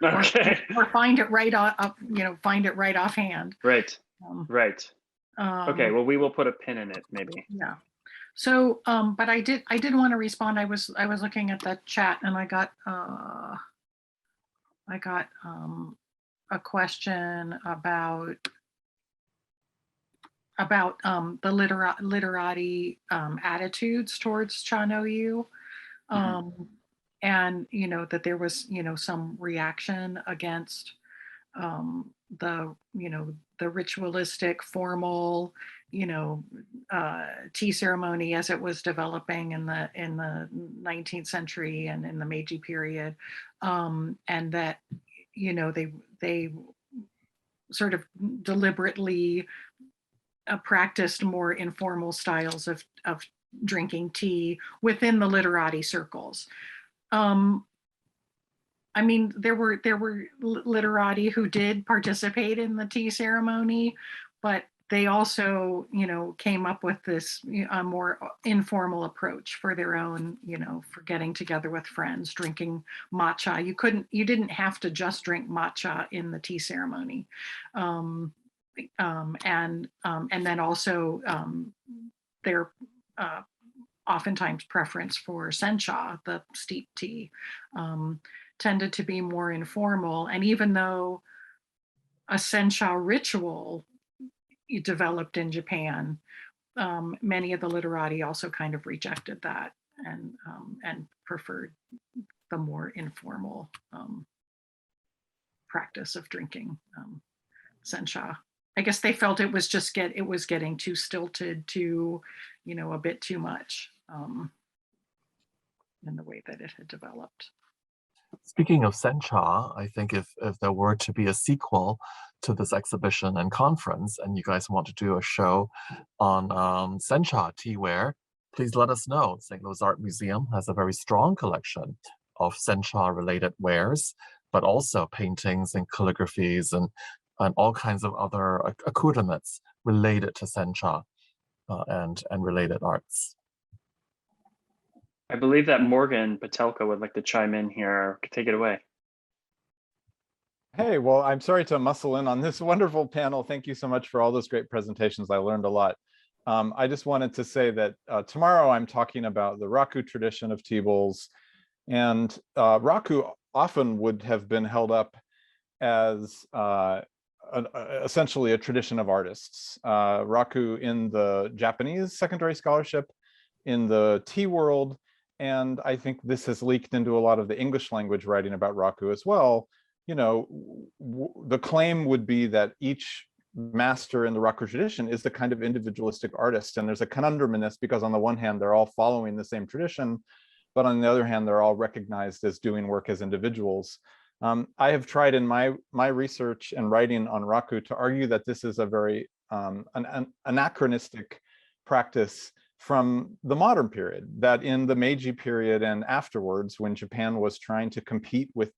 Okay. or find it right up, find it right offhand. Right. Right. Okay. Well, we will put a pin in it, maybe. Yeah. So, but I did want to respond. I was looking at the chat, and I got a question about the literati attitudes towards Cha No Yu, and that there was some reaction against the ritualistic formal tea ceremony as it was developing in the 19th century and in the Meiji period, and that they sort of deliberately practiced more informal styles of drinking tea within the literati circles. I mean, there were literati who did participate in the tea ceremony, but they also, came up with this a more informal approach for their own, for getting together with friends, drinking matcha. You didn't have to just drink matcha in the tea ceremony, and then also their oftentimes preference for sencha, the steep tea, tended to be more informal. And even though a sencha ritual developed in Japan, many of the literati also kind of rejected that and preferred the more informal practice of drinking sencha. I guess they felt it was getting too stilted, too, a bit too much in the way that it had developed. Speaking of sencha, I think if there were to be a sequel to this exhibition and conference, and you guys want to do a show on sencha teaware, please let us know. St. Louis Art Museum has a very strong collection of sencha-related wares, but also paintings and calligraphies and all kinds of other accoutrements related to sencha and related arts. I believe that Morgan Patelka would like to chime in here. Take it away. Hey, well, I'm sorry to muscle in on this wonderful panel. Thank you so much for all those great presentations. I learned a lot. I just wanted to say that tomorrow I'm talking about the raku tradition of tea bowls. And raku often would have been held up as essentially a tradition of artists. Raku in the Japanese secondary scholarship, in the tea world, and I think this has leaked into a lot of the English language writing about raku as well. The claim would be that each master in the raku tradition is the kind of individualistic artist. And there's a conundrum in this because on the one hand, they're all following the same tradition, but on the other hand, they're all recognized as doing work as individuals. I have tried in my research and writing on raku to argue that this is a very anachronistic practice from the modern period, that in the Meiji period and afterwards, when Japan was trying to compete with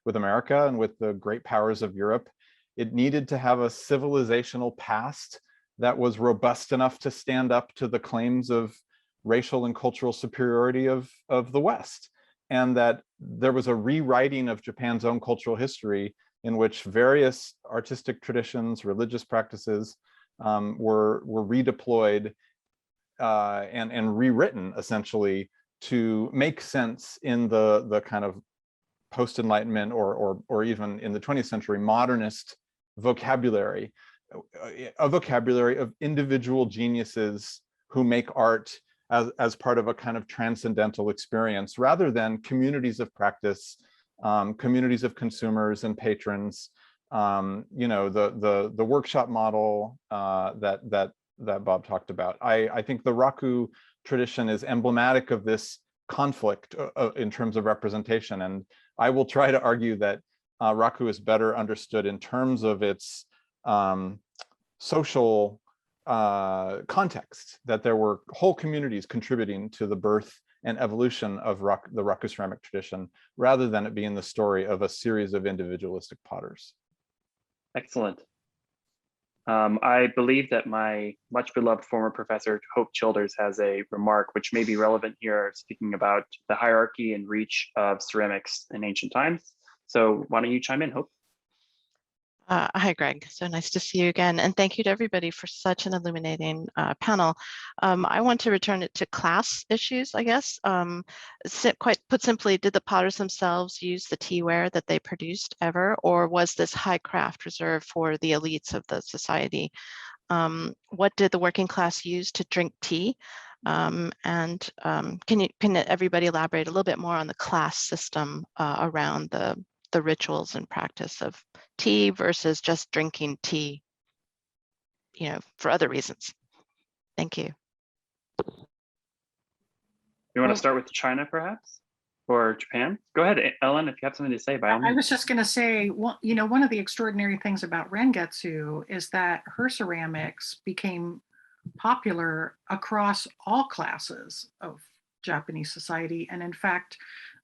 America and with the great powers of Europe, it needed to have a civilizational past that was robust enough to stand up to the claims of racial and cultural superiority of the West. And that there was a rewriting of Japan's own cultural history in which various artistic traditions, religious practices were redeployed and rewritten essentially to make sense in the kind of post-Enlightenment or even in the 20th century modernist vocabulary, a vocabulary of individual geniuses who make art as part of a kind of transcendental experience, rather than communities of practice, communities of consumers and patrons. The workshop model that Bob talked about. I think the raku tradition is emblematic of this conflict in terms of representation, and I will try to argue that raku is better understood in terms of its social context, that there were whole communities contributing to the birth and evolution of the raku ceramic tradition, rather than it being the story of a series of individualistic potters. Excellent. I believe that my much beloved former professor, Hope Childers, has a remark which may be relevant here, speaking about the hierarchy and reach of ceramics in ancient times. So why don't you chime in, Hope? Hi, Greg. So nice to see you again. And thank you to everybody for such an illuminating panel. I want to return it to class issues, I guess. Quite put simply, did the potters themselves use the teaware that they produced ever, or was this high craft reserved for the elites of the society? What did the working class use to drink tea? Can everybody elaborate a little bit more on the class system around the rituals and practice of tea versus just drinking tea, for other reasons? Thank you. You want to start with China, perhaps, or Japan? Go ahead, Ellen, if you have something to say. By all means. I was just going to say, well, one of the extraordinary things about Rengetsu is that her ceramics became popular across all classes of Japanese society, and in fact,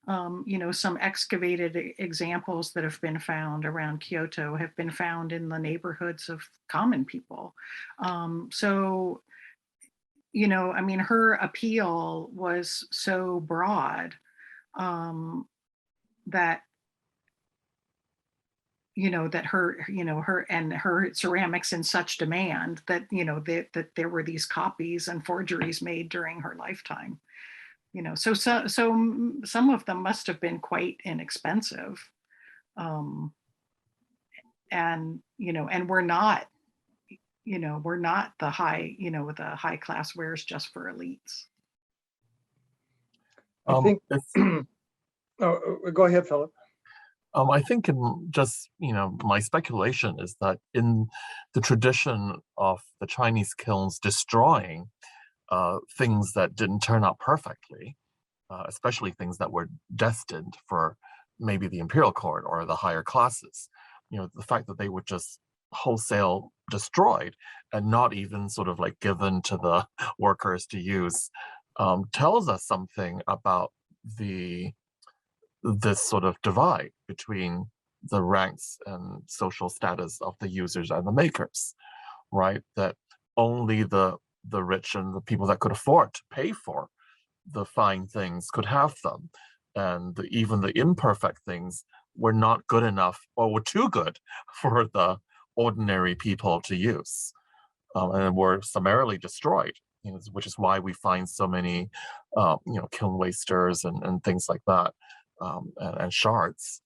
some excavated examples that have been found around Kyoto have been found in the neighborhoods of common people. Her appeal was so broad that her ceramics in such demand that that there were these copies and forgeries made during her lifetime. So some of them must have been quite inexpensive, and we're not the high class wares just for elites. I think. Go ahead, Philip. I think my speculation is that in the tradition of the Chinese kilns destroying things that didn't turn out perfectly, especially things that were destined for maybe the imperial court or the higher classes. The fact that they were just wholesale destroyed and not even sort of like given to the workers to use tells us something about this sort of divide between the ranks and social status of the users and the makers, right? That only the rich and the people that could afford to pay for the fine things could have them. And even the imperfect things were not good enough or were too good for the ordinary people to use, and were summarily destroyed, which is why we find so many kiln wasters and things like that, and shards.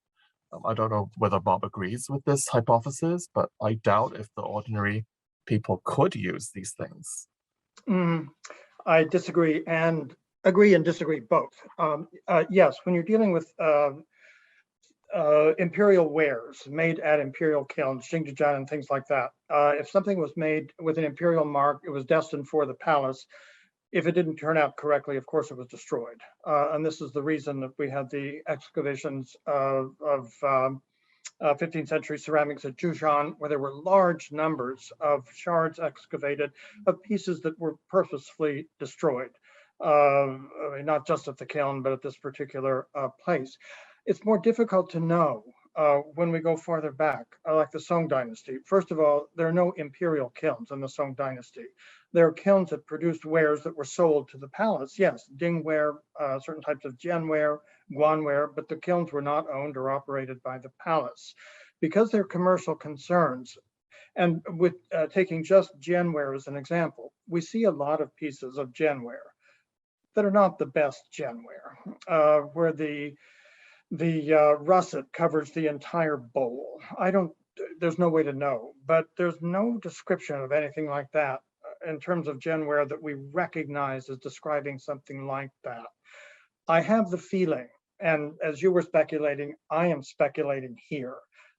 I don't know whether Bob agrees with this hypothesis, but I doubt if the ordinary people could use these things. I disagree and agree and disagree both. Yes, when you're dealing with imperial wares made at imperial kilns, Jingjijan and things like that, if something was made with an imperial mark, it was destined for the palace. If it didn't turn out correctly, of course, it was destroyed. And this is the reason that we had the excavations of 15th century ceramics at Zhoushan, where there were large numbers of shards excavated of pieces that were purposefully destroyed. Not just at the kiln, but at this particular place. It's more difficult to know when we go farther back, like the Song-Dynasty. First of all, there are no imperial kilns in the Song-Dynasty. There are kilns that produced wares that were sold to the palace. Yes, dingware, certain types of genware, guanware, but the kilns were not owned or operated by the palace. Because they're commercial concerns, and with taking just genware as an example, we see a lot of pieces of genware that are not the best genware, where the russet covers the entire bowl. There's no way to know, but there's no description of anything like that in terms of genware that we recognize as describing something like that. I have the feeling, and as you were speculating, I am speculating here,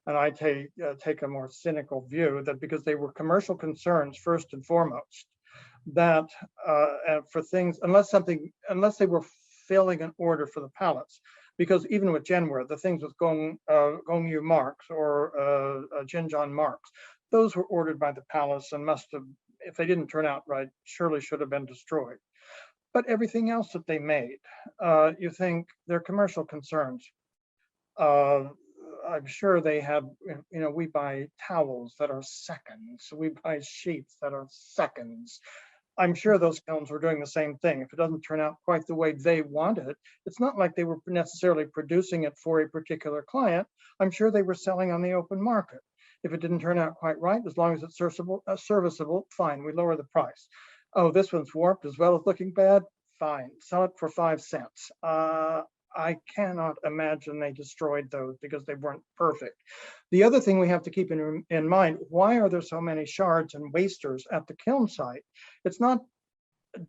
and I take a more cynical view that because they were commercial concerns first and foremost, that for things, unless they were filling an order for the palace, because even with genware, the things with Gongyu marks or Jinjan marks, those were ordered by the palace and must have if they didn't turn out right, surely should have been destroyed. But everything else that they made, you think they're commercial concerns. I'm sure they have, we buy towels that are seconds. We buy sheets that are seconds. I'm sure those films were doing the same thing. If it doesn't turn out quite the way they wanted, it's not like they were necessarily producing it for a particular client. I'm sure they were selling on the open market. If it didn't turn out quite right, as long as it's serviceable, fine, we lower the price. Oh, this one's warped as well as looking bad, fine, sell it for 5 cents. I cannot imagine they destroyed those because they weren't perfect. The other thing we have to keep in mind, why are there so many shards and wasters at the kiln site? It's not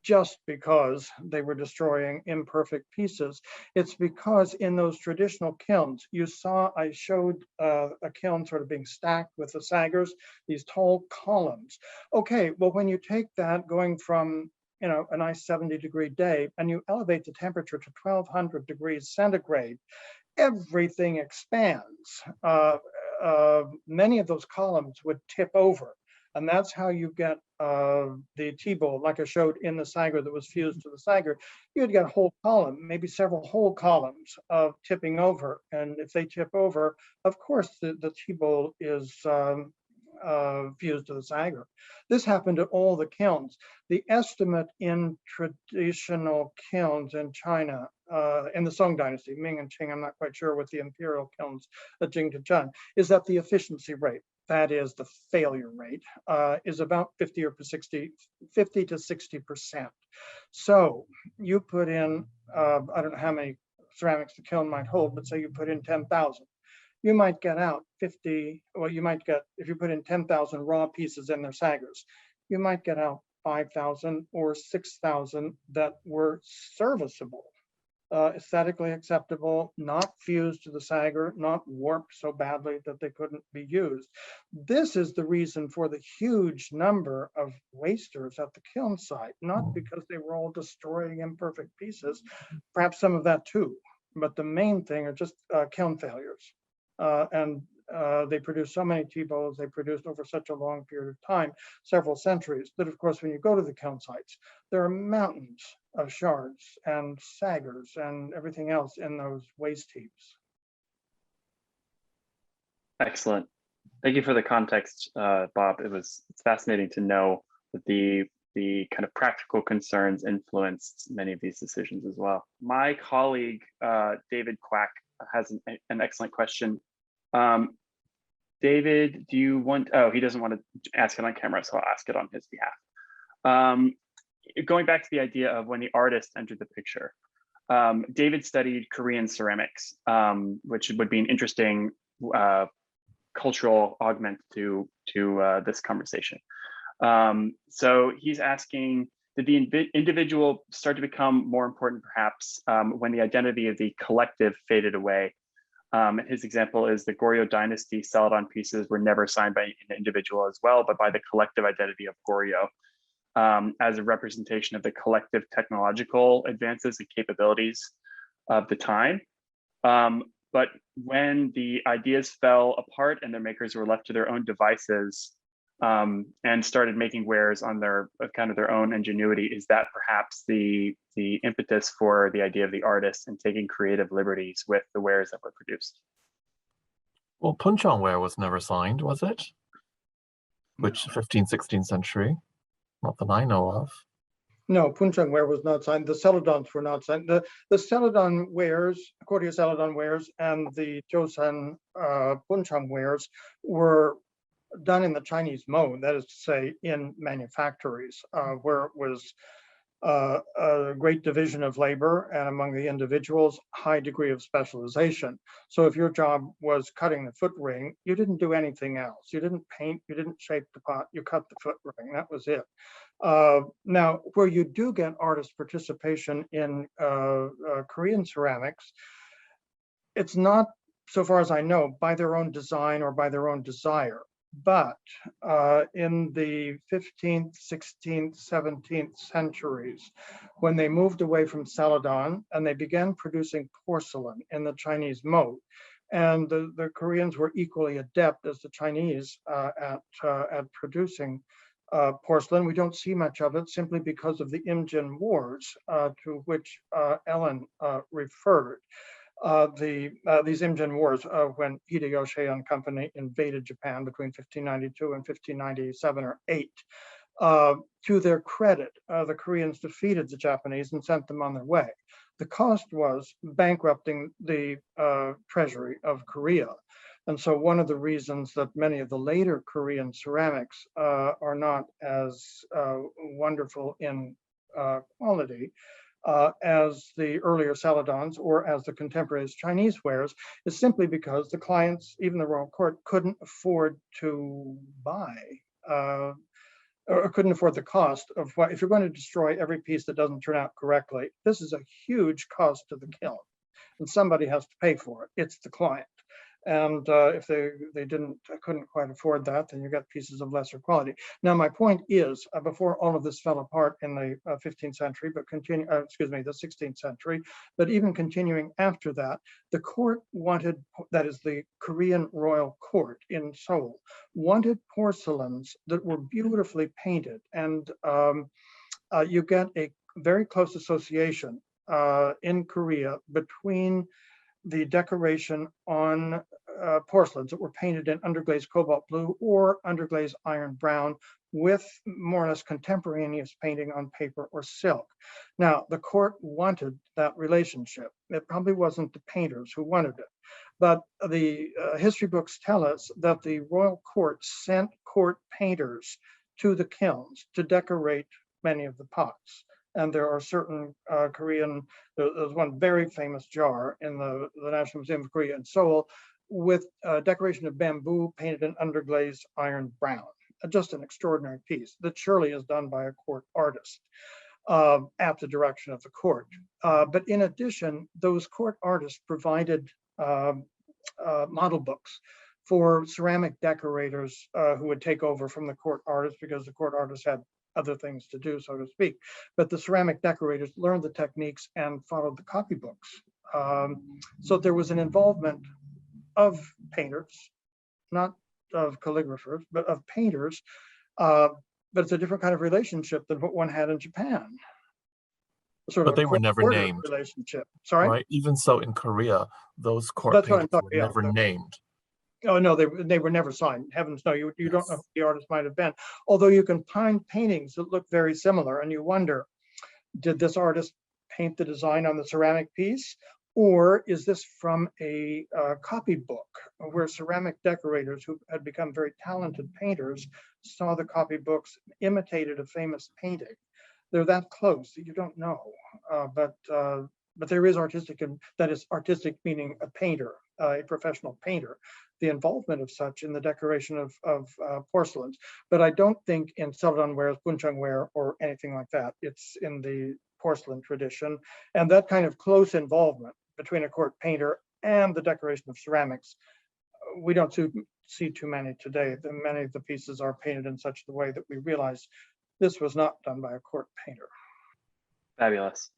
just because they were destroying imperfect pieces. It's because in those traditional kilns, I showed a kiln sort of being stacked with the saggers, these tall columns. Okay, well, when you take that going from a nice 70-degree day, and you elevate the temperature to 1200 degrees centigrade, everything expands. Many of those columns would tip over, and that's how you get the Teabowl, like I showed in the sagger that was fused to the sagger. You'd get a whole column, maybe several whole columns of tipping over, and if they tip over, of course, the Teabowl is fused to the sagger. This happened at all the kilns. The estimate in traditional kilns in China, in the Song-Dynasty, Ming and Qing, I'm not quite sure with the imperial kilns at Jingdezhen, is that the efficiency rate, that is the failure rate, is about 50 to 60%. So you put in, I don't know how many ceramics the kiln might hold, but say you put in 10,000. You might get out 50, well, you might get, if you put in 10,000 raw pieces in their saggers, you might get out 5,000 or 6,000 that were serviceable, aesthetically acceptable, not fused to the sagger, not warped so badly that they couldn't be used. This is the reason for the huge number of wasters at the kiln site, not because they were all destroying imperfect pieces, perhaps some of that too, but the main thing are just kiln failures. They produced so many Teabowls, they produced over such a long period of time, several centuries, that of course, when you go to the kiln sites, there are mountains of shards and saggers and everything else in those waste heaps. Excellent. Thank you for the context, Bob. It's fascinating to know that the kind of practical concerns influenced many of these decisions as well. My colleague, David Quack, has an excellent question. David, do you want, oh, he doesn't want to ask it on camera, so I'll ask it on his behalf. Going back to the idea of when the artist entered the picture, David studied Korean ceramics, which would be an interesting cultural augment to this conversation. So he's asking, did the individual start to become more important perhaps when the identity of the collective faded away? His example is the Goryeo dynasty Celadon pieces were never signed by an individual as well, but by the collective identity of Goryeo as a representation of the collective technological advances and capabilities of the time. But when the ideas fell apart and their makers were left to their own devices and started making wares on their kind of their own ingenuity, is that perhaps the impetus for the idea of the artist and taking creative liberties with the wares that were produced? Well, puncheon ware was never signed, was it? Which 15th, 16th century? Not that I know of. No, puncheon ware was not signed. The Celadons were not signed. The Celadon wares, Goryeo Celadon wares, and the Joseon puncheon wares were done in the Chinese mode, that is to say, in manufactories, where it was a great division of labor, and among the individuals, high degree of specialization. So if your job was cutting the foot ring, you didn't do anything else. You didn't paint, you didn't shape the pot, you cut the foot ring, that was it. Now, where you do get artist participation in Korean ceramics, it's not, so far as I know, by their own design or by their own desire. But in the 15th, 16th, 17th centuries, when they moved away from Celadon and they began producing porcelain in the Chinese mode, and the Koreans were equally adept as the Chinese at producing porcelain. We don't see much of it simply because of the Imjin Wars to which Ellen referred. These Imjin Wars, when Hideyoshi and company invaded Japan between 1592 and 1597 or 8. To their credit, the Koreans defeated the Japanese and sent them on their way. The cost was bankrupting the treasury of Korea. And so one of the reasons that many of the later Korean ceramics are not as wonderful in quality as the earlier Celadons or as the contemporary Chinese wares is simply because the clients, even the royal court, couldn't afford to buy or couldn't afford the cost of what, if you're going to destroy every piece that doesn't turn out correctly, this is a huge cost to the kiln and somebody has to pay for it. It's the client. And if they couldn't quite afford that, then you got pieces of lesser quality. Now, my point is, before all of this fell apart in the 15th century, but the 16th century, but even continuing after that, the court wanted, that is the Korean royal court in Seoul, wanted porcelains that were beautifully painted. And you get a very close association in Korea between the decoration on porcelains that were painted in underglazed cobalt blue or underglazed iron brown with more or less contemporaneous painting on paper or silk. Now, the court wanted that relationship. It probably wasn't the painters who wanted it, but the history books tell us that the royal court sent court painters to the kilns to decorate many of the pots. And there are certain Korean, there's one very famous jar in the National Museum of Korea in Seoul with decoration of bamboo painted in underglazed iron brown. Just an extraordinary piece that surely is done by a court artist at the direction of the court. But in addition, those court artists provided model books for ceramic decorators who would take over from the court artists because the court artists had other things to do, so to speak. But the ceramic decorators learned the techniques and followed the copybooks. So there was an involvement of painters, not of calligraphers, but of painters. But it's a different kind of relationship than what one had in Japan. But they were never named. Relationship. Sorry? Right? Even so in Korea, those court painters were never named. Oh, no, they were never signed. Heavens no, you don't know who the artist might have been. Although you can find paintings that look very similar and you wonder, did this artist paint the design on the ceramic piece? Or is this from a copybook where ceramic decorators who had become very talented painters saw the copybooks, imitated a famous painting? They're that close that you don't know. But there is artistic, and that is artistic meaning a painter, a professional painter, the involvement of such in the decoration of porcelains. But I don't think in Celadon wares, buncheong ware, or anything like that. It's in the porcelain tradition. And that kind of close involvement between a court painter and the decoration of ceramics, we don't see too many today. Many of the pieces are painted in such a way that we realize this was not done by a court painter. Fabulous.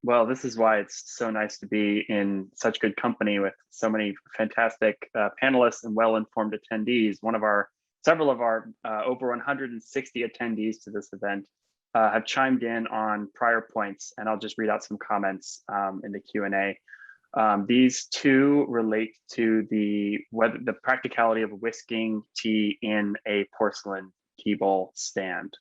Well, this is why it's so nice to be in such good company with so many fantastic panelists and well-informed attendees. Several of our over 160 attendees to this event have chimed in on prior points, and I'll just read out some comments in the Q&A. These two relate to the practicality of whisking tea in a porcelain teabowl stand.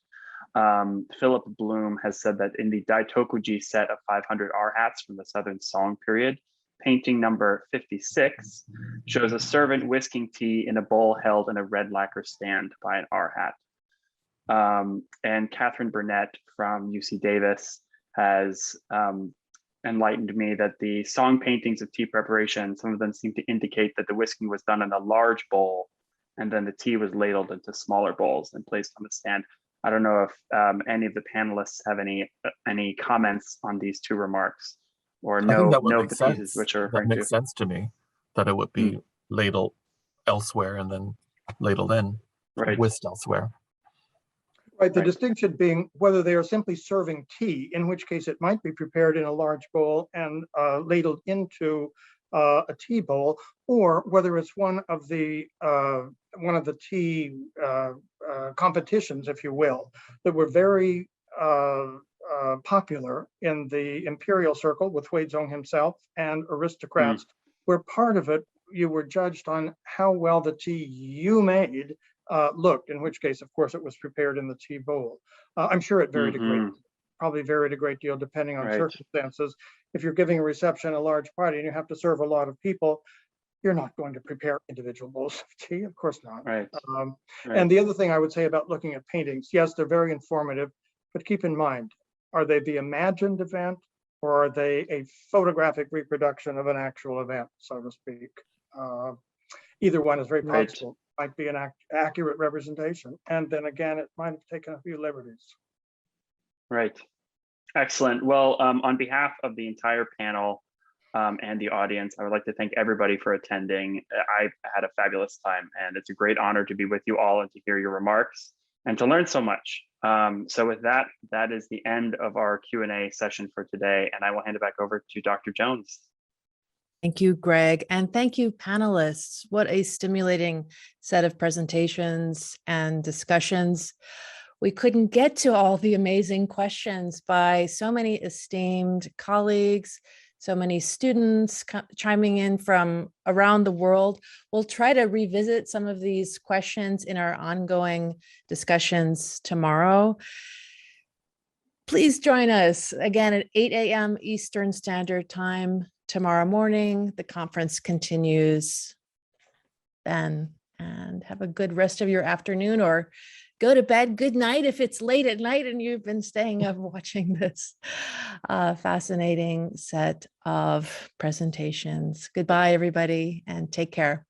Philip Bloom has said that in the Daitokuji set of 500 R-hats from the Southern Song period, painting number 56 shows a servant whisking tea in a bowl held in a red lacquer stand by an R-hat. And Catherine Burnett from UC Davis has enlightened me that the Song paintings of tea preparation, some of them seem to indicate that the whisking was done in a large bowl and then the tea was ladled into smaller bowls and placed on the stand. I don't know if any of the panelists have any comments on these two remarks, or know the pieces which are referring to. That makes sense to me, that it would be ladled elsewhere and then ladled in, right, whisked elsewhere. Right, the distinction being whether they are simply serving tea, in which case it might be prepared in a large bowl and ladled into a tea bowl, or whether it's one of the tea competitions, if you will, that were very popular in the imperial circle with Huizong himself and aristocrats, where part of it you were judged on how well the tea you made looked, in which case, of course, it was prepared in the tea bowl. I'm sure it varied a great, probably varied a great deal depending on circumstances. If you're giving a reception, a large party, and you have to serve a lot of people, you're not going to prepare individual bowls of tea, of course not. And the other thing I would say about looking at paintings, yes, they're very informative, but keep in mind, are they the imagined event or are they a photographic reproduction of an actual event, so to speak? Either one is very possible. Might be an accurate representation. And then again, it might have taken a few liberties. Right. Excellent. Well, on behalf of the entire panel and the audience, I would like to thank everybody for attending. I had a fabulous time, and it's a great honor to be with you all and to hear your remarks and to learn so much. So with that, that is the end of our Q&A session for today, and I will hand it back over to Dr. Jones. Thank you, Greg, and thank you, panelists. What a stimulating set of presentations and discussions. We couldn't get to all the amazing questions by so many esteemed colleagues, so many students chiming in from around the world. We'll try to revisit some of these questions in our ongoing discussions tomorrow. Please join us again at 8 a.m. Eastern Standard Time tomorrow morning. The conference continues then, and have a good rest of your afternoon, or go to bed. Good night if it's late at night and you've been staying up watching this fascinating set of presentations. Goodbye, everybody, and take care.